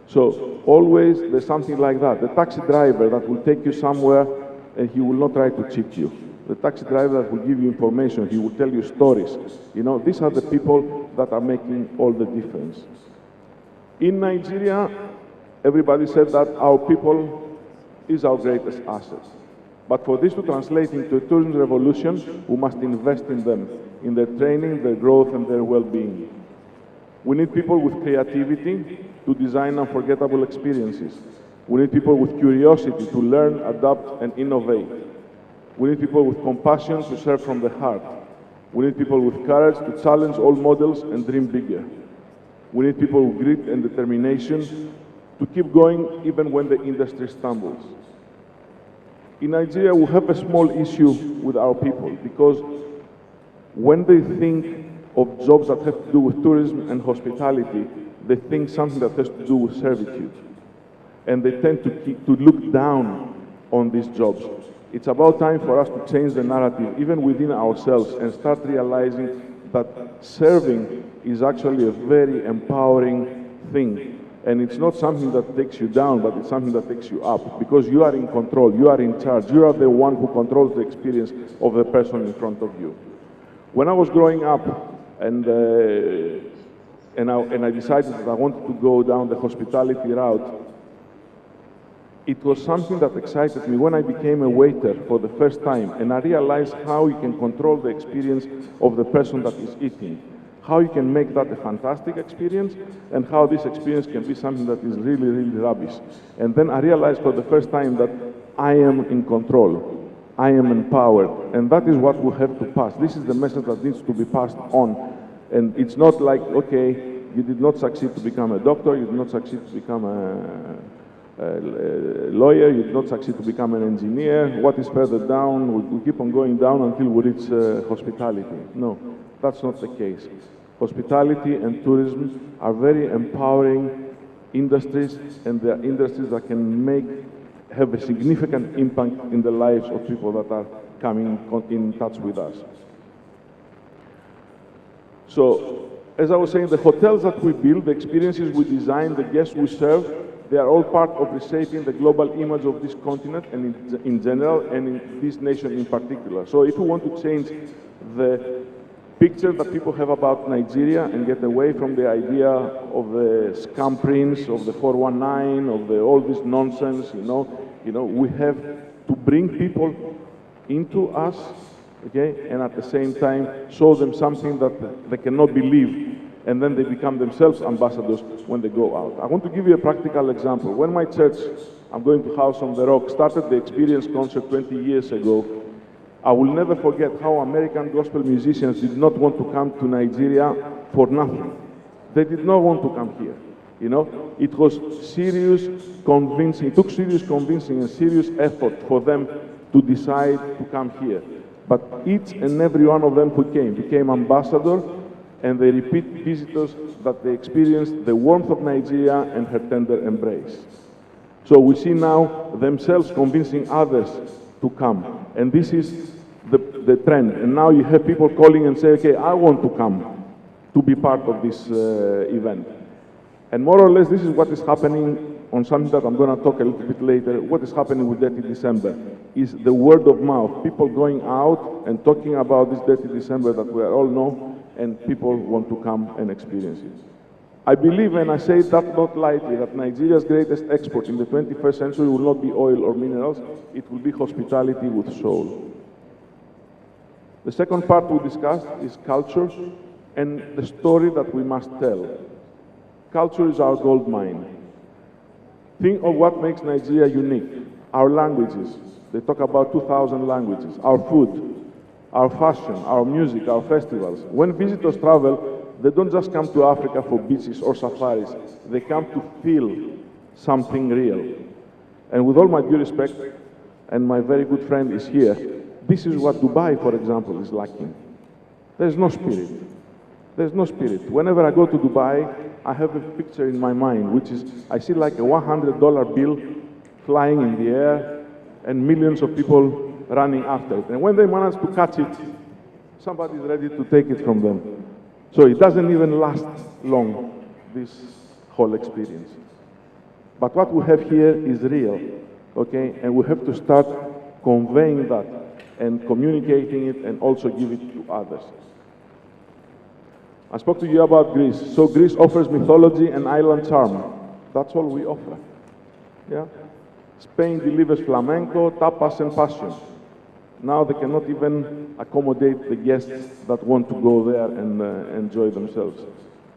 So always there's something like that. The taxi driver that will take you somewhere and he will not try to cheat you. The taxi driver that will give you information, he will tell you stories. You know, these are the people that are making all the difference. In Nigeria, everybody said that our people is our greatest asset. But for this to translate into a tourism revolution, we must invest in them, in their training, their growth, and their well-being. We need people with creativity to design unforgettable experiences. We need people with curiosity to learn, adapt, and innovate. We need people with compassion to serve from the heart. We need people with courage to challenge old models and dream bigger. We need people with grit and determination to keep going even when the industry stumbles. In Nigeria, we have a small issue with our people because when they think of jobs that have to do with tourism and hospitality, they think something that has to do with servitude. And they tend to look down on these jobs. It's about time for us to change the narrative, even within ourselves, and start realizing that serving is actually a very empowering thing. And it's not something that takes you down, but it's something that takes you up, because you are in control, you are in charge, you are the one who controls the experience of the person in front of you. When I was growing up, and I decided that I wanted to go down the hospitality route, it was something that excited me when I became a waiter for the first time, and I realized how you can control the experience of the person that is eating, how you can make that a fantastic experience, and how this experience can be something that is really, really rubbish. And then I realized for the first time that I am in control, I am empowered, and that is what we have to pass. This is the message that needs to be passed on. And it's not like, okay, you did not succeed to become a doctor, you did not succeed to become a lawyer, you did not succeed to become an engineer. What is further down? We keep on going down until we reach hospitality. No, that's not the case. Hospitality and tourism are very empowering industries, and they are industries that can have a significant impact in the lives of people that are coming in touch with us. So, as I was saying, the hotels that we build, the experiences we design, the guests we serve, they are all part of reshaping the global image of this continent and in general, and in this nation in particular. So if we want to change the picture that people have about Nigeria and get away from the idea of the scam prince, of the 419, of all this nonsense, we have to bring people into us, okay, and at the same time show them something that they cannot believe, and then they become themselves ambassadors when they go out. I want to give you a practical example. When my church, I'm going to House on the Rock, started the Experience concert 20 years ago, I will never forget how American gospel musicians did not want to come to Nigeria for nothing. They did not want to come here. It was serious convincing, it took serious convincing and serious effort for them to decide to come here. But each and every one of them who came became ambassadors, and they repeat visitors that they experienced the warmth of Nigeria and her tender embrace. So we see now themselves convincing others to come. And this is the trend. And now you have people calling and say, okay, I want to come to be part of this event. And more or less, this is what is happening on something that I'm going to talk a little bit later. What is happening with Dirty December is the word of mouth. People going out and talking about this Dirty December that we all know, and people want to come and experience it. I believe, and I say that not lightly, that Nigeria's greatest export in the 21st century will not be oil or minerals, it will be hospitality with soul. The second part we discussed is culture and the story that we must tell. Culture is our gold mine. Think of what makes Nigeria unique. Our languages. They talk about 2,000 languages. Our food, our fashion, our music, our festivals. When visitors travel, they don't just come to Africa for beaches or safaris. They come to feel something real. And with all my due respect, and my very good friend is here, this is what Dubai, for example, is lacking. There's no spirit. There's no spirit. Whenever I go to Dubai, I have a picture in my mind, which is, I see like a $100 bill flying in the air and millions of people running after it. And when they manage to catch it, somebody is ready to take it from them. So it doesn't even last long, this whole experience. But what we have here is real, okay? And we have to start conveying that and communicating it and also give it to others. I spoke to you about Greece. So Greece offers mythology and island charm. That's all we offer. Yeah? Spain delivers flamenco, tapas, and passion. Now they cannot even accommodate the guests that want to go there and enjoy themselves.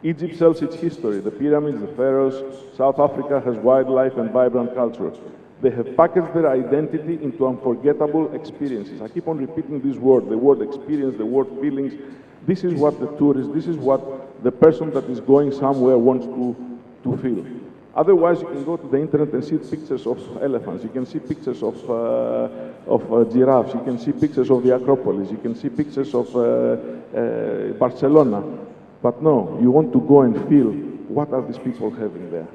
Egypt sells its history, the pyramids, the pharaohs. South Africa has wildlife and vibrant culture. They have packaged their identity into unforgettable experiences. I keep on repeating this word, the word experience, the word feelings. This is what the tourist, this is what the person that is going somewhere wants to feel. Otherwise, you can go to the internet and see pictures of elephants. You can see pictures of giraffes. You can see pictures of the Acropolis. You can see pictures of Barcelona. But no, you want to go and feel what are these people having there.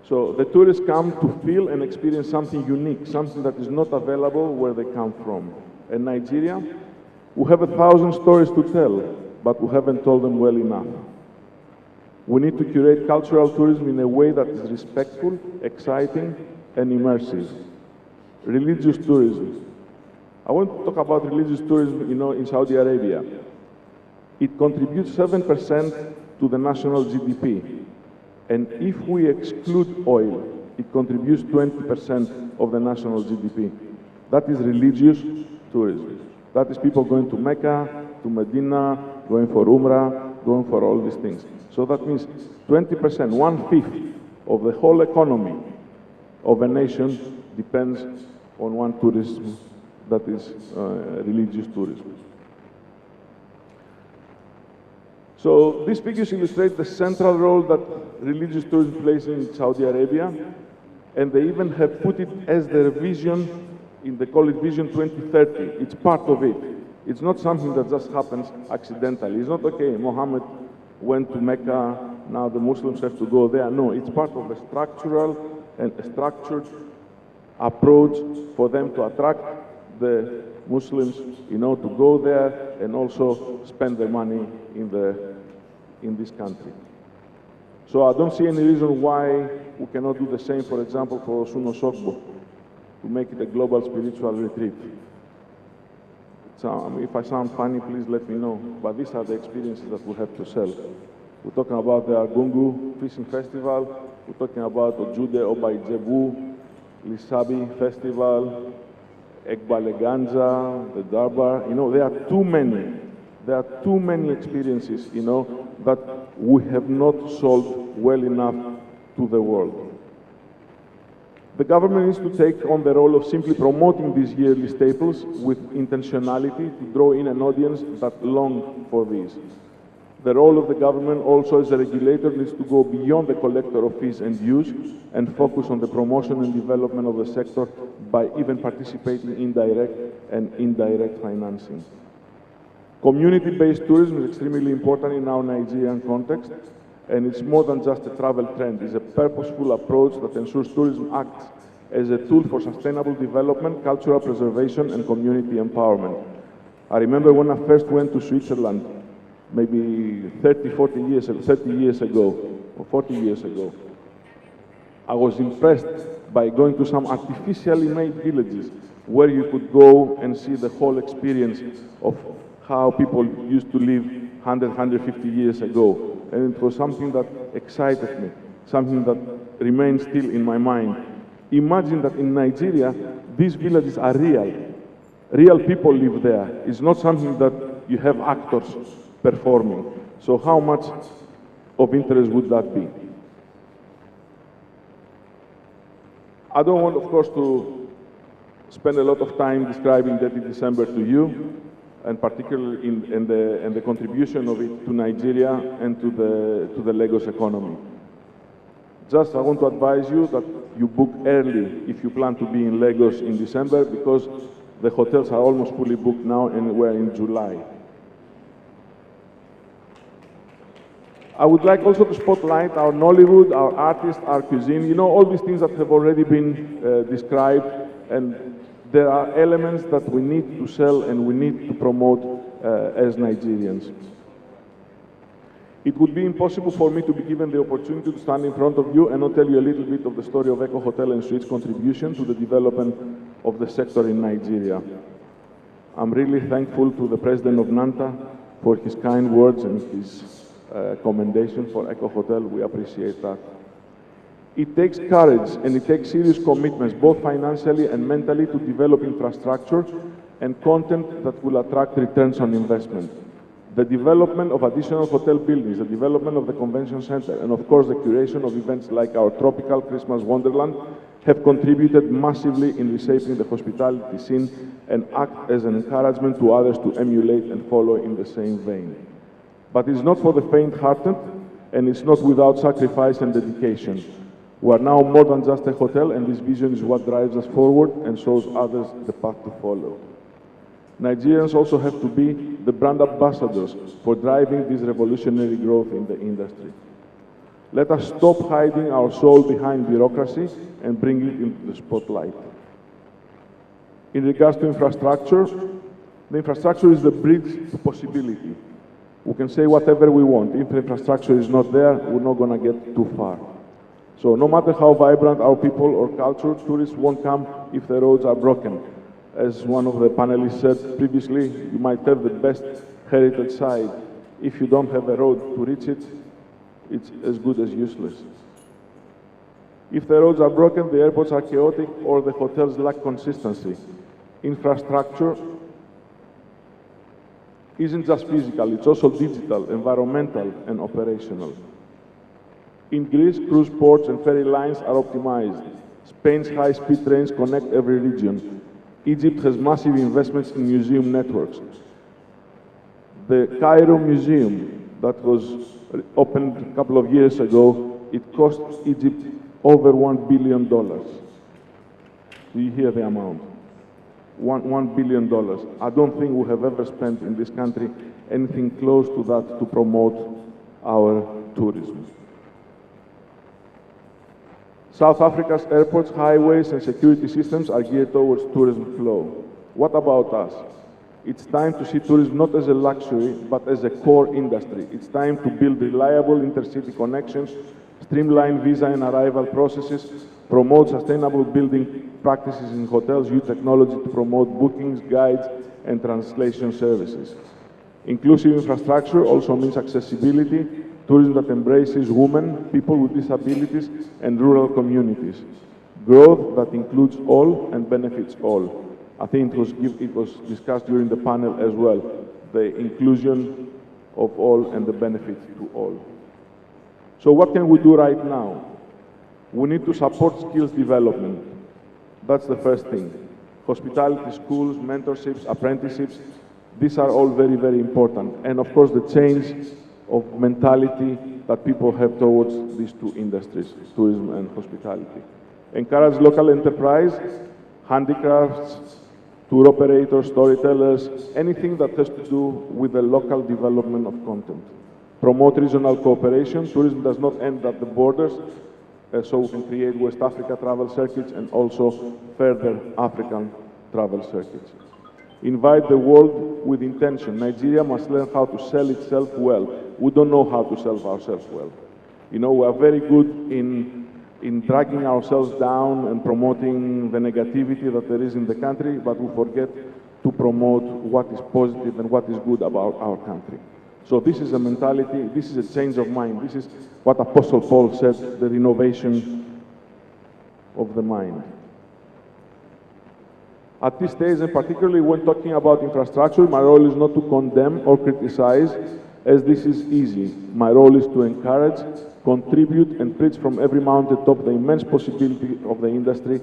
So the tourists come to feel and experience something unique, something that is not available where they come from. In Nigeria, we have 1,000 stories to tell, but we haven't told them well enough. We need to curate cultural tourism in a way that is respectful, exciting, and immersive. Religious tourism. I want to talk about religious tourism, in Saudi Arabia. It contributes 7% to the national GDP. And if we exclude oil, it contributes 20% of the national GDP. That is religious tourism. That is people going to Mecca, to Medina, going for Umrah, going for all these things. So that means 20%, 1/5 of the whole economy of a nation depends on one tourism that is religious tourism. So these figures illustrate the central role that religious tourism plays in Saudi Arabia, and they even have put it as their vision, they call it Vision 2030. It's part of it. It's not something that just happens accidentally. It's not, okay, Muhammad went to Mecca, now the Muslims have to go there. No, it's part of a structural and a structured approach for them to attract the Muslims, to go there and also spend their money in this country. So I don't see any reason why we cannot do the same, for example, for Osun Osogbo, to make it a global spiritual retreat. So if I sound funny, please let me know. But these are the experiences that we have to sell. We're talking about the Argungu Fishing Festival. We're talking about Ojude Oba Ijebu, Lisabi Festival, Ekbaleganza, the Darbar. You know, there are too many. There are too many experiences, you know, that we have not sold well enough to the world. The government needs to take on the role of simply promoting these yearly staples with intentionality to draw in an audience that long for these. The role of the government also as a regulator needs to go beyond the collector of fees and dues and focus on the promotion and development of the sector by even participating in direct and indirect financing. Community-based tourism is extremely important in our Nigerian context, and it's more than just a travel trend. It's a purposeful approach that ensures tourism acts as a tool for sustainable development, cultural preservation, and community empowerment. I remember when I first went to Switzerland, maybe 30 years ago, or 40 years ago. I was impressed by going to some artificially made villages where you could go and see the whole experience of how people used to live 100, 150 years ago. And it was something that excited me, something that remains still in my mind. Imagine that in Nigeria, these villages are real. Real people live there. It's not something that you have actors performing. So how much of interest would that be? I don't want, of course, to spend a lot of time describing Dirty December to you, and particularly in the contribution of it to Nigeria and to the Lagos economy. Just I want to advise you that you book early if you plan to be in Lagos in December, because the hotels are almost fully booked now and we're in July. I would like also to spotlight our Nollywood, our artists, our cuisine, you know, all these things that have already been described, and there are elements that we need to sell and we need to promote as Nigerians. It would be impossible for me to be given the opportunity to stand in front of you and not tell you a little bit of the story of Eco Hotel and Suites' contribution to the development of the sector in Nigeria. I'm really thankful to the President of NANTA for his kind words and his commendation for Eco Hotel. We appreciate that. It takes courage and it takes serious commitments, both financially and mentally, to develop infrastructure and content that will attract returns on investment. The development of additional hotel buildings, the development of the convention center, and of course the curation of events like our tropical Christmas Wonderland have contributed massively in reshaping the hospitality scene and act as an encouragement to others to emulate and follow in the same vein. But it's not for the faint-hearted, and it's not without sacrifice and dedication. We are now more than just a hotel, and this vision is what drives us forward and shows others the path to follow. Nigerians also have to be the brand ambassadors for driving this revolutionary growth in the industry. Let us stop hiding our soul behind bureaucracy and bring it into the spotlight. In regards to infrastructure, the infrastructure is the bridge to possibility. We can say whatever we want. If the infrastructure is not there, we're not going to get too far. So no matter how vibrant our people or culture, tourists won't come if the roads are broken. As one of the panelists said previously, you might have the best heritage site. If you don't have a road to reach it, it's as good as useless. If the roads are broken, the airports are chaotic, or the hotels lack consistency. Infrastructure isn't just physical, it's also digital, environmental, and operational. In Greece, cruise ports and ferry lines are optimized. Spain's high-speed trains connect every region. Egypt has massive investments in museum networks. The Cairo Museum that was opened a couple of years ago, it cost Egypt over $1 billion. Do you hear the amount? $1 billion. I don't think we have ever spent in this country anything close to that to promote our tourism. South Africa's airports, highways, and security systems are geared towards tourism flow. What about us? It's time to see tourism not as a luxury, but as a core industry. It's time to build reliable intercity connections, streamline visa and arrival processes, promote sustainable building practices in hotels, use technology to promote bookings, guides, and translation services. Inclusive infrastructure also means accessibility, tourism that embraces women, people with disabilities, and rural communities. Growth that includes all and benefits all. I think it was discussed during the panel as well, the inclusion of all and the benefit to all. So what can we do right now? We need to support skills development. That's the first thing. Hospitality schools, mentorships, apprenticeships, these are all very, very important. And of course, the change of mentality that people have towards these two industries, tourism and hospitality. Encourage local enterprise, handicrafts, tour operators, storytellers, anything that has to do with the local development of content. Promote regional cooperation. Tourism does not end at the borders, so we can create West Africa travel circuits and also further African travel circuits. Invite the world with intention. Nigeria must learn how to sell itself well. We don't know how to sell ourselves well. You know, we are very good in dragging ourselves down and promoting the negativity that there is in the country, but we forget to promote what is positive and what is good about our country. So this is a mentality, this is a change of mind. This is what Apostle Paul said, the renovation of the mind. At this stage, and particularly when talking about infrastructure, my role is not to condemn or criticize, as this is easy. My role is to encourage, contribute, and preach from every mountaintop the immense possibility of the industry,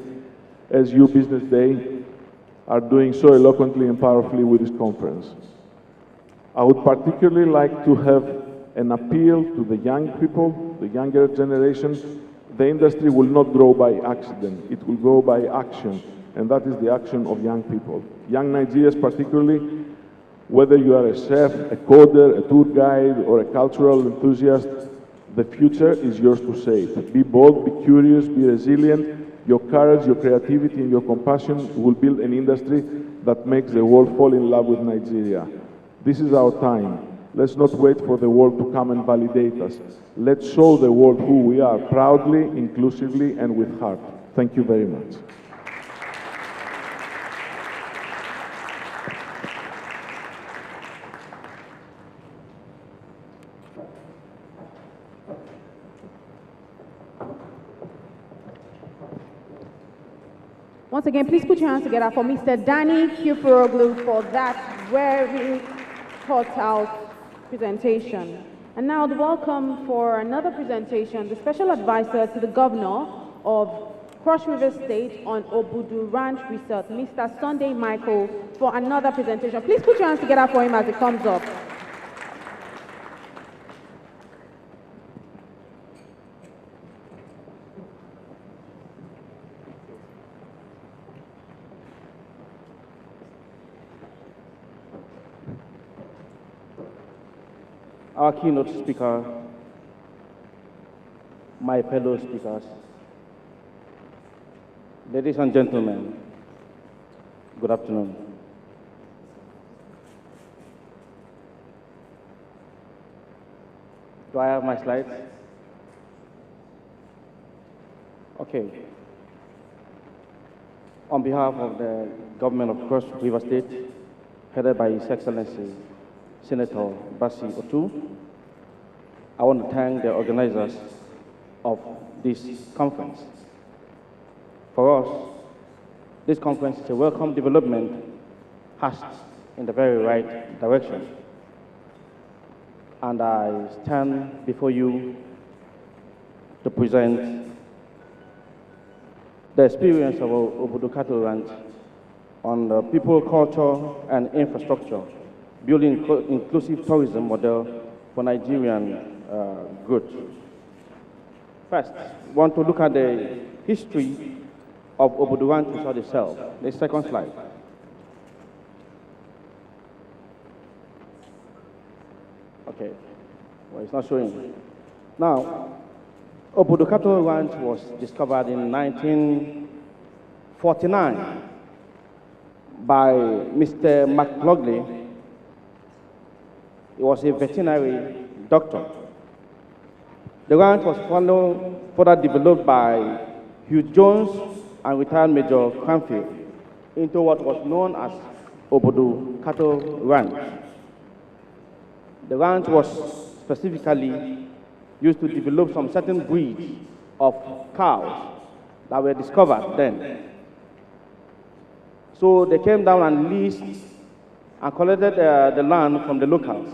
as you, Business Day, are doing so eloquently and powerfully with this conference. I would particularly like to have an appeal to the young people, the younger generation. The industry will not grow by accident. It will grow by action, and that is the action of young people. Young Nigerians particularly, whether you are a chef, a coder, a tour guide, or a cultural enthusiast, the future is yours to save. Be bold, be curious, be resilient. Your courage, your creativity, and your compassion will build an industry that makes the world fall in love with Nigeria. This is our time. Let's not wait for the world to come and validate us. Let's show the world who we are, proudly, inclusively, and with heart. Thank you very much. Once again, please put your hands together for Mr. Danny Kufuroglu for that very thought out presentation. And now the welcome for another presentation, the Special Advisor to the Governor of Cross River State on Obudu Ranch Resort, Mr. Sunday Michael, for another presentation. Please put your hands together for him as he comes up. Our keynote speaker, my fellow speakers, ladies and gentlemen, good afternoon. Do I have my slides? Okay. On behalf of the government of Cross River State, headed by His Excellency Senator Basi Otu, I want to thank the organizers of this conference. For us, this conference is a welcome development hashed in the very right direction. And I stand before you to present the experience of Obudu Cattle Ranch on the people, culture, and infrastructure, building inclusive tourism model for Nigerian goods. First, we want to look at the history of Obudu Ranch Resort itself. The second slide. Okay, well, it's not showing. Now, Obudu Cattle Ranch was discovered in 1949 by Mr. McLaughlin. He was a veterinary doctor. The ranch was further developed by Hugh Jones and retired Major Cranfield into what was known as Obodo Cattle Ranch. The ranch was specifically used to develop some certain breeds of cows that were discovered then. So they came down and leased and collected the land from the locals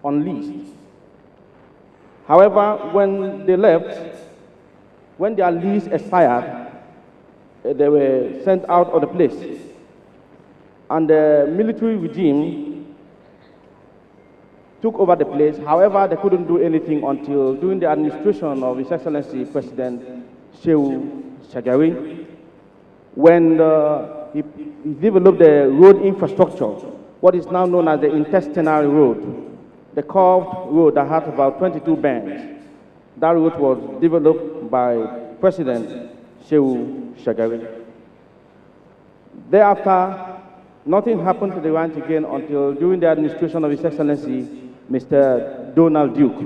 on lease. However, when they left, when their lease expired, they were sent out of the place. And the military regime took over the place. However, they couldn't do anything until during the administration of His Excellency President Shehu Shagari, when he developed the road infrastructure, what is now known as the intestinal road, the curved road that had about 22 bends. That road was developed by President Shehu Shagari. Thereafter, nothing happened to the ranch again until during the administration of His Excellency Mr. Donald Duke,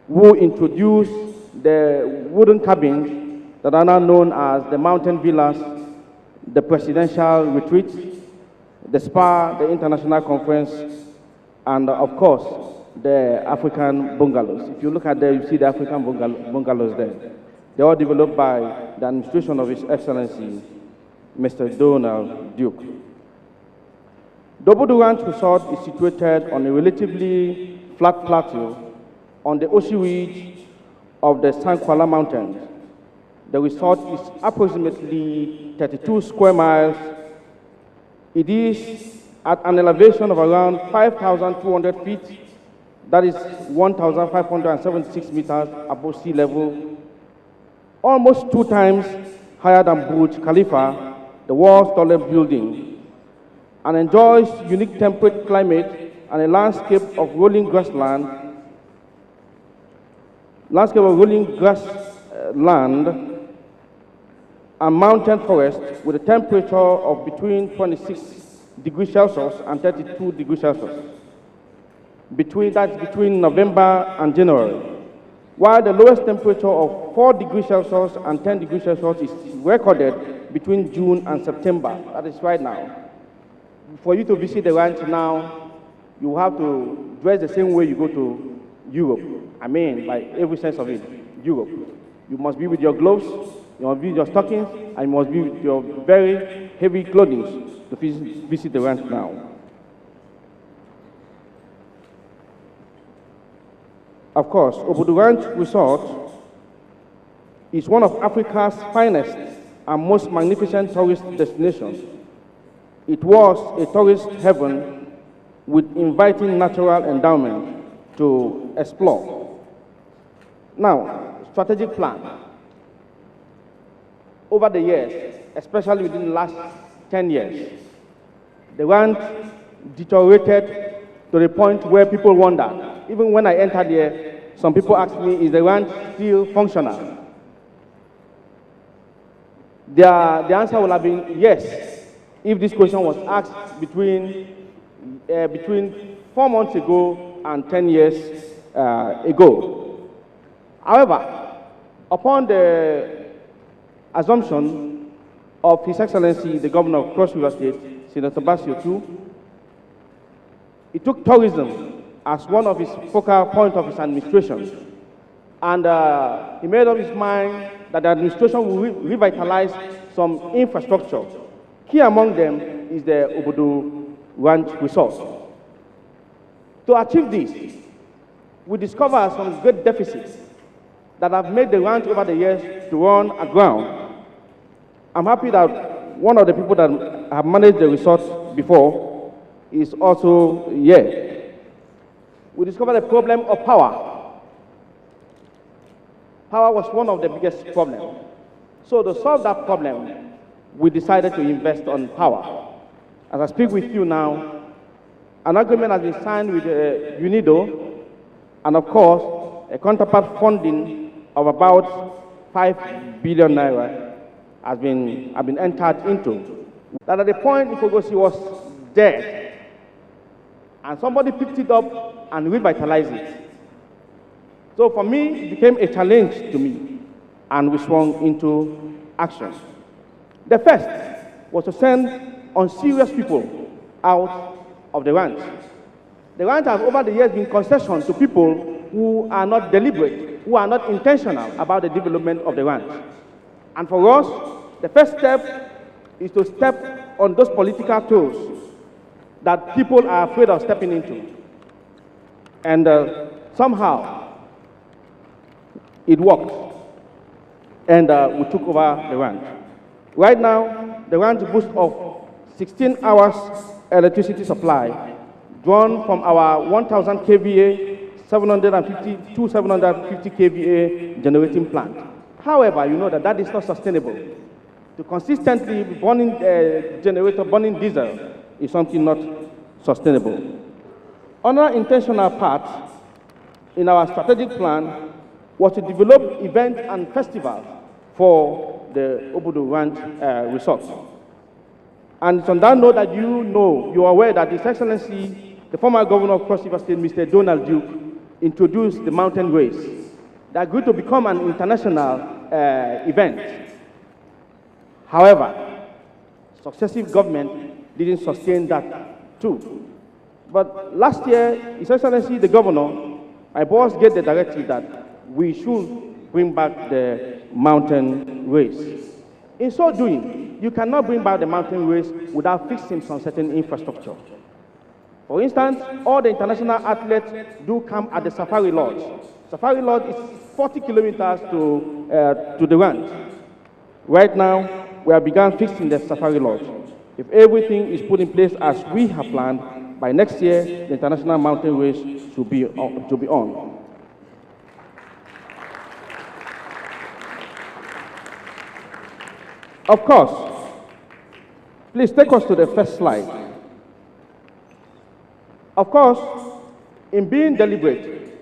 who introduced the wooden cabins that are now known as the mountain villas, the presidential retreat, the spa, the international conference, and of course, the African bungalows. If you look at there, you see the African bungalows there. They were developed by the administration of His Excellency Mr. Donald Duke. The Obodo Ranch Resort is situated on a relatively flat plateau on the Oshi Ridge of the Sankwala Mountains. The resort is approximately 32 square miles. It is at an elevation of around 5,200 feet, that is 1,576 meters above sea level, almost 2 times higher than Burj Khalifa, the world's tallest building, and enjoys unique temperate climate and a landscape of rolling grassland, and mountain forest with a temperature of between 26 degrees Celsius and 32 degrees Celsius. That's between November and January, while the lowest temperature of 4 degrees Celsius and 10 degrees Celsius is recorded between June and September. That is right now. For you to visit the ranch now, you have to dress the same way you go to Europe. I mean, by every sense of it, Europe. You must be with your gloves, you must be with your stockings, and you must be with your very heavy clothing to visit the ranch now. Of course, Obodo Ranch Resort is one of Africa's finest and most magnificent tourist destinations. It was a tourist heaven with inviting natural endowment to explore. Now, strategic plan. Over the years, especially within the last 10 years, the ranch deteriorated to the point where people wonder. Even when I entered here, some people asked me, is the ranch still functional? The answer will have been yes, if this question was asked between 4 months ago and 10 years ago. However, upon the assumption of His Excellency, the Governor of Cross River State, Senator Basio II, he took tourism as one of his focal points of his administration. And he made up his mind that the administration will revitalize some infrastructure. Key among them is the Obodo Ranch Resort. To achieve this, we discovered some great deficits that have made the ranch over the years to run aground. I'm happy that one of the people that have managed the resort before is also here. We discovered the problem of power. Power was one of the biggest problems. So to solve that problem, we decided to invest on power. As I speak with you now, an agreement has been signed with UNIDO, and of course, a counterpart funding of about 5 billion naira have been entered into. That at the point Ifogosi was dead, and somebody picked it up and revitalized it. So for me, it became a challenge to me, and we swung into action. The first was to send unserious people out of the ranch. The ranch has over the years been concession to people who are not deliberate, who are not intentional about the development of the ranch. And for us, the first step is to step on those political toes that people are afraid of stepping into. And somehow, it worked. And we took over the ranch. Right now, the ranch boasts of 16 hours electricity supply, drawn from our 1,000 kVA, 750 to 750 kVA generating plant. However, you know that that is not sustainable. To consistently burning generator, burning diesel is something not sustainable. Another intentional part in our strategic plan was to develop events and festivals for the Obudu Ranch Resort. And it's on that note that you are aware that His Excellency, the former governor of Cross River State, Mr. Donald Duke, introduced the mountain race. They are going to become an international event. However, successive government didn't sustain that too. But last year, His Excellency, the governor, my boss gave the directive that we should bring back the mountain race. In so doing, you cannot bring back the mountain race without fixing some certain infrastructure. For instance, all the international athletes do come at the Safari Lodge. Safari Lodge is 40 kilometers to the ranch. Right now, we have begun fixing the Safari Lodge. If everything is put in place as we have planned, by next year, the international mountain race should be on. Of course, please take us to the first slide. Of course, in being deliberate,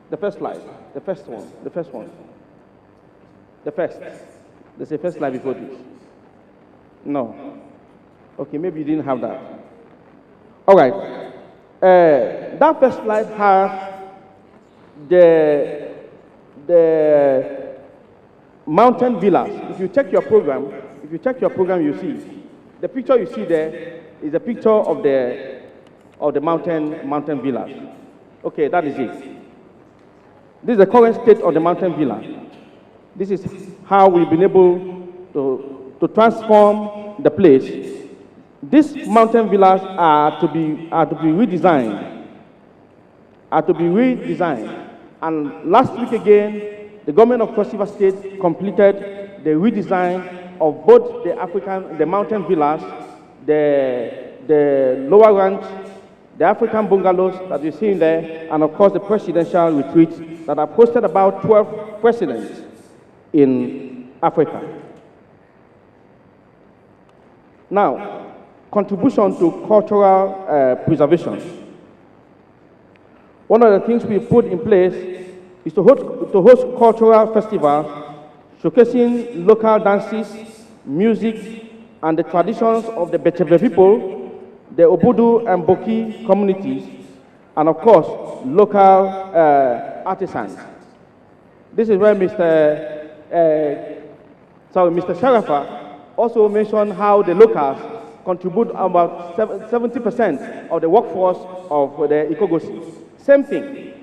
the first slide, the first one. There's a first slide before this. No. Okay, maybe you didn't have that. All right. That first slide has the mountain villas. If you check your program, you see the picture you see there is a picture of the mountain villas. Okay, that is it. This is the current state of the mountain villa. This is how we've been able to transform the place. These mountain villas are to be redesigned. And last week again, the government of Cross River State completed the redesign of both the mountain villas, the lower ranch, the African bungalows that you're seeing there, and of course the presidential retreats that have hosted about 12 presidents in Africa. Now, contribution to cultural preservation. One of the things we put in place is to host cultural festivals showcasing local dances, music, and the traditions of the Bechebe people, the Obudu and Boki communities, and of course, local artisans. This is where Mr. Sharafa also mentioned how the locals contribute about 70% of the workforce of the Ikogosi. Same thing,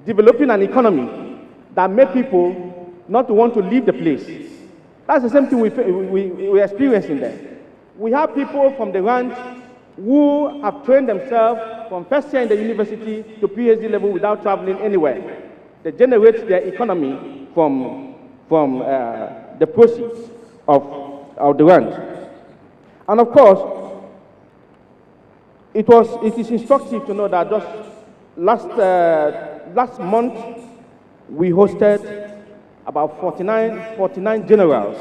developing an economy that make people not to want to leave the place. That's the same thing we're experiencing there. We have people from the ranch who have trained themselves from first year in the university to PhD level without traveling anywhere. They generate their economy from the proceeds of the ranch. And of course, it is instructive to know that just last month we hosted about 49 generals,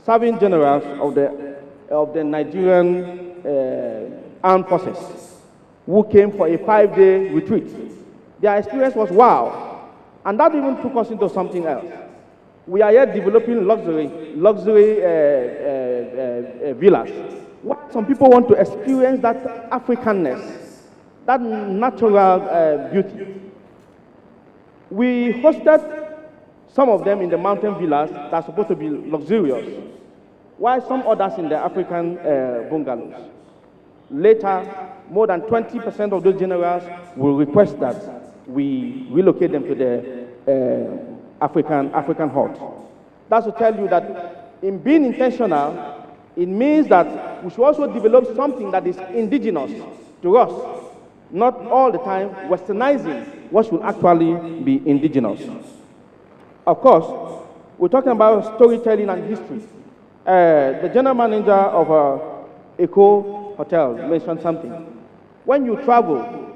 serving generals of the Nigerian armed forces who came for a 5-day retreat. Their experience was wow, and that even took us into something else. We are yet developing luxury villas. Some people want to experience that Africanness, that natural beauty. We hosted some of them in the mountain villas that are supposed to be luxurious. while some others in the African bungalows. Later, more than 20% of those generals will request that we relocate them to the African hut. That's to tell you that in being intentional, it means that we should also develop something that is indigenous to us, not all the time westernizing what should actually be indigenous. Of course, we're talking about storytelling and history. The general manager of Eco Hotel mentioned something. When you travel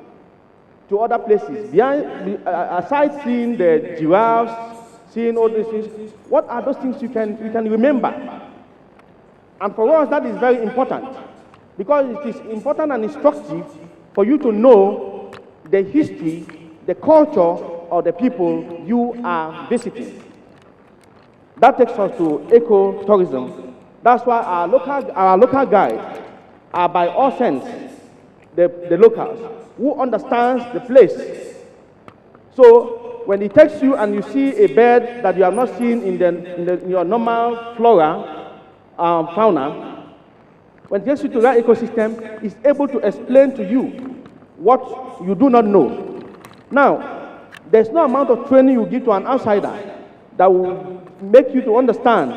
to other places, aside seeing the giraffes, seeing all these things, what are those things you can remember? And for us, that is very important, because it is important and instructive for you to know the history, the culture of the people you are visiting. That takes us to eco-tourism. That's why our local guides are by all sense the locals who understands the place. So when he takes you and you see a bird that you have not seen in your normal flora, fauna, when it takes you to that ecosystem, it's able to explain to you what you do not know. Now, there's no amount of training you give to an outsider that will make you to understand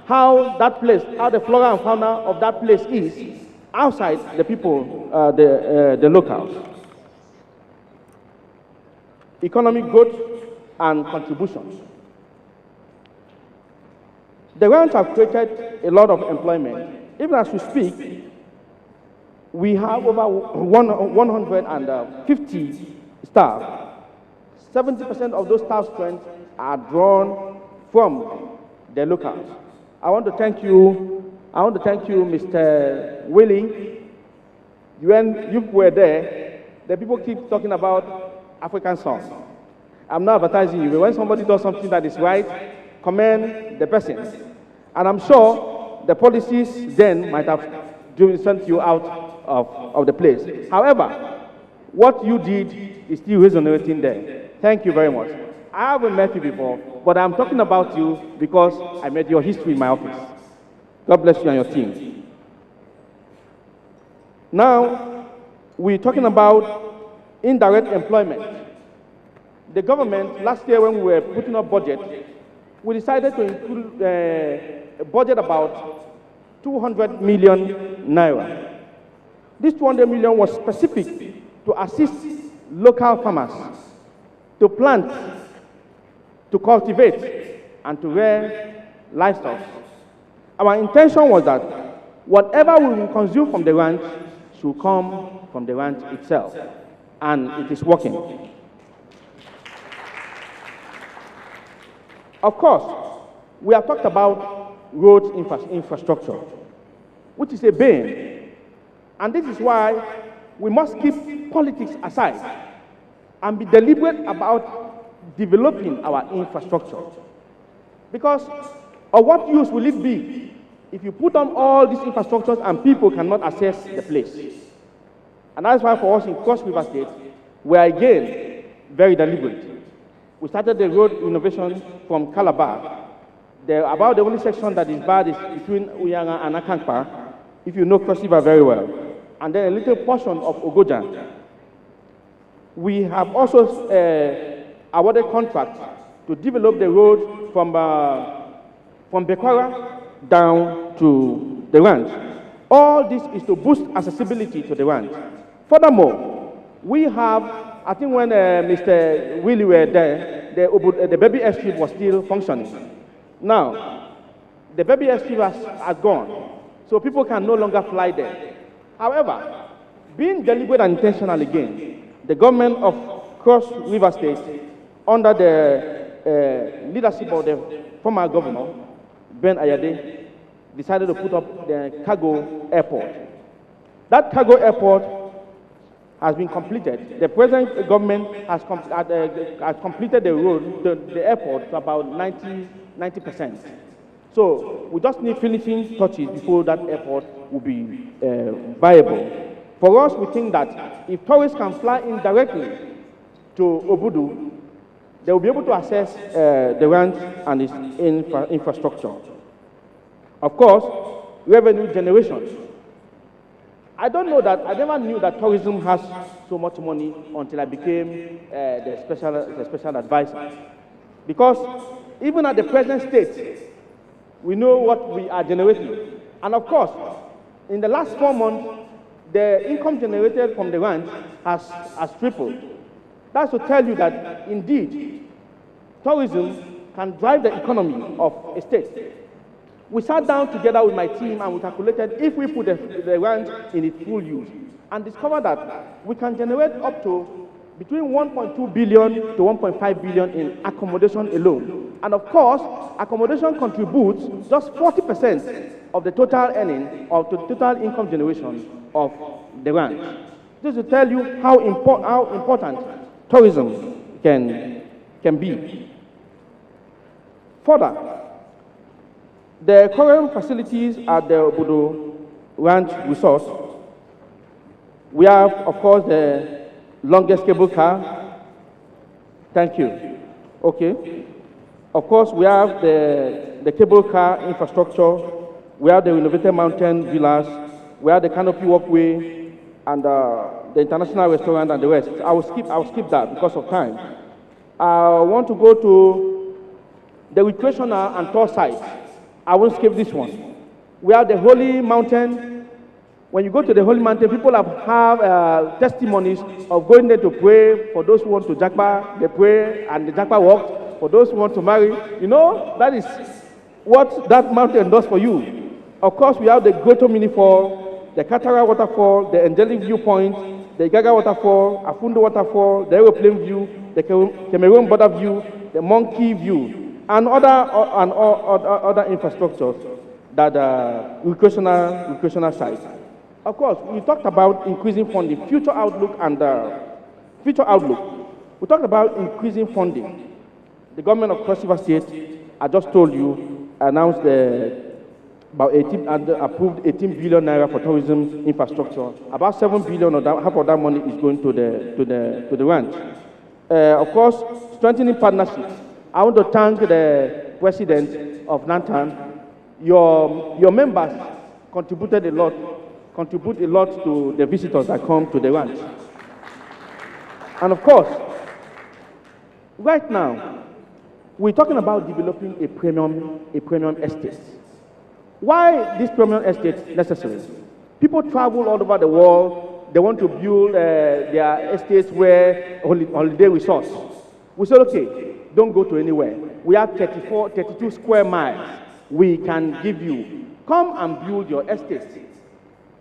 how that place, how the flora and fauna of that place is outside the people, the locals. Economic growth and contributions. The ranch have created a lot of employment. Even as we speak, we have over 150 staff. 70% of those staff strengths are drawn from the locals. I want to thank you, Mr. Willing. When you were there, the people keep talking about African songs. I'm not advertising you, but when somebody does something that is right, commend the person. And I'm sure the policies then might have sent you out of the place. However, what you did is still resonating there. Thank you very much. I haven't met you before, but I'm talking about you because I met your history in my office. God bless you and your team. Now, we're talking about indirect employment. The government, last year when we were putting up budget, we decided to include a budget about 200 million naira. This 200 million was specific to assist local farmers to plant, to cultivate, and to rear livestock. Our intention was that whatever we will consume from the ranch should come from the ranch itself, and it is working. Of course, we have talked about road infrastructure, which is a bane, and this is why we must keep politics aside and be deliberate about developing our infrastructure. Because of what use will it be if you put on all these infrastructures and people cannot access the place? And that's why for us in Cross River State, we are again very deliberate. We started the road innovation from Calabar. About the only section that is bad is between Uyanga and Akankpa, if you know Cross River very well. And then a little portion of Ogoja. We have also awarded contracts to develop the road from Bekwara down to the ranch. All this is to boost accessibility to the ranch. Furthermore, we have, I think when Mr. Willie were there, the baby airstrip was still functioning. Now, the baby airstrip has gone, so people can no longer fly there. However, being deliberate and intentional again, the government of Cross River State, under the leadership of the former governor, Ben Ayade, decided to put up the cargo airport. That cargo airport has been completed. The present government has completed the road, the airport, to about 90%. So we just need finishing touches before that airport will be viable. For us, we think that if tourists can fly in directly to Obudu, they will be able to access the ranch and its infrastructure. Of course, revenue generation. I don't know that, I never knew that tourism has so much money until I became the special advisor. Because even at the present state, we know what we are generating. And of course, in the last 4 months, the income generated from the ranch has tripled. That's to tell you that indeed, tourism can drive the economy of a state. We sat down together with my team and we calculated if we put the ranch in its full use and discovered that we can generate up to between 1.2 billion to 1.5 billion in accommodation alone. And of course, accommodation contributes just 40% of the total earning or the total income generation of the ranch. This to tell you how important tourism can be. Further, the current facilities at the Obudu Ranch Resort, we have, of course, the longest cable car. Thank you. Okay. Of course, we have the cable car infrastructure. We have the renovated mountain villas. We have the canopy walkway and the international restaurant and the rest. I will skip that because of time. I want to go to the recreational and tour sites. I won't skip this one. We have the Holy Mountain. When you go to the Holy Mountain, people have testimonies of going there to pray. For those who want to Jakpa, they pray and the Jakpa walks. For those who want to marry, you know, that is what that mountain does for you. Of course, we have the Grotto Mini Fall, the Katara Waterfall, the Angelic Viewpoint, the Gaga Waterfall, Afundo Waterfall, the Aeroplane View, the Cameroon Border View, the Monkey View, and other infrastructures that are recreational sites. Of course, we talked about increasing funding, future outlook. We talked about increasing funding. The government of Cross River State, I just told you, announced approved 18 billion naira for tourism infrastructure. About 7 billion of that, half of that money is going to the ranch. Of course, strengthening partnerships. I want to thank the president of Nantan. Your members contribute a lot to the visitors that come to the ranch. And of course, right now, we're talking about developing a premium estate. Why this premium estate necessary? People travel all over the world. They want to build their estates where holiday resorts. We said, okay, don't go to anywhere. We have 32 square miles we can give you. Come and build your estate.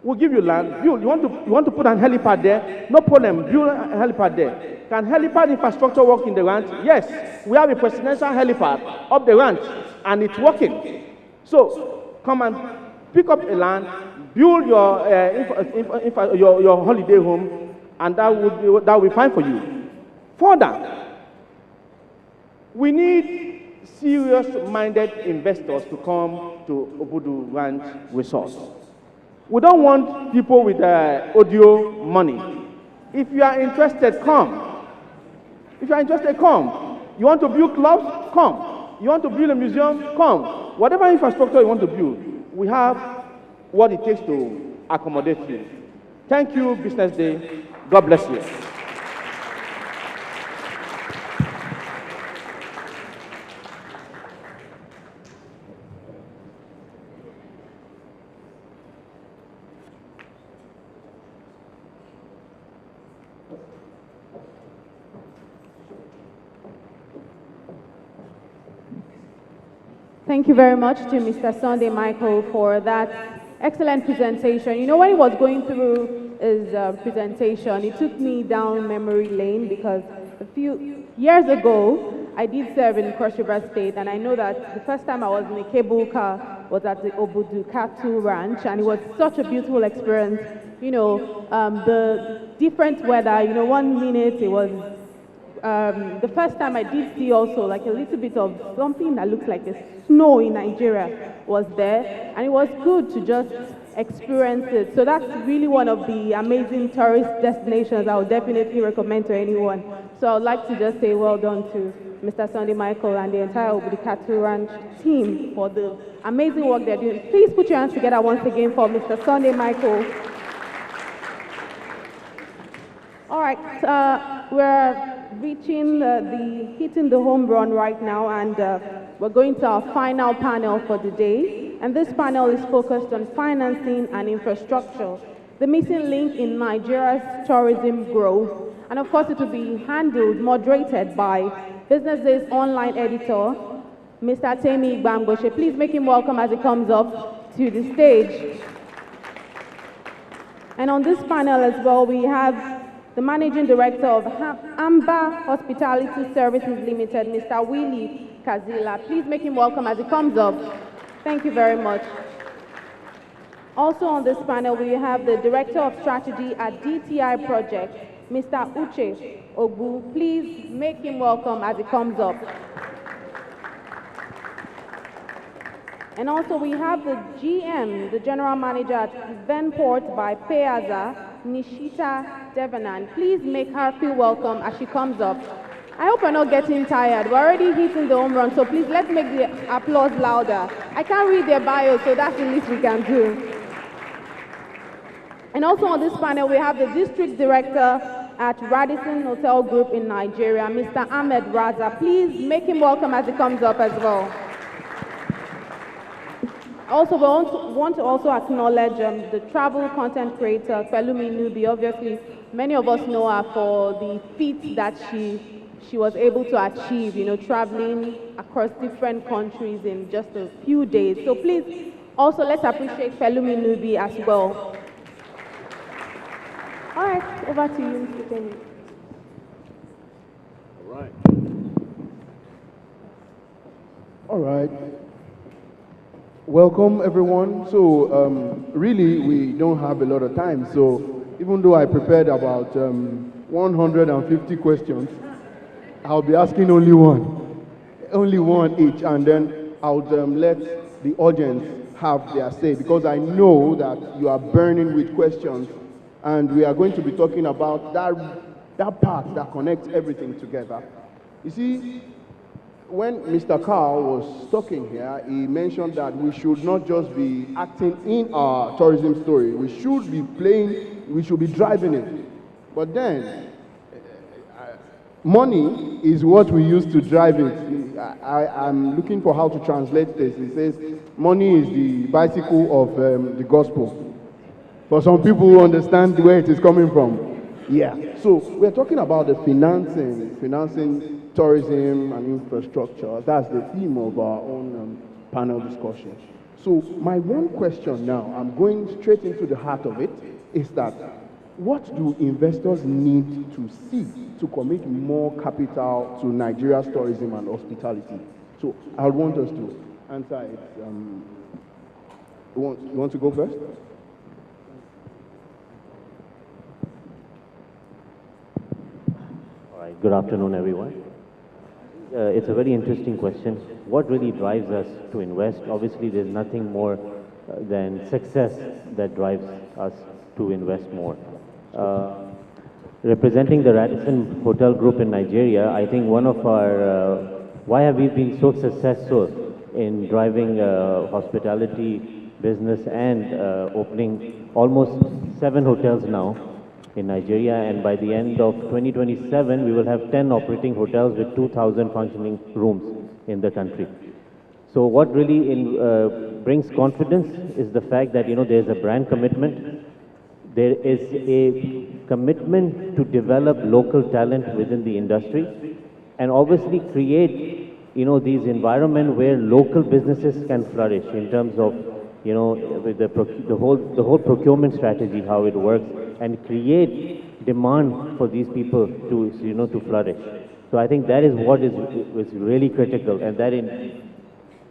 We'll give you land. Build. You want to put an helipad there? No problem. Build a helipad there. Can helipad infrastructure work in the ranch? Yes. We have a presidential helipad up the ranch, and it's working. So come and pick up a land, build your holiday home, and that will be fine for you. Further, we need serious-minded investors to come to Obudu Ranch Resort. We don't want people with audio money. If you are interested, come. If you are interested, come. You want to build clubs? Come. You want to build a museum? Come. Whatever infrastructure you want to build, we have what it takes to accommodate you. Thank you, Business Day. God bless you. Thank you very much to Mr. Sunday Michael for that excellent presentation. You know, when he was going through his presentation, it took me down memory lane because a few years ago, I did serve in Cross River State, and I know that the first time I was in a cable car was at the Obudu Cattle Ranch, and it was such a beautiful experience. You know, the different weather, you know, 1 minute it was the first time I did see also like a little bit of something that looks like a snow in Nigeria was there, and it was good to just experience it. So that's really one of the amazing tourist destinations I would definitely recommend to anyone. So I would like to just say well done to Mr. Sunday Michael and the entire Obudikatu Ranch team for the amazing work they're doing. Please put your hands together once again for Mr. Sunday Michael. All right, we're reaching hitting the home run right now, and we're going to our final panel for the day. And this panel is focused on financing and infrastructure, the missing link in Nigeria's tourism growth. And of course, it will be handled, moderated by BusinessDay's online editor, Mr. Temi Igbamboshe. Please make him welcome as he comes up to the stage. And on this panel as well, we have the Managing Director of Amber Hospitality Services Limited, Mr. Willie Kazila. Please make him welcome as he comes up. Thank you very much. Also on this panel, we have the Director of Strategy at DTI Project, Mr. Uche Ogbu. Please make him welcome as he comes up. And also we have the GM, the General Manager at Venport by Peaza, Nishita Devanan. Please make her feel welcome as she comes up. I hope we're not getting tired. We're already hitting the home run, so please let's make the applause louder. I can't read their bio, so that's the least we can do. And also on this panel, we have the District Director at Radisson Hotel Group in Nigeria, Mr. Ahmed Raza. Please make him welcome as he comes up as well. Also, we want to also acknowledge the travel content creator, Pelumi Nubi. Obviously, many of us know her for the feats that she was able to achieve, traveling across different countries in just a few days. So please, also let's appreciate Pelumi Nubi as well. All right, over to you, Mr. Kenny. All right. Welcome, everyone. So, really, we don't have a lot of time. So, even though I prepared about 150 questions, I'll be asking only one each, and then I'll let the audience have their say, because I know that you are burning with questions, and we are going to be talking about that part that connects everything together. You see, when Mr. Carl was talking here, he mentioned that we should not just be acting in our tourism story. We should be playing, we should be driving it. But then, money is what we use to drive it. I'm looking for how to translate this. It says, money is the bicycle of the gospel. For some people who understand where it is coming from. Yeah. So, we're talking about the financing tourism and infrastructure. That's the theme of our own panel discussion. So my one question now, I'm going straight into the heart of it, is that what do investors need to see to commit more capital to Nigeria's tourism and hospitality? So I want us to answer it. You want to go first? All right, good afternoon, everyone. It's a very interesting question. What really drives us to invest? Obviously, there's nothing more than success that drives us to invest more. Representing the Radisson Hotel Group in Nigeria, I think one of our, why have we been so successful in driving hospitality business and opening almost 7 hotels now in Nigeria, and by the end of 2027, we will have 10 operating hotels with 2,000 functioning rooms in the country. So what really brings confidence is the fact that, there's a brand commitment. There is a commitment to develop local talent within the industry, and obviously create, these environments where local businesses can flourish in terms of, with the whole procurement strategy, how it works, and create demand for these people to, to flourish. So I think that is what is really critical, and that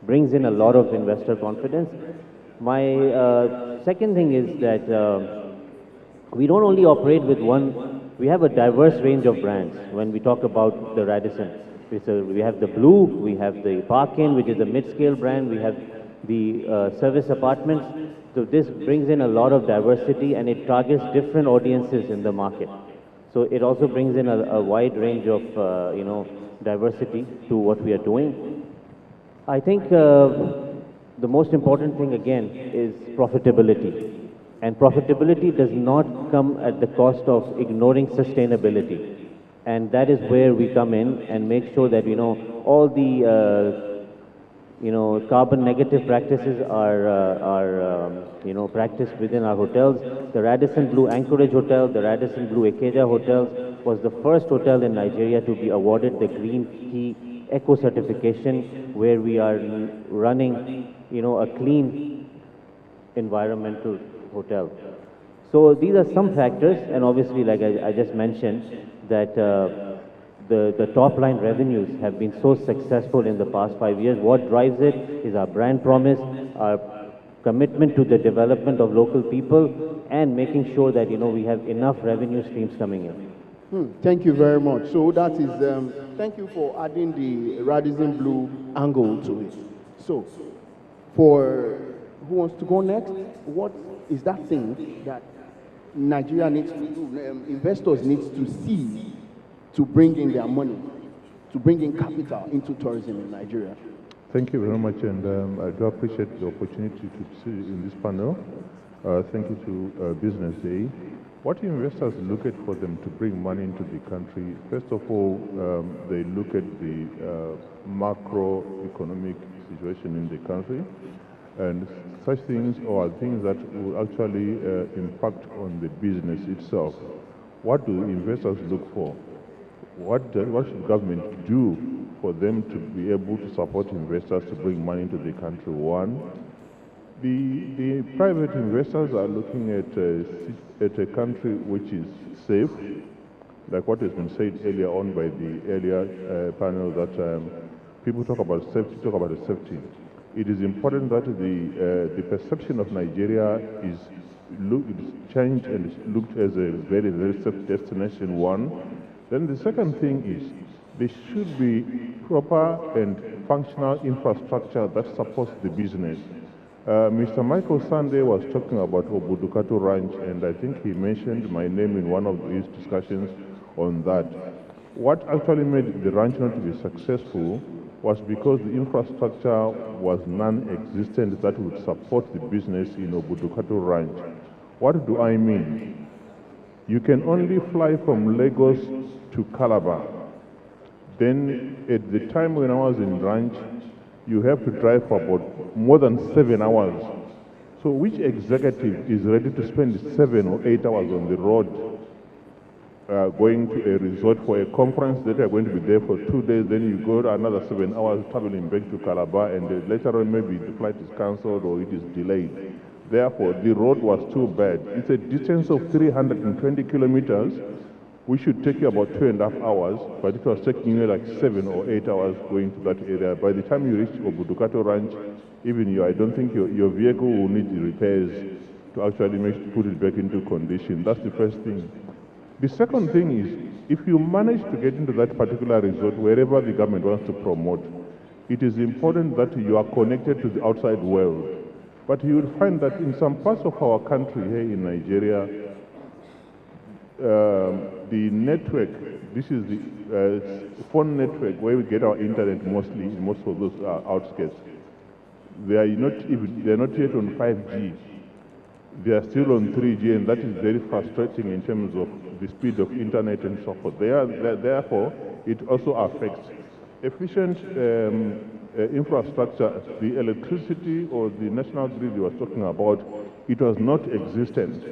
brings in a lot of investor confidence. My second thing is that we don't only operate with one, we have a diverse range of brands when we talk about the Radisson. We have the Blue, we have the Park-In, which is a mid-scale brand, we have the service apartments. So this brings in a lot of diversity, and it targets different audiences in the market. So it also brings in a wide range of, diversity to what we are doing. I think the most important thing again is profitability. And profitability does not come at the cost of ignoring sustainability. And that is where we come in and make sure that, all the carbon negative practices are practiced within our hotels. The Radisson Blu Anchorage Hotel, the Radisson Blu Ikeja Hotels was the first hotel in Nigeria to be awarded the Green Key Eco certification, where we are running, a clean environmental hotel. So these are some factors, and obviously, like I just mentioned, that the top line revenues have been so successful in the past 5 years. What drives it is our brand promise, our commitment to the development of local people, and making sure that we have enough revenue streams coming in. Thank you very much. So that is, thank you for adding the Radisson Blu angle to it. So, for who wants to go next? What is that thing that Nigeria needs to do, investors need to see to bring in their money, to bring in capital into tourism in Nigeria? Thank you very much, and I do appreciate the opportunity to sit in this panel. Thank you to Business Day. What investors look at for them to bring money into the country, first of all, they look at the macroeconomic situation in the country, and such things are things that will actually impact on the business itself. What do investors look for? What should government do for them to be able to support investors to bring money into the country? One, the private investors are looking at a country which is safe, like what has been said earlier on by the earlier panel, that people talk about safety, It is important that the perception of Nigeria is changed and is looked as a very, very safe destination, one. Then the second thing is there should be proper and functional infrastructure that supports the business. Mr. Michael Sunday was talking about Obudukato Ranch, and I think he mentioned my name in one of his discussions on that. What actually made the ranch not to be successful was because the infrastructure was non-existent that would support the business in Obudukato Ranch. What do I mean? You can only fly from Lagos to Calabar. Then at the time when I was in ranch, you have to drive for about more than 7 hours. So which executive is ready to spend 7 or 8 hours on the road going to a resort for a conference that are going to be there for 2 days, then you go another 7 hours traveling back to Calabar, and later on maybe the flight is cancelled or it is delayed. Therefore, the road was too bad. It's a distance of 320 kilometers. We should take you about 2.5 hours, but it was taking you like 7 or 8 hours going to that area. By the time you reach Obudukato Ranch, even I don't think your vehicle will need the repairs to actually put it back into condition. That's the first thing. The second thing is, if you manage to get into that particular resort, wherever the government wants to promote, it is important that you are connected to the outside world. But you will find that in some parts of our country here in Nigeria, the network, this is the phone network where we get our internet mostly in most of those outskirts. They are not yet on 5G. They are still on 3G, and that is very frustrating in terms of the speed of internet and so forth. Therefore, it also affects efficient infrastructure. The electricity or the national grid you were talking about, it was not existent.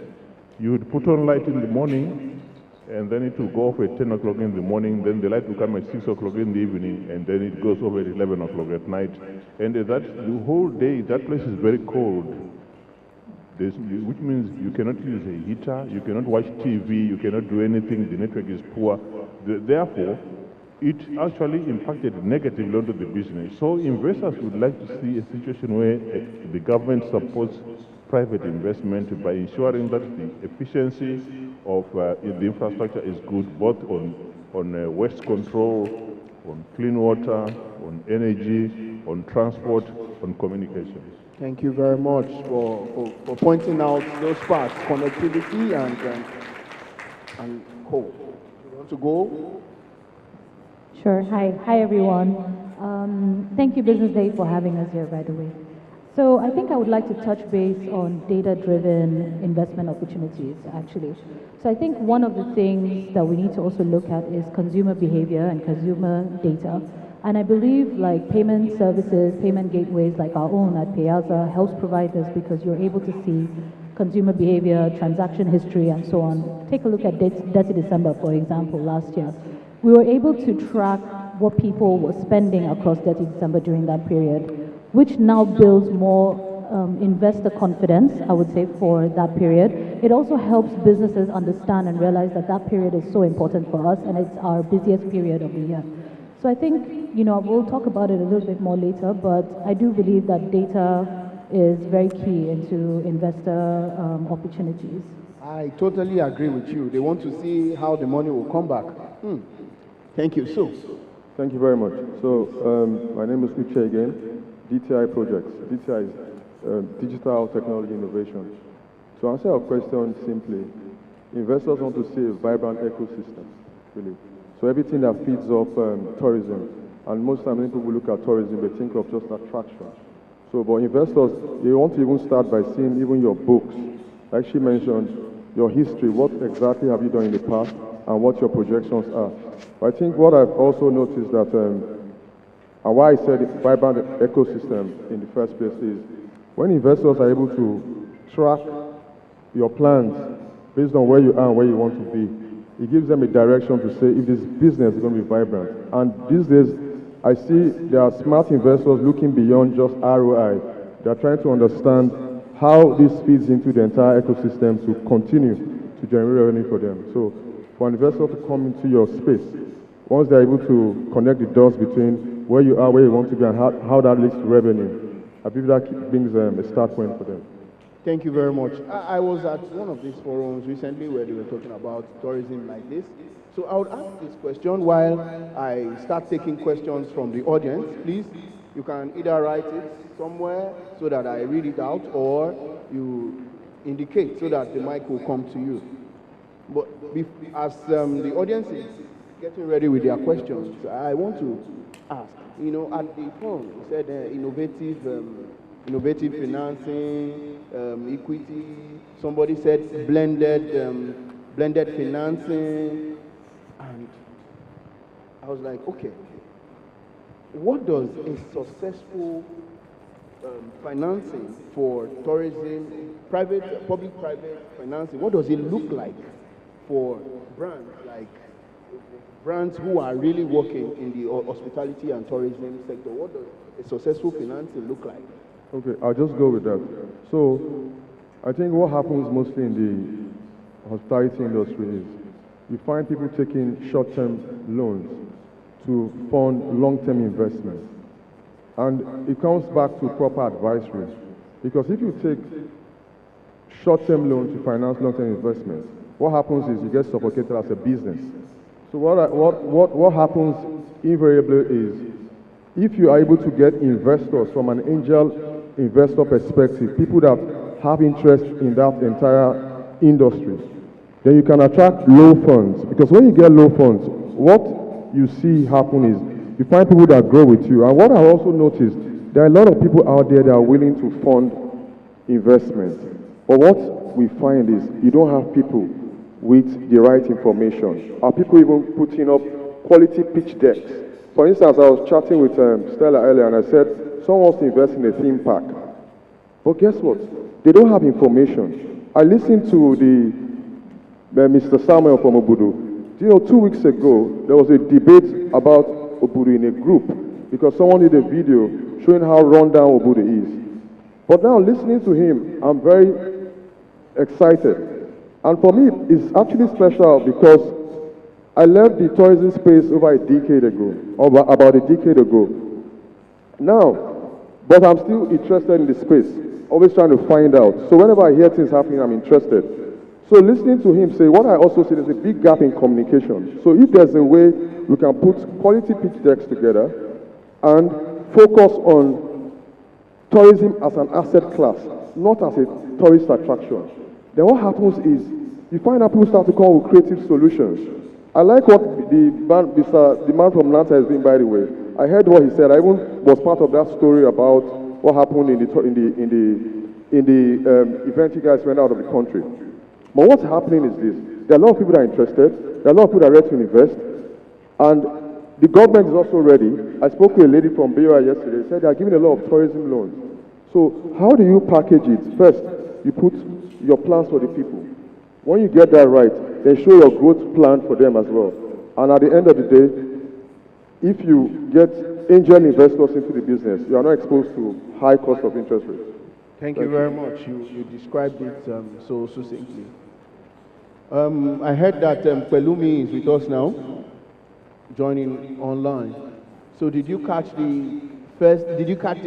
You would put on light in the morning, and then it will go off at 10 o'clock in the morning, then the light will come at 6 o'clock in the evening, and then it goes off at 11 o'clock at night. And the whole day, that place is very cold. Which means you cannot use a heater, you cannot watch TV, you cannot do anything, the network is poor. Therefore, it actually impacted negatively onto the business. So investors would like to see a situation where the government supports private investment by ensuring that the efficiency of the infrastructure is good, both on waste control, on clean water, on energy, on transport, on communications. Thank you very much for pointing out those parts, connectivity and coal. Want to go? Sure. Hi everyone. Thank you, Business Day, for having us here, by the way. So I think I would like to touch base on data-driven investment opportunities, actually. So I think one of the things that we need to also look at is consumer behavior and consumer data. And I believe like payment services, payment gateways like our own at Piazza helps provide this because you're able to see consumer behavior, transaction history, and so on. Take a look at Dirty December, for example, last year. We were able to track what people were spending across Dirty December during that period, which now builds more investor confidence, I would say, for that period. It also helps businesses understand and realize that that period is so important for us, and it's our busiest period of the year. So I think, we'll talk about it a little bit more later, but I do believe that data is very key into investor opportunities. I totally agree with you. They want to see how the money will come back. Thank you. So, thank you very much. So, my name is Uche again. DTI Projects. DTI is Digital Technology Innovation. To answer your question simply, investors want to see a vibrant ecosystem, really. So everything that feeds off tourism, and most times when people look at tourism, they think of just attraction. So, but investors, they want to even start by seeing even your books. Like she mentioned, your history, what exactly have you done in the past, and what your projections are. But I think what I've also noticed that, and why I said vibrant ecosystem in the first place is, when investors are able to track your plans based on where you are and where you want to be, it gives them a direction to say if this business is going to be vibrant. And these days, I see there are smart investors looking beyond just ROI. They are trying to understand how this feeds into the entire ecosystem to continue to generate revenue for them. So for an investor to come into your space, once they're able to connect the dots between where you are, where you want to be, and how that leads to revenue, I believe that brings a start point for them. thank you very much. I was at one of these forums recently where they were talking about tourism like this. So I would ask this question while I start taking questions from the audience. Please, you can either write it somewhere so that I read it out, or you indicate so that the mic will come to you. But as the audience is getting ready with their questions, I want to ask, at the forum, you said innovative financing, equity. Somebody said blended financing. And I was like, okay, what does a successful financing for tourism, public-private financing, what does it look like for brands who are really working in the hospitality and tourism sector? What does a successful financing look like? Okay, I'll just go with that. So, I think what happens mostly in the hospitality industry is you find people taking short-term loans to fund long-term investments. And it comes back to proper advisory. Because if you take short-term loans to finance long-term investments, what happens is you get suffocated as a business. So what happens invariably is, if you are able to get investors from an angel investor perspective, people that have interest in that entire industry, then you can attract low funds. Because when you get low funds, what you see happen is you find people that grow with you. And what I also noticed, there are a lot of people out there that are willing to fund investments. But what we find is you don't have people with the right information. Are people even putting up quality pitch decks? For instance, I was chatting with Stella earlier and I said, someone wants to invest in a theme park. But guess what? They don't have information. I listened to Mr. Samuel from Obudu. 2 weeks ago, there was a debate about Obudu in a group because someone did a video showing how run down Obudu is. But now listening to him, I'm very excited. And for me, it's actually special because I left the tourism space over a decade ago, or about a decade ago. Now, but I'm still interested in the space, always trying to find out. So whenever I hear things happening, I'm interested. So listening to him say, what I also see, there's a big gap in communication. So if there's a way we can put quality pitch decks together and focus on tourism as an asset class, not as a tourist attraction, then what happens is you find out people start to come with creative solutions. I like what the man from Nanta is doing, by the way. I heard what he said. I even was part of that story about what happened in the event you guys went out of the country. But what's happening is this. There are a lot of people that are interested. There are a lot of people that are ready to invest. And the government is also ready. I spoke with a lady from BOI yesterday. She said they are giving a lot of tourism loans. So how do you package it? First, you put your plans for the people. When you get that right, then show your growth plan for them as well. And at the end of the day, if you get angel investors into the business, you are not exposed to high cost of interest rates. Thank you very much. You described it so succinctly. I heard that Pelumi is with us now, joining online. So did you catch the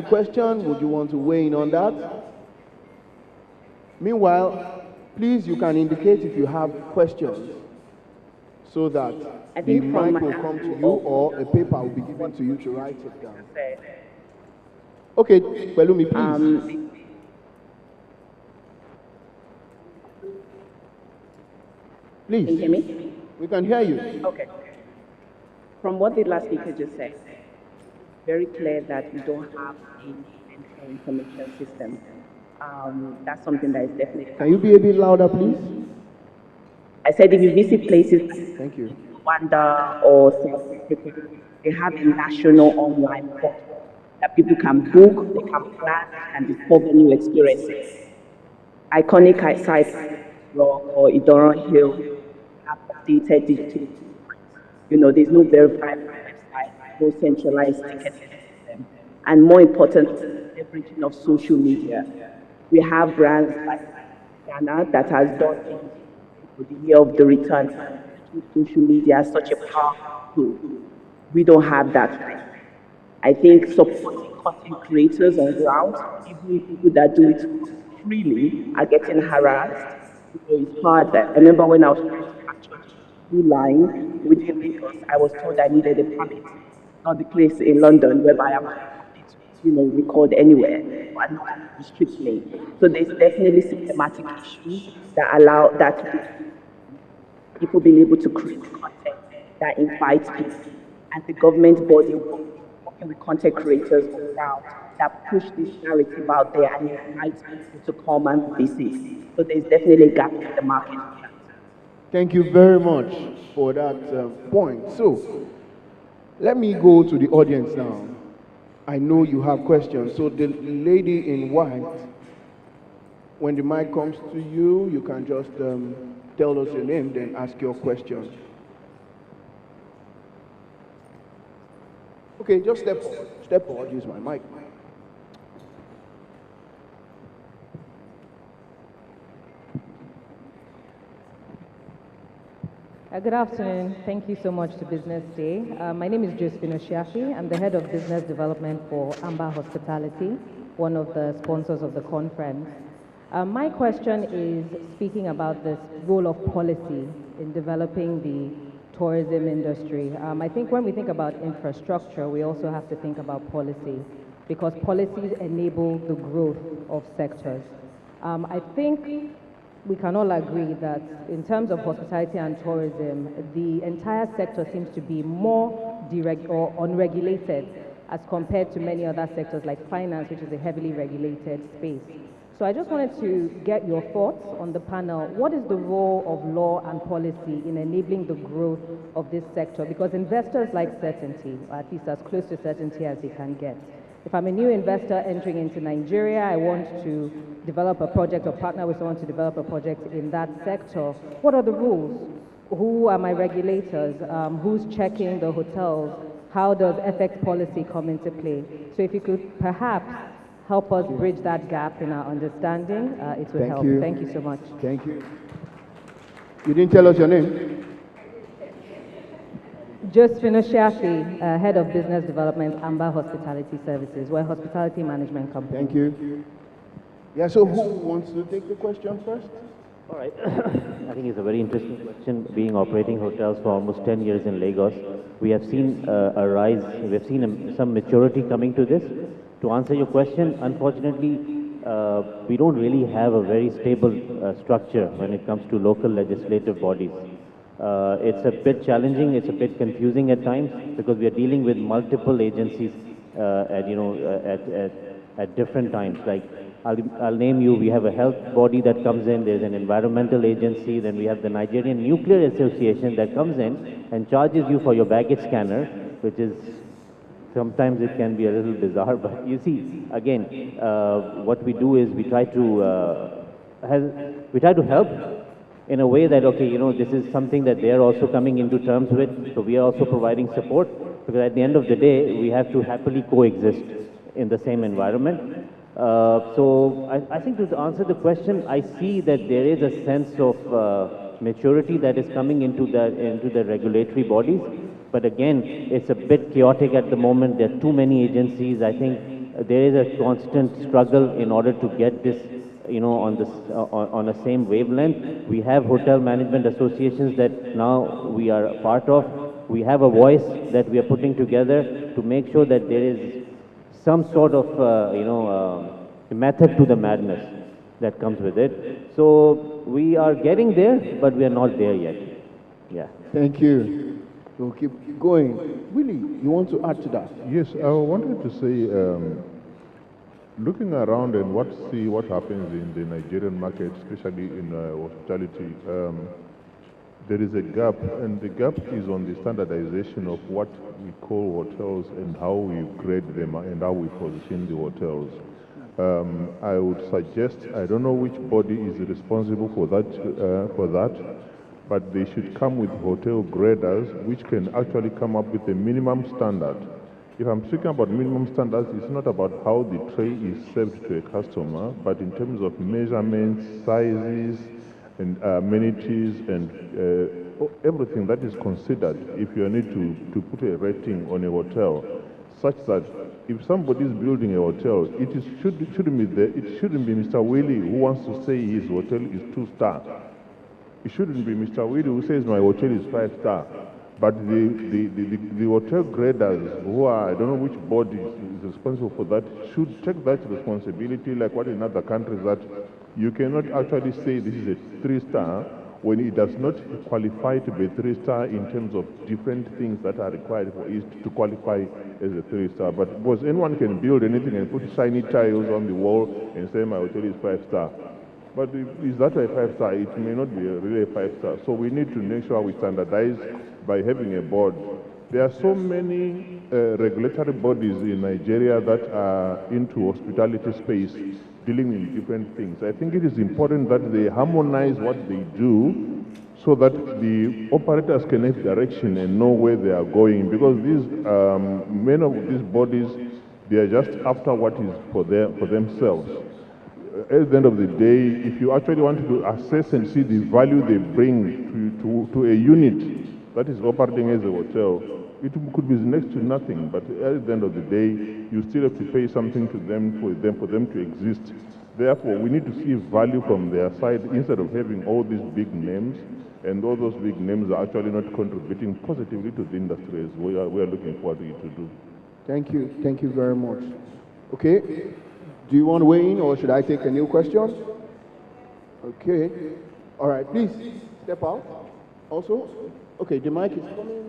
question? Would you want to weigh in on that? Meanwhile, please, you can indicate if you have questions so that the mic will come to you or a paper will be given to you to write it down. Okay, Pelumi, please. Please. Can you hear me? We can hear you. Okay. From what the last speaker just said, very clear that we don't have a information system. That's something that is definitely. Can you be a bit louder, please? I said if you visit places like Thank you. Rwanda or South Africa, they have a national online portal that people can book, they can plan, and discover new experiences. Iconic sites or Idoron Hill have updated digital. There's no verified website, no centralized ticketing system, and more important, leveraging of social media. We have brands like Ghana that has done it for the year of the return. Social media is such a powerful tool. We don't have that. I think supporting content creators on ground, even people that do it freely, are getting harassed. It's hard. I remember when I was trying to capture Blue Line within Lagos, I was told I needed a permit, not the place in London whereby I'm happy to, record anywhere, but not restrict me. So there's definitely systematic issues that allow that people being able to create content that invites people, and the government body working with content creators on ground that push this narrative out there and invite people to come and visit. So there's definitely a gap in the market. Thank you very much for that point. So, let me go to the audience now. I know you have questions. So, the lady in white, when the mic comes to you, you can just tell us your name, then ask your question. Okay, just step forward. Step forward, use my mic. Good afternoon. Thank you so much to Business Day. My name is Josephine Oshiaki. I'm the head of business development for Amber Hospitality, one of the sponsors of the conference. My question is speaking about this role of policy in developing the tourism industry. I think when we think about infrastructure, we also have to think about policy, because policies enable the growth of sectors. I think we can all agree that in terms of hospitality and tourism, the entire sector seems to be more unregulated as compared to many other sectors like finance, which is a heavily regulated space. So I just wanted to get your thoughts on the panel. What is the role of law and policy in enabling the growth of this sector? Because investors like certainty, or at least as close to certainty as they can get. If I'm a new investor entering into Nigeria, I want to develop a project or partner with someone to develop a project in that sector. What are the rules? Who are my regulators? Who's checking the hotels? How does FX policy come into play? So if you could perhaps help us bridge that gap in our understanding, it would help. Thank you so much. Thank you. You didn't tell us your name? Josephine Oshiaki, head of business development, Amber Hospitality Services. We're a hospitality management company. Thank you. Yeah, so who wants to take the question first? All right. I think it's a very interesting question. Being operating hotels for almost 10 years in Lagos, we have seen a rise, we've seen some maturity coming to this. To answer your question, unfortunately, we don't really have a very stable structure when it comes to local legislative bodies. It's a bit challenging, it's a bit confusing at times because we are dealing with multiple agencies at different times. Like I'll name you, we have a health body that comes in, there's an environmental agency, then we have the Nigerian Nuclear Association that comes in and charges you for your baggage scanner, which is sometimes it can be a little bizarre, but you see, again, what we do is we try to help in a way that, okay, this is something that they're also coming into terms with, so we are also providing support, because at the end of the day, we have to happily coexist in the same environment. So I think to answer the question, I see that there is a sense of maturity that is coming into the regulatory bodies. But again, it's a bit chaotic at the moment. There are too many agencies. I think there is a constant struggle in order to get this, on a same wavelength. We have hotel management associations that now we are a part of. We have a voice that we are putting together to make sure that there is some sort of, method to the madness that comes with it. So we are getting there, but we are not there yet. Yeah. Thank you. We'll keep going. Willie, you want to add to that? Yes, I wanted to say, looking around and see what happens in the Nigerian market, especially in hospitality, there is a gap, and the gap is on the standardization of what we call hotels and how we grade them and how we position the hotels. I would suggest, I don't know which body is responsible for that, but they should come with hotel graders which can actually come up with a minimum standard. If I'm speaking about minimum standards, it's not about how the tray is served to a customer, but in terms of measurements, sizes, and amenities, and everything that is considered if you need to put a rating on a hotel, such that if somebody is building a hotel, it shouldn't be Mr. Willie who wants to say his hotel is 2-star. It shouldn't be Mr. Willie who says my hotel is 5-star. But the hotel graders, who are, I don't know which body is responsible for that, should take that responsibility, like what in other countries, that you cannot actually say this is a 3-star when it does not qualify to be a 3-star in terms of different things that are required for it to qualify as a 3-star. But because anyone can build anything and put shiny tiles on the wall and say my hotel is 5-star. But is that a 5-star? It may not be really a 5-star. So we need to make sure we standardize by having a board. There are so many regulatory bodies in Nigeria that are into hospitality space, dealing with different things. I think it is important that they harmonize what they do so that the operators can have direction and know where they are going, because many of these bodies, they are just after what is for themselves. At the end of the day, if you actually want to assess and see the value they bring to a unit that is operating as a hotel, it could be next to nothing, but at the end of the day, you still have to pay something to them for them to exist. Therefore, we need to see value from their side instead of having all these big names, and all those big names are actually not contributing positively to the industry as we are looking forward to it to do. Thank you very much. Okay, do you want to weigh in, or should I take a new question? Okay, all right, please step out. Also, okay, the mic is coming.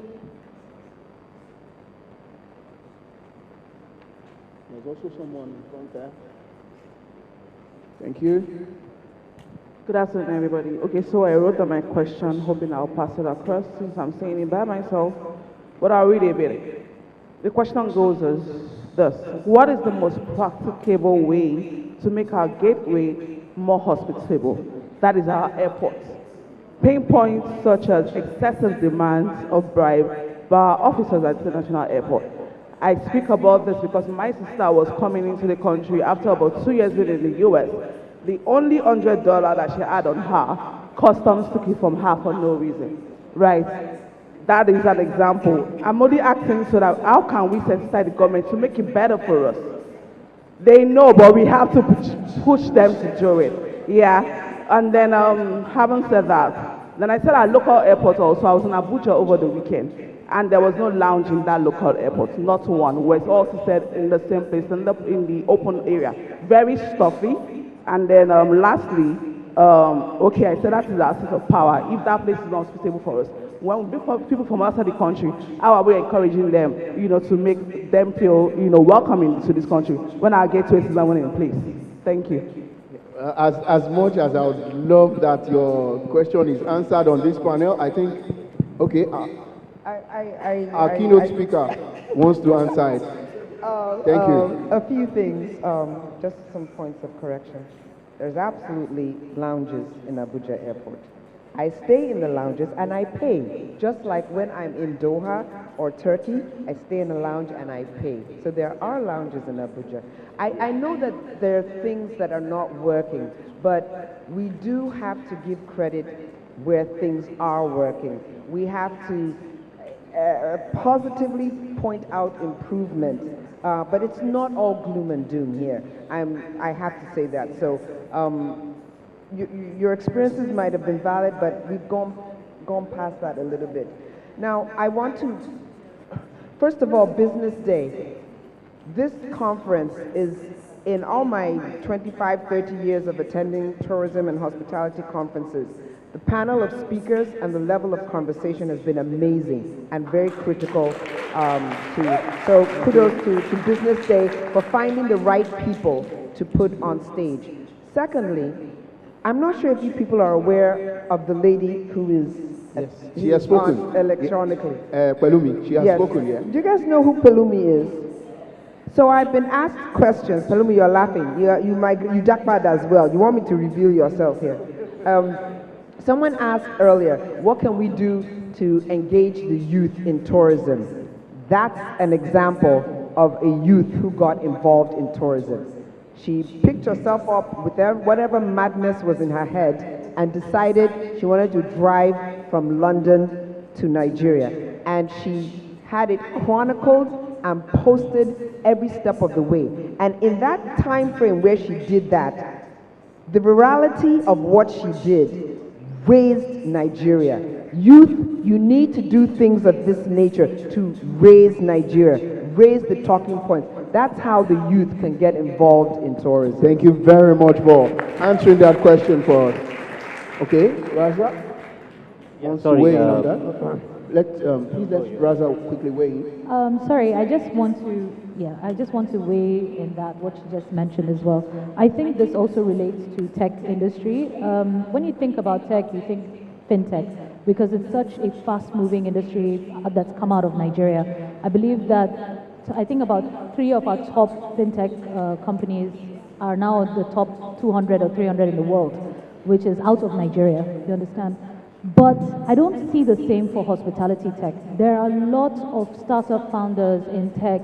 There's also someone in front there. Thank you. Good afternoon, everybody. Okay, so I wrote down my question, hoping I'll pass it across since I'm saying it by myself, but I'll read it a bit. The question goes as this: what is the most practicable way to make our gateway more hospitable? That is our airports. Pain points such as excessive demands of bribe by our officers at the international airport. I speak about this because my sister was coming into the country after about 2 years being in the US. The only $100 that she had on her, customs took it from her for no reason. Right? That is an example. I'm only asking so that how can we sensitize the government to make it better for us? They know, but we have to push them to do it. Yeah. And then, having said that, then I said our local airport also. I was in Abuja over the weekend, and there was no lounge in that local airport, not one. Where it's all said in the same place, in the open area, very stuffy. And then, lastly, okay, I said that is our seat of power. If that place is not suitable for us, when we bring people from outside the country, how are we encouraging them, to make them feel, welcoming to this country when our gateway system went in place? Thank you. As much as I would love that your question is answered on this panel, I think, okay, our keynote speaker wants to answer it. Thank you. A few things, just some points of correction. There's absolutely lounges in Abuja Airport. I stay in the lounges and I pay. Just like when I'm in Doha or Turkey, I stay in a lounge and I pay. So there are lounges in Abuja. I know that there are things that are not working, but we do have to give credit where things are working. We have to positively point out improvement, but it's not all gloom and doom here. I have to say that. So your experiences might have been valid, but we've gone past that a little bit. Now, I want to, first of all, Business Day. This conference is, in all my 25, 30 years of attending tourism and hospitality conferences, the panel of speakers and the level of conversation has been amazing and very critical so kudos to Business Day for finding the right people to put on stage. Secondly, I'm not sure if you people are aware of the lady who is She has spoken electronically. Pelumi, she has spoken, yeah. Do you guys know who Pelumi is? So I've been asked questions. Pelumi, you're laughing. You jackpot as well. You want me to reveal yourself here? Someone asked earlier, what can we do to engage the youth in tourism? That's an example of a youth who got involved in tourism. She picked herself up with whatever madness was in her head and decided she wanted to drive from London to Nigeria. And she had it chronicled and posted every step of the way. And in that time frame where she did that, the virality of what she did raised Nigeria. Youth, you need to do things of this nature to raise Nigeria, raise the talking points. That's how the youth can get involved in tourism. Thank you very much for answering that question for us. Okay, Raza? Wants to weigh in on that? Please let Raza quickly weigh in. Sorry, I just want to weigh in that what you just mentioned as well. I think this also relates to tech industry. When you think about tech, you think fintech because it's such a fast-moving industry that's come out of Nigeria. I believe that I think about 3 of our top fintech companies are now the top 200 or 300 in the world, which is out of Nigeria. You understand? But I don't see the same for hospitality tech. There are lots of startup founders in tech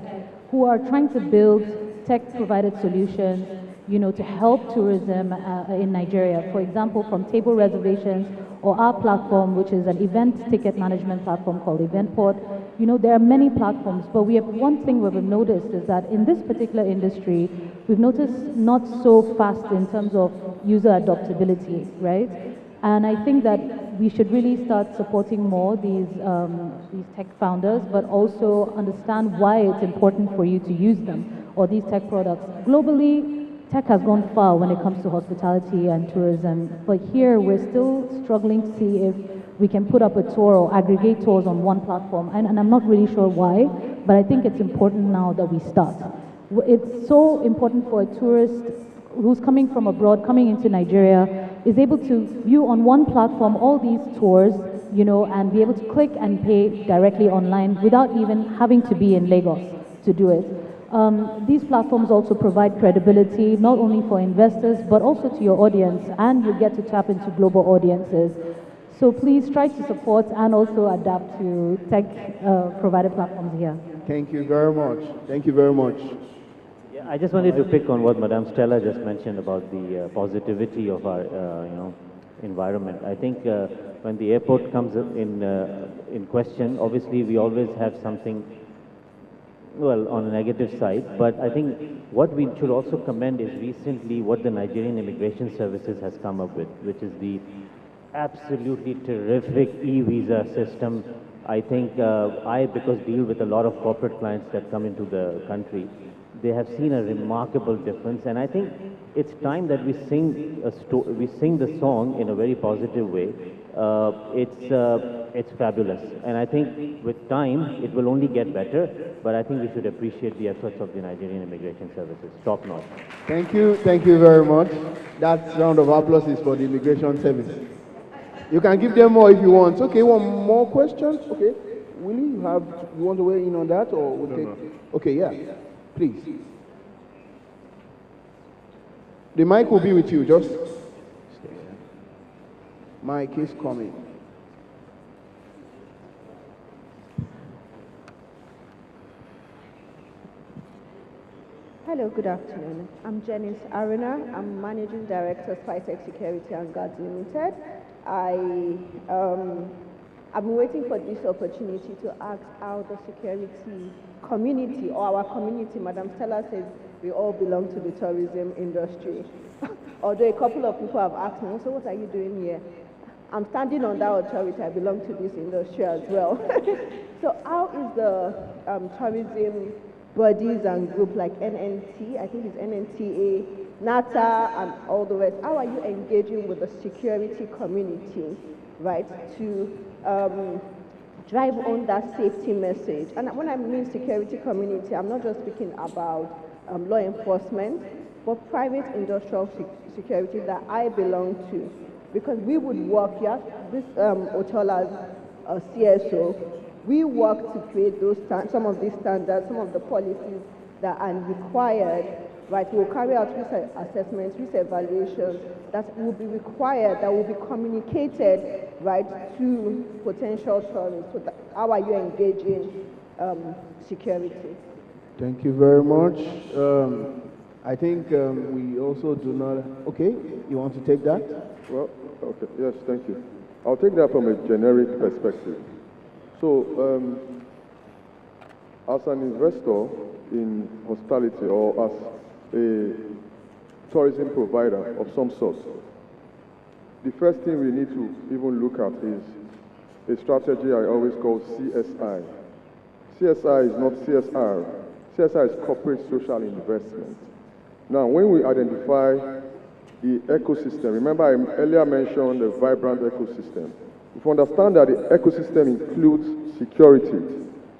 who are trying to build tech-provided solutions, to help tourism in Nigeria. For example, from table reservations or our platform, which is an event ticket management platform called Eventport. There are many platforms, but one thing we've noticed is that in this particular industry, we've noticed not so fast in terms of user adoptability, right? And I think that we should really start supporting more these tech founders, but also understand why it's important for you to use them or these tech products. Globally, tech has gone far when it comes to hospitality and tourism, but here we're still struggling to see if we can put up a tour or aggregate tours on one platform. And I'm not really sure why, but I think it's important now that we start. It's so important for a tourist who's coming from abroad, coming into Nigeria, is able to view on one platform all these tours, and be able to click and pay directly online without even having to be in Lagos to do it. These platforms also provide credibility, not only for investors, but also to your audience, and you get to tap into global audiences. So please try to support and also adapt to tech provided platforms here. Thank you very much. Thank you very much. I just wanted to pick on what Madame Stella just mentioned about the positivity of our, environment. I think when the airport comes in question, obviously we always have something, well, on a negative side. But I think what we should also commend is recently what the Nigerian Immigration Services has come up with, which is the absolutely terrific e-visa system. I think I, because deal with a lot of corporate clients that come into the country, they have seen a remarkable difference. And I think it's time that we sing the song in a very positive way. It's fabulous, and I think with time it will only get better. But I think we should appreciate the efforts of the Nigerian Immigration Services. Top notch. Thank you very much. That round of applause is for the Immigration Service. You can give them more if you want. Okay, one more question? Okay. Willie, you want to weigh in on that, or we'll take? Okay, yeah. Please. The mic will be with you. Just mic is coming. Hello, good afternoon. I'm Janice Aruna. I'm Managing Director, Spitec Security and Guards Limited. I've been waiting for this opportunity to ask how the security community, or our community, Madam Stella says we all belong to the tourism industry. Although a couple of people have asked me, so what are you doing here? I'm standing on that authority. I belong to this industry as well. So how is the tourism bodies and group like NNT, I think it's NNTA, NATA, and all the rest, how are you engaging with the security community, right, to drive on that safety message? And when I mean security community, I'm not just speaking about law enforcement, but private industrial security that I belong to. Because we would work, yeah, this Otola's CSO, we work to create those some of these standards, some of the policies that are required, right? We'll carry out risk assessments, risk evaluations that will be required, that will be communicated, right, to potential tourists. So how are you engaging security? Thank you very much. I think we also do not. Okay, you want to take that? Well, okay, yes, thank you. I'll take that from a generic perspective. So, as an investor in hospitality or as a tourism provider of some sort, the first thing we need to even look at is a strategy I always call CSI. CSI is not CSR. CSR is corporate social investment. Now, when we identify the ecosystem, remember I earlier mentioned the vibrant ecosystem. If you understand that the ecosystem includes security,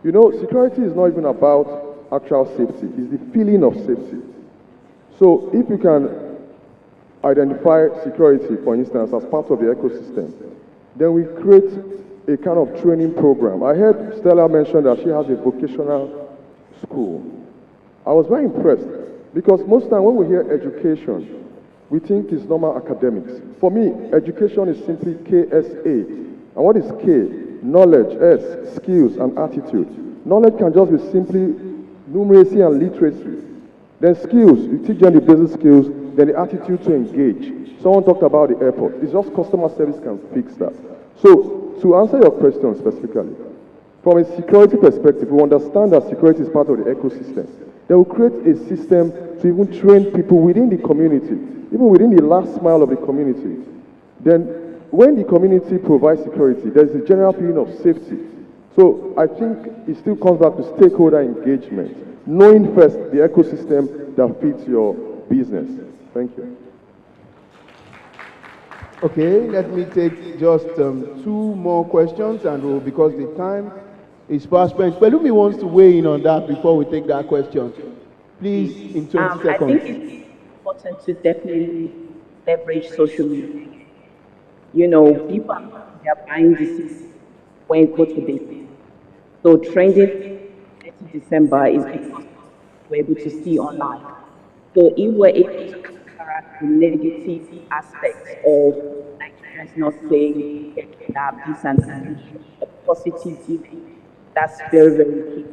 you know, security is not even about actual safety, it's the feeling of safety. So if you can identify security, for instance, as part of the ecosystem, then we create a kind of training program. I heard Stella mention that she has a vocational school. I was very impressed because most time when we hear education, we think it's normal academics. For me, education is simply KSA. And what is K? Knowledge, S, skills and attitude. Knowledge can just be simply numeracy and literacy. Then skills, you teach them the basic skills, then the attitude to engage. Someone talked about the airport. It's just customer service can fix that. So, to answer your question specifically, from a security perspective, we understand that security is part of the ecosystem. Then we'll create a system to even train people within the community, even within the last mile of the community. Then when the community provides security, there's a general feeling of safety. So I think it still comes back to stakeholder engagement, knowing first the ecosystem that fits your business. Thank you. Okay, let me take just 2 more questions, and because the time is fast spent. Pelumi wants to weigh in on that before we take that question. Please, in 20 seconds. I think it's important to definitely leverage social media. You know, people they are buying disease when what would they say? So trending 30 December is because we're able to see online. So if we're able to counteract the negative aspects of Nigerians not saying that this and that, a positivity, that's very, very key.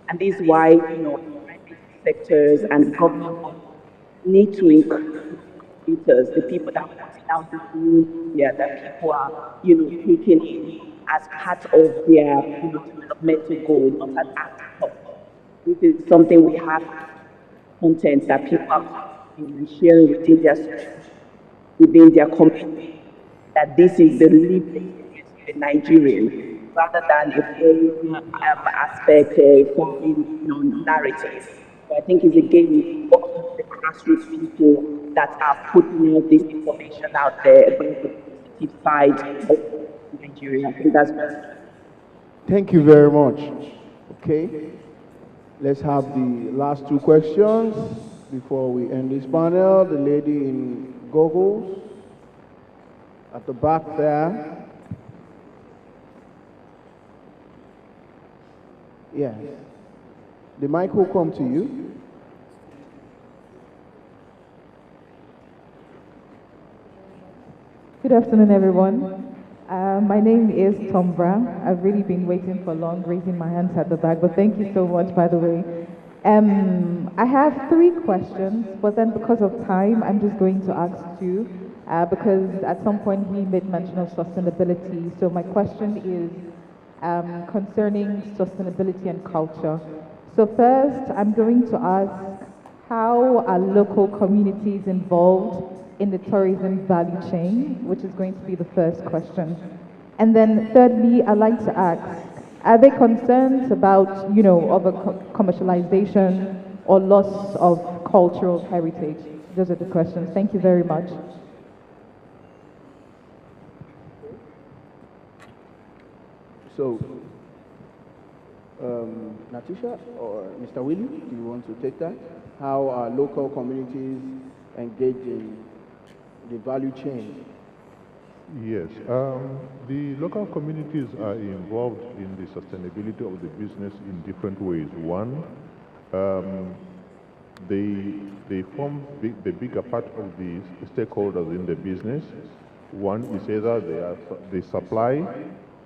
And this is why, you know, private sectors and government need to encourage the people that are putting out the food, yeah, that people are, you know, taking it as part of their, you know, developmental goal, not as afterthought. This is something we have content that people are sharing within their social, within their community, that this is the lived experience of a Nigerian, rather than a foreign aspect or foreign, you know, narrative. So I think it's again working with the grassroots people that are putting all this information out there about the positive side of Nigeria. I think that's very Thank you very much. Okay, let's have the last two questions before we end this panel. The lady in goggles at the back there. Yes. The mic will come to you. Good afternoon, everyone. My name is Tom Brown. I've really been waiting for long, raising my hands at the back, but thank you so much, by the way. I have three questions, but then because of time, I'm just going to ask two, because at some point he made mention of sustainability. So my question is concerning sustainability and culture. So first, I'm going to ask, how are local communities involved in the tourism value chain, which is going to be the first question. And then thirdly, I'd like to ask, are there concerns about, over commercialization or loss of cultural heritage? Those are the questions. Thank you very much. So, Natisha or Mr. Willie, do you want to take that? How are local communities engaged in the value chain? Yes, the local communities are involved in the sustainability of the business in different ways. One, they form the bigger part of the stakeholders in the business. One is either they supply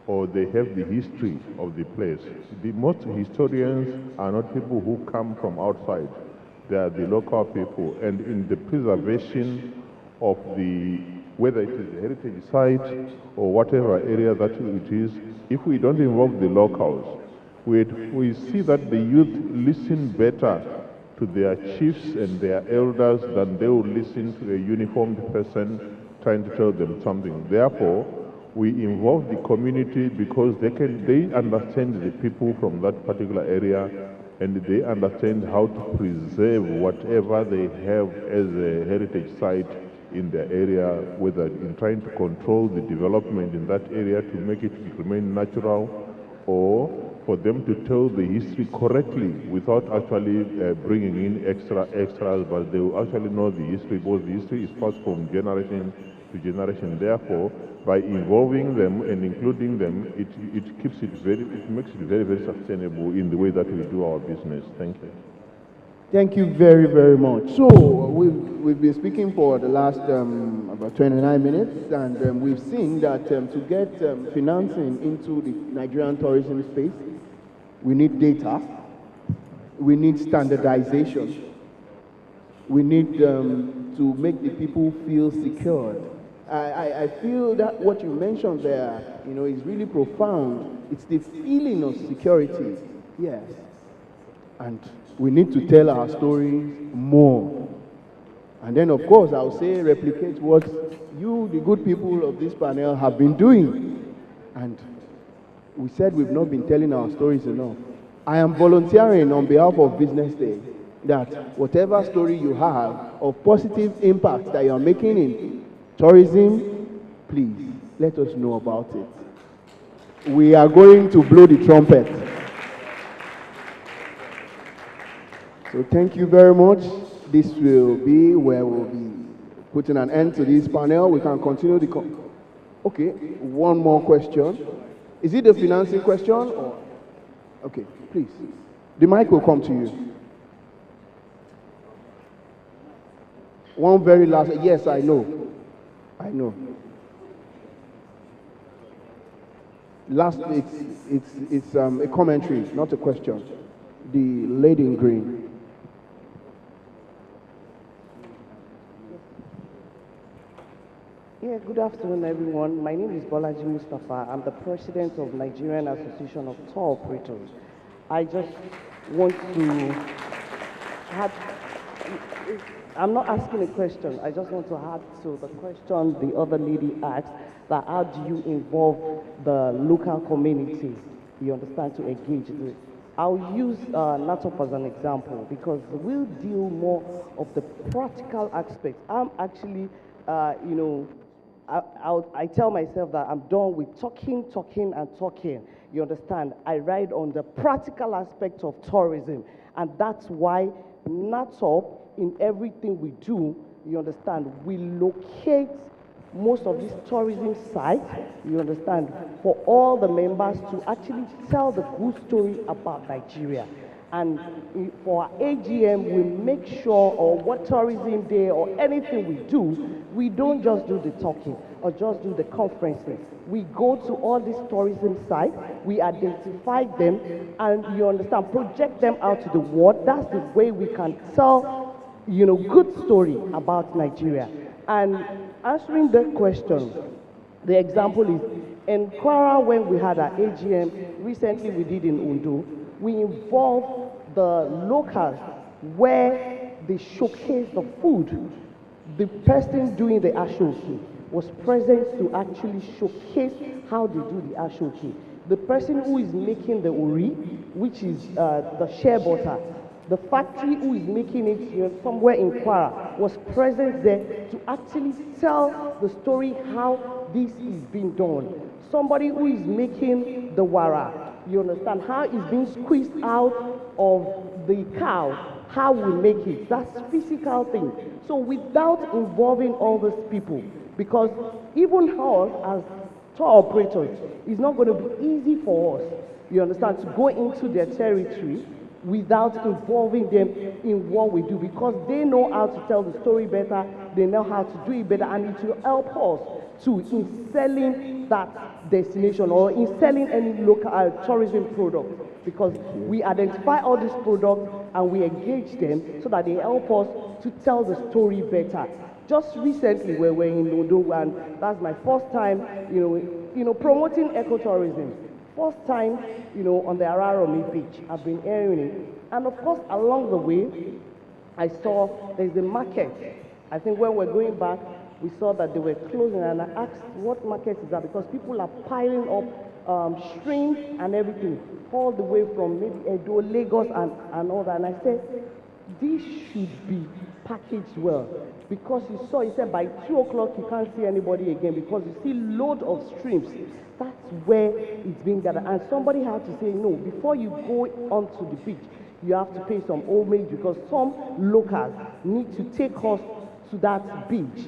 or they have the history of the place. The most historians are not people who come from outside. They are the local people, and in the preservation of whether it is a heritage site or whatever area that it is, if we don't involve the locals, we see that the youth listen better to their chiefs and their elders than they will listen to a uniformed person trying to tell them something. Therefore, we involve the community because they understand the people from that particular area, and they understand how to preserve whatever they have as a heritage site in their area, whether in trying to control the development in that area to make it remain natural, or for them to tell the history correctly without actually bringing in extras, but they will actually know the history, because the history is passed from generation to generation. Therefore, by involving them and including them, it makes it very, very sustainable in the way that we do our business. Thank you. Thank you very, very much. So we've been speaking for the last about 29 minutes, and we've seen that to get financing into the Nigerian tourism space, we need data, we need standardization, we need to make the people feel secured. I feel that what you mentioned there, is really profound. It's the feeling of security, yes. And we need to tell our stories more. And then, of course, I'll say replicate what you, the good people of this panel, have been doing. And we said we've not been telling our stories enough. I am volunteering on behalf of BusinessDay that whatever story you have of positive impact that you are making in tourism, please let us know about it. We are going to blow the trumpet. So thank you very much. This will be where we'll be putting an end to this panel. We can continue the okay, one more question. Is it the financing question or? Okay, please. The mic will come to you. One very last, yes, I know. I know. Last, it's a commentary, not a question. The lady in green. Yeah, good afternoon, everyone. My name is Bolaji Mustafa. I'm the president of Nigerian Association of Tour Operators. I just want to add, I'm not asking a question. I just want to add to the question the other lady asked, that how do you involve the local community, you understand, to engage I'll use NATOP as an example because we'll deal more of the practical aspects. I'm actually, I tell myself that I'm done with talking, and talking. You understand? I ride on the practical aspect of tourism, and that's why NATOP, in everything we do, you understand, we locate most of these tourism sites, you understand, for all the members to actually tell the good story about Nigeria. And for our AGM, we make sure, or what tourism day or anything we do, we don't just do the talking or just do the conferences. We go to all these tourism sites, we identify them, and you understand, project them out to the world. That's the way we can tell, good story about Nigeria. And answering that question, the example is in Kwara, when we had our AGM, recently we did in Undo, we involved the locals where they showcase the food. The person doing the ashoki was present to actually showcase how they do the ashoki. The person who is making the uri, which is the shea butter, the factory who is making it somewhere in Kwara was present there to actually tell the story how this is being done. Somebody who is making the wara, you understand, how it's being squeezed out of the cow, how we make it. That's physical thing. So without involving all these people, because even us as tour operators, it's not going to be easy for us, you understand, to go into their territory without involving them in what we do, because they know how to tell the story better, they know how to do it better, and it will help us too in selling that destination or in selling any local tourism product, because we identify all these products and we engage them so that they help us to tell the story better. Just recently we were in Ondo, and that's my first time, promoting ecotourism. First time, on the Araromi beach. I've been hearing it. And of course, along the way, I saw there's a market. I think when we're going back, we saw that they were closing, and I asked, what market is that? Because people are piling up strings and everything, all the way from maybe Edo, Lagos, and all that. And I said, this should be packaged well. Because he said by 2 o'clock you can't see anybody again because you see load of streams. That's where it's being gathered. And somebody had to say, no, before you go onto the beach, you have to pay some homage because some locals need to take us to that beach.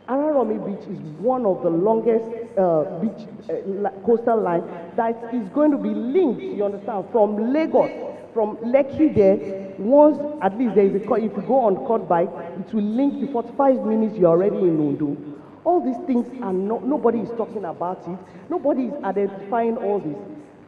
Araromi Beach is one of the longest coastal line that is going to be linked, you understand, from Lagos, from Lekki there. Once at least there is a if you go on court bike, it will link you 45 minutes, you're already in Ondo. All these things are nobody is talking about it, nobody is identifying all this.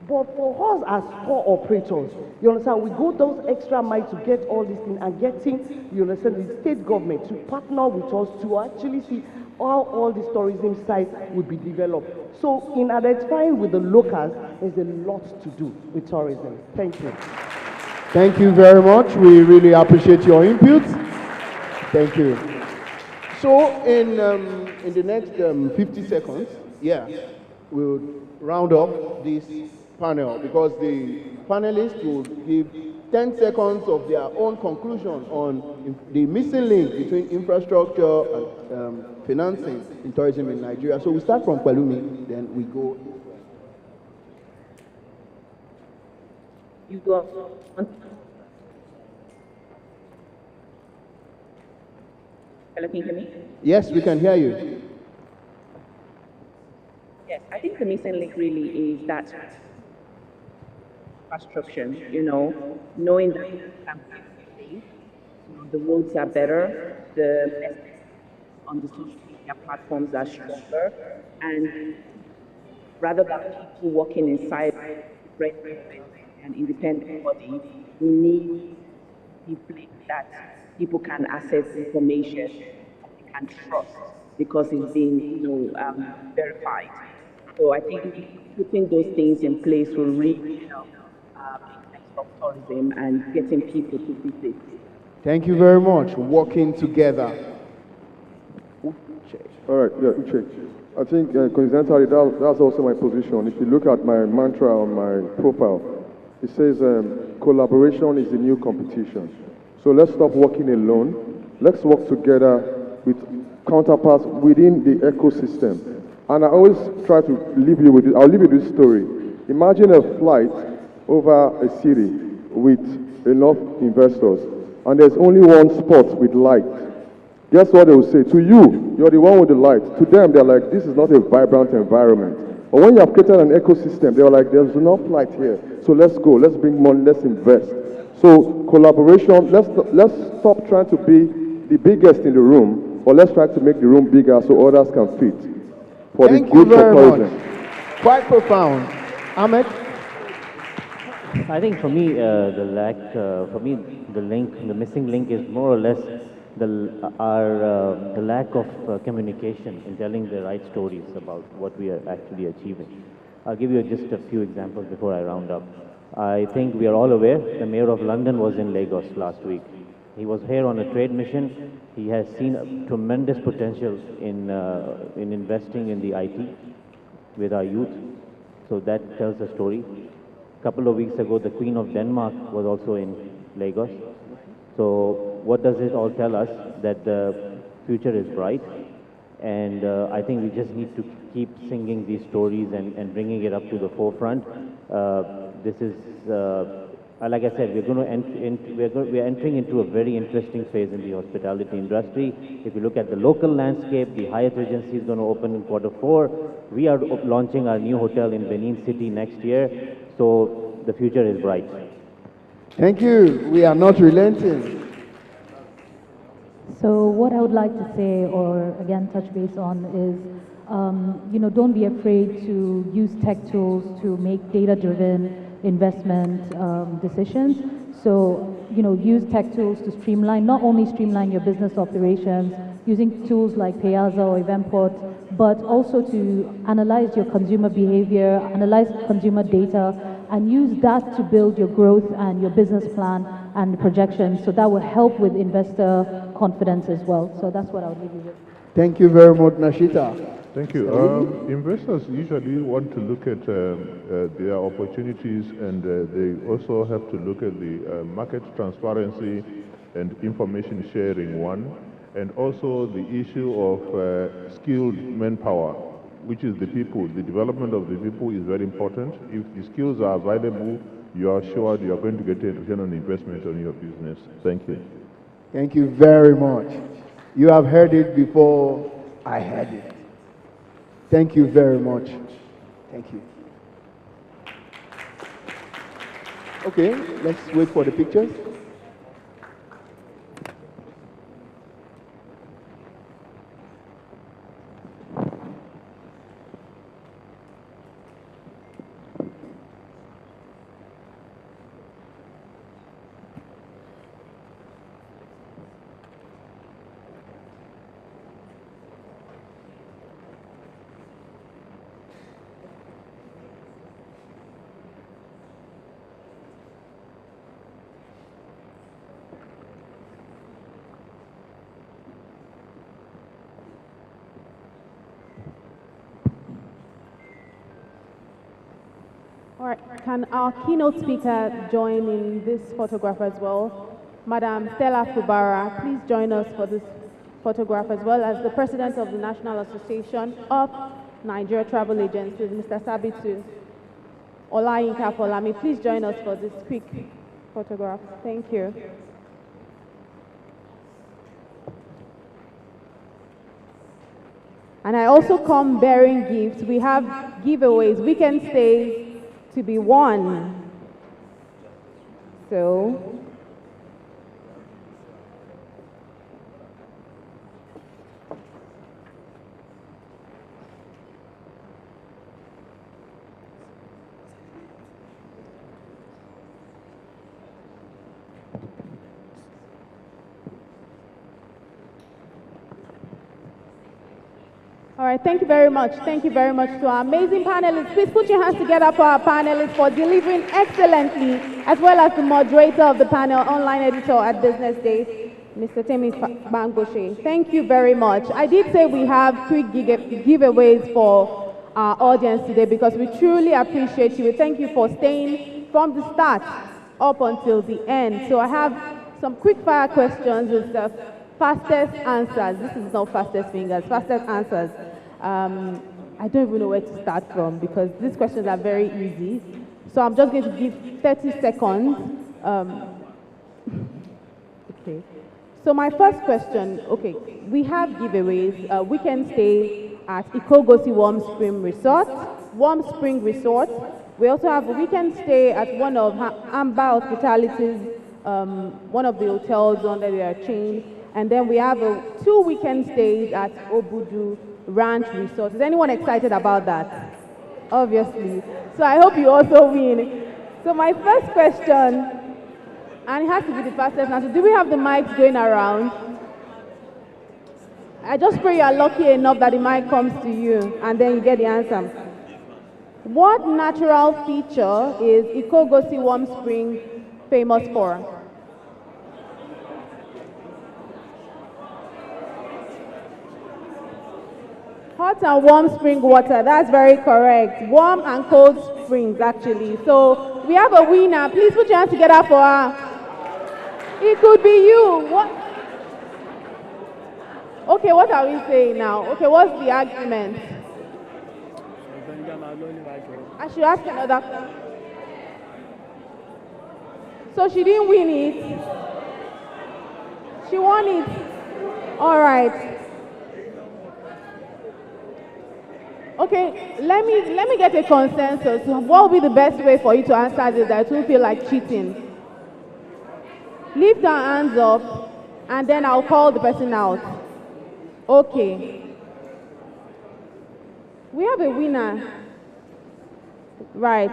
But for us as tour operators, you understand, we go those extra miles to get all these things and getting, you understand, the state government to partner with us to actually see how all these tourism sites will be developed. So in identifying with the locals, there's a lot to do with tourism. Thank you. Thank you very much. We really appreciate your input. Thank you. So in the next 50 seconds, we'll round up this panel because the panelists will give 10 seconds of their own conclusion on the missing link between infrastructure and financing in tourism in Nigeria. So we start from Kwelumi, then we go. You go. Hello, can you hear me? Yes, we can hear you. Yes, I think the missing link really is that infrastructure, knowing that the roads are better, the messages on the social media platforms are stronger, and rather than people working inside an independent body, we need people that people can access information they can trust because it's being verified. So I think putting those things in place will really help of tourism and getting people to visit. Thank you very much. Working together. All right, Uche. I think coincidentally that's also my position. If you look at my mantra on my profile, It says collaboration is the new competition. So let's stop working alone. Let's work together with counterparts within the ecosystem. And I always try to leave you with it. I'll leave you with this story. Imagine a flight over a city with enough investors, and there's only one spot with light. Guess what they will say? To you, you're the one with the light. To them, they're like, this is not a vibrant environment. But when you have created an ecosystem, they're like, there's enough light here. So let's go, let's bring money, let's invest. So collaboration, let's stop trying to be the biggest in the room, or let's try to make the room bigger so others can fit. For Thank the good you very tourism. much. Quite profound. Ahmed? I think for me, the missing link is more or less the lack of communication in telling the right stories about what we are actually achieving. I'll give you just a few examples before I round up. I think we are all aware the Mayor of London was in Lagos last week. He was here on a trade mission. He has seen a tremendous potential in investing in the IT with our youth. So that tells a story. A couple of weeks ago, the Queen of Denmark was also in Lagos. So what does it all tell us? That the future is bright. And I think we just need to keep singing these stories and bringing it up to the forefront. This is, like I said, we're entering into a very interesting phase in the hospitality industry. If you look at the local landscape, the Hyatt Regency is going to open in Q4. We are launching our new hotel in Benin City next year. So the future is bright. Thank you. We are not relenting. So what I would like to say, or again touch base on, is don't be afraid to use tech tools to make data-driven investment decisions. So use tech tools to not only streamline your business operations, using tools like Payaza or Eventport, but also to analyze your consumer behavior, analyze consumer data, and use that to build your growth and your business plan and projections. So that will help with investor confidence as well. So that's what I would leave you with. Thank you very much, Nashita. Thank you. Investors usually want to look at their opportunities, and they also have to look at the market transparency and information sharing, one, and also the issue of skilled manpower, which is the people. The development of the people is very important. If the skills are available, you are sure you are going to get a return on investment on your business. Thank you. Thank you very much. You have heard it before I heard it. Thank you very much. Thank you. Okay, let's wait for the pictures. All right, can our keynote speaker join in this photograph as well? Madam Stella Fubara, please join us for this photograph, as well as the President of the National Association of Nigeria Travel Agencies, Mr. Sabitu Olayinka Folami. Please join us for this quick photograph. Thank you. And I also come bearing gifts. We have giveaways, weekend stays to be won. So all right, thank you very much. Thank you very much to our amazing panelists. Please put your hands together for our panelists for delivering excellently, as well as the moderator of the panel, online editor at Business Day, Mr. Temi Bangoshe. Thank you very much. I did say we have quick giveaways for our audience today because we truly appreciate you. We thank you for staying from the start up until the end. So I have some quick fire questions with the fastest answers. This is not fastest fingers, fastest answers. I don't even know where to start from because these questions are very easy. So I'm just going to give 30 seconds. Okay. So my first question, okay, we have giveaways. Weekend stay at Ikogosi Warm Spring Resort. We also have a weekend stay at one of Amber Hospitality's, one of the hotels under their chain. And then we have 2 weekend stays at Obudu Ranch Resort. Is anyone excited about that? Obviously. So I hope you also win. So my first question, and it has to be the fastest answer. Do we have the mics going around? I just pray you are lucky enough that the mic comes to you and then you get the answer. What natural feature is Ikogosi Warm Spring famous for? Hot and warm spring water, that's very correct. Warm and cold springs, actually. So we have a winner. Please put your hands together for her. It could be you. What? Okay, what are we saying now? Okay, what's the argument? I should ask another. So she didn't win it. She won it. All right. Okay, let me get a consensus. What will be the best way for you to answer this that it won't feel like cheating? Lift your hands up, and then I'll call the person out. Okay. We have a winner. Right.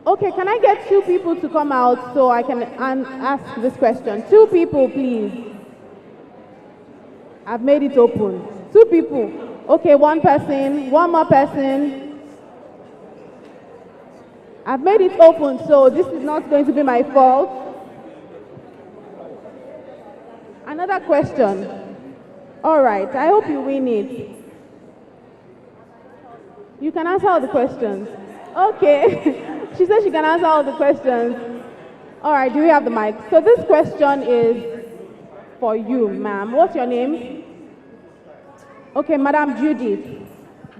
Okay, can I get 2 people to come out so I can ask this question? 2 people, please. I've made it open. 2 people. Okay, 1 person, 1 more person. I've made it open, so this is not going to be my fault. Another question. All right, I hope you win it. You can answer all the questions. Okay. She said she can answer all the questions. All right, do we have the mic? So this question is for you, ma'am. What's your name? Okay, Madam Judith.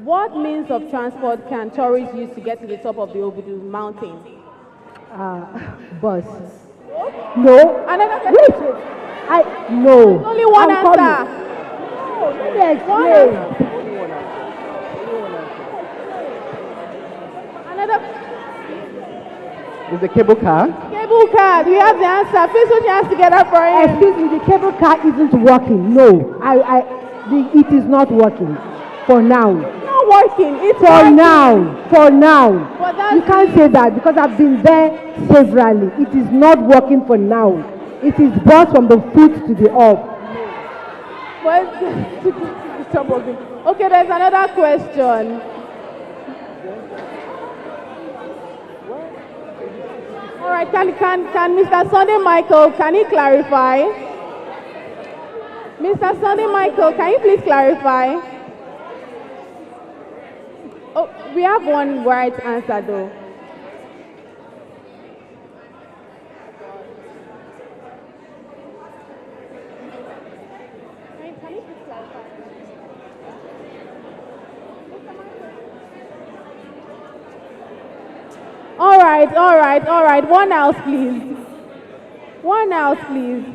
What means of transport can tourists use to get to the top of the Obudu mountain? Bus. No. Another Wait. No. There's only one I'm answer. Coming. Let me explain. Another. Is the cable car? Cable car. Do you have the answer? Please put your hands together for him. Excuse me, the cable car isn't working. No. It is not working. For now. It's not working. It's for working. now. For now. You But can't say that because I've been there severally. It is not working for now. It is brought from the foot to the up. Okay, there's another question. All right, can Mr. Sunday Michael, can he clarify? Mr. Sunday Michael, can you please clarify? Oh, we have one right answer though. All right. One else, please. One else, please.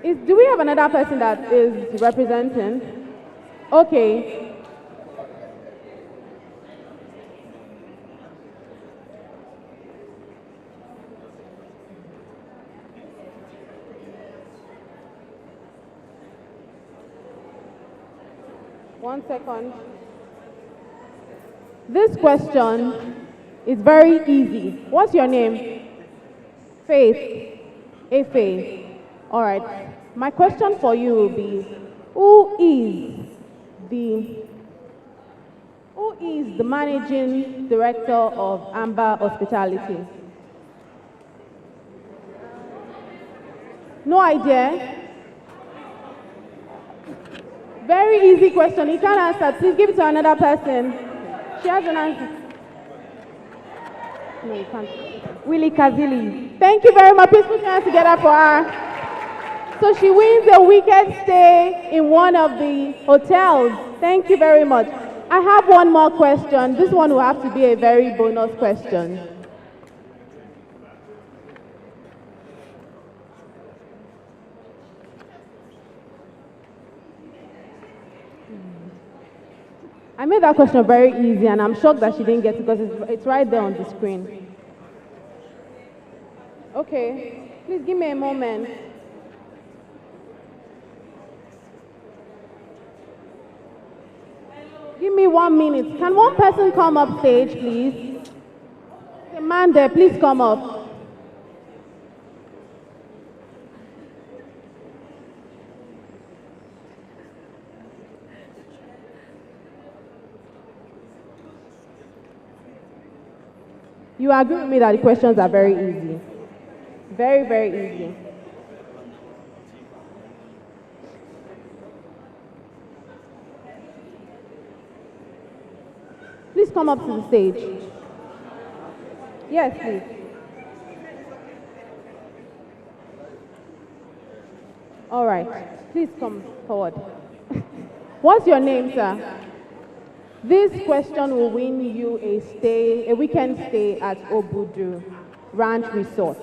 Do we have another person that is representing? Okay. One second. This question is very easy. What's your name? Faith. Efe. All right. My question for you will be, who is the managing director of Amber Hospitality? No idea? Very easy question. You can't answer. Please give it to another person. She has an answer. No, you can't. Willie Kazili. Thank you very much. Please put your hands together for her. So she wins a weekend stay in one of the hotels. Thank you very much. I have one more question. This one will have to be a very bonus question. I made that question very easy, and I'm shocked that she didn't get it because it's right there on the screen. Okay, please give me a moment. Give me 1 minute. Can one person come up stage, please? The man there, please come up. You agree with me that the questions are very easy? Very, very easy. Please come up to the stage. Yes, please. All right. Please come forward. What's your name, sir? This question will win you a weekend stay at Obudu Ranch Resort.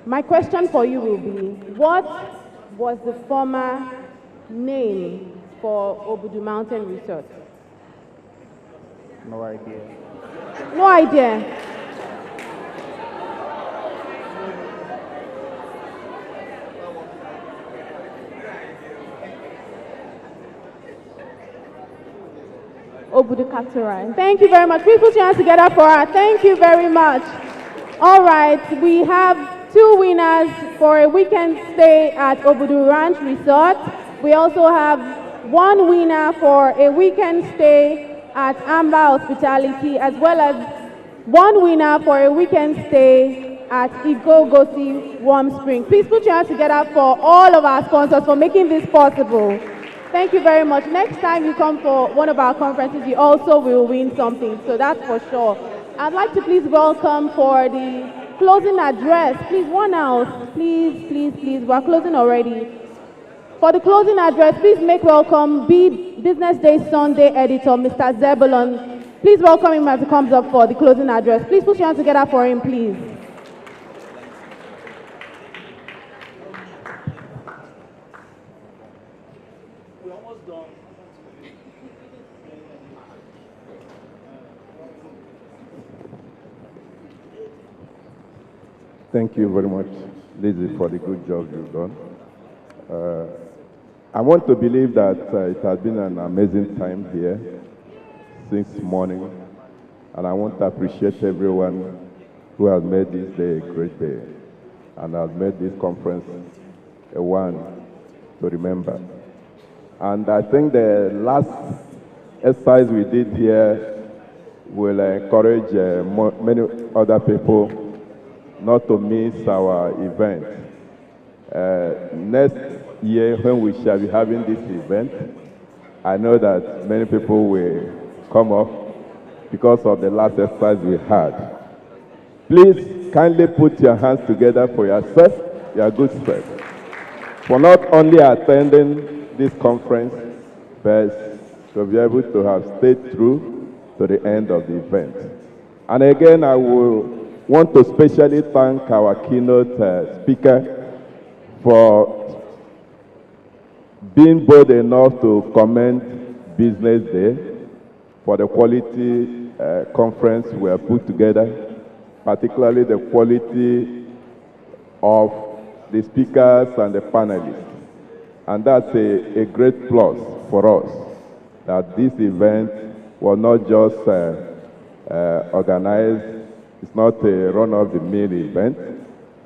My question for you will be, what was the former name for Obudu Mountain Resort? No idea. No idea. Obudu Cataract. Thank you very much. Please put your hands together for her. Thank you very much. All right, we have 2 winners for a weekend stay at Obudu Ranch Resort. We also have 1 winner for a weekend stay at Amber Hospitality, as well as 1 winner for a weekend stay at Igogosi Warm Spring. Please put your hands together for all of our sponsors for making this possible. Thank you very much. Next time you come for one of our conferences, you also will win something, so that's for sure. I'd like to please welcome for the closing address. Please, one out. Please, please, please. We're closing already. For the closing address, please make welcome Business Day Sunday editor, Mr. Zebulon. Please welcome him as he comes up for the closing address. Please put your hands together for him, please. Thank you very much, Lizzie, for the good job you've done. I want to believe that it has been an amazing time here since morning, and I want to appreciate everyone who has made this day a great day and has made this conference a one to remember. And I think the last exercise we did here will encourage many other people not to miss our event. Next year, when we shall be having this event, I know that many people will come up because of the last exercise we had. Please kindly put your hands together for yourself, your good self, for not only attending this conference, but to be able to have stayed through to the end of the event. And again, I will want to specially thank our keynote speaker for being bold enough to commend Business Day for the quality conference we have put together, particularly the quality of the speakers and the panelists. And that's a great plus for us, that this event was not just organized. It's not a run-of-the-mill event,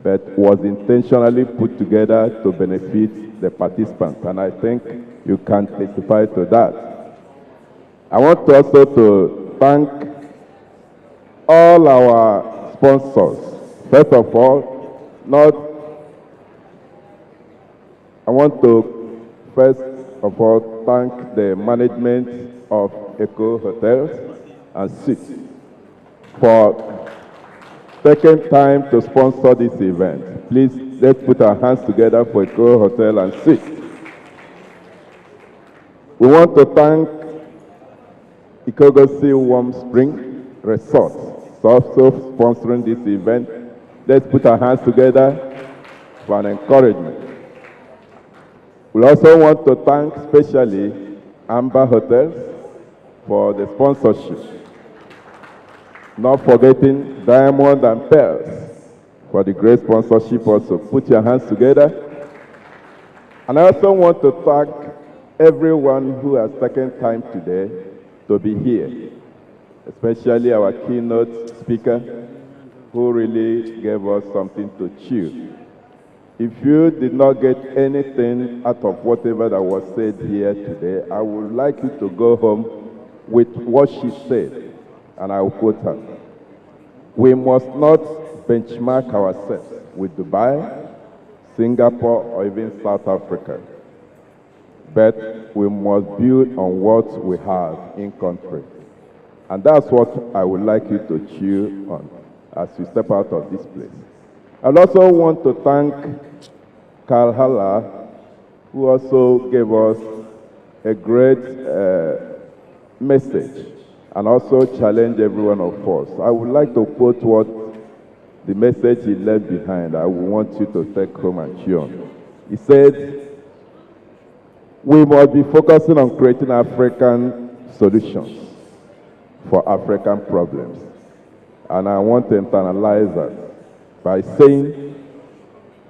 but was intentionally put together to benefit the participants. And I think you can testify to that. I want also to thank all our sponsors. First of all, I want to first of all thank the management of Eco Hotels and Suites for taking time to sponsor this event. Please, let's put our hands together for Eco Hotel and Suites. We want to thank Ikogosi Warm Spring Resort for also sponsoring this event. Let's put our hands together for an encouragement. We also want to thank especially Amber Hotels for the sponsorship. Not forgetting Diamond and Pearls for the great sponsorship also. Put your hands together. And I also want to thank everyone who has taken time today to be here, especially our keynote speaker, who really gave us something to chew. If you did not get anything out of whatever that was said here today, I would like you to go home with what she said, and I will quote her. We must not benchmark ourselves with Dubai, Singapore, or even South Africa, but we must build on what we have in country. And that's what I would like you to chew on as you step out of this place. I also want to thank Karl Haller, who also gave us a great message and also challenged every one of us. I would like to quote what the message he left behind. I want you to take home and chew on. He said, we must be focusing on creating African solutions for African problems. And I want to internalize that by saying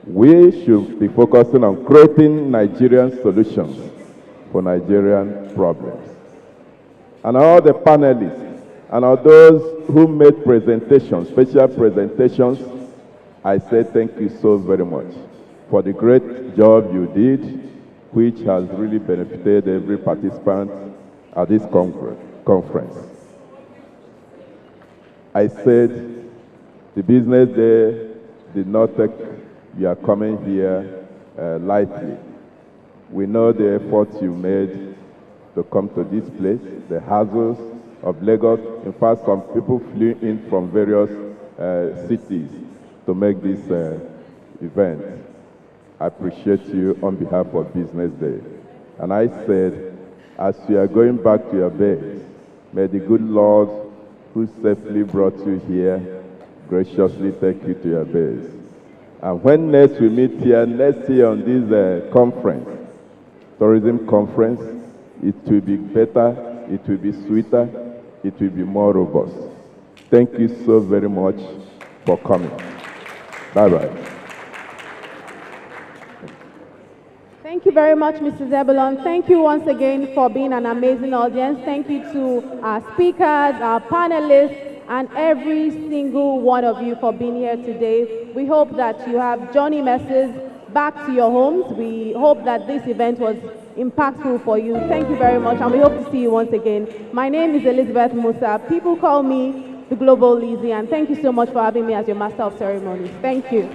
we should be focusing on creating Nigerian solutions for Nigerian problems. And all the panelists and all those who made presentations, special presentations, I say thank you so very much for the great job you did, which has really benefited every participant at this conference. I said the Business Day did not take your coming here lightly. We know the efforts you made to come to this place, the hassles of Lagos. In fact, some people flew in from various cities to make this event. I appreciate you on behalf of Business Day. And I said, as you are going back to your base, may the good Lord who safely brought you here graciously take you to your base. And when next we meet here, next year on this conference, tourism conference, it will be better, it will be sweeter, it will be more robust. Thank you so very much for coming. Bye-bye. Thank you very much, Mrs. Zebulon. Thank you once again for being an amazing audience. Thank you to our speakers, our panelists, and every single one of you for being here today. We hope that you have journey messes back to your homes. We hope that this event was impactful for you. Thank you very much, and we hope to see you once again. My name is Elizabeth Musa. People call me the Global Lizzie, and thank you so much for having me as your Master of Ceremonies. Thank you.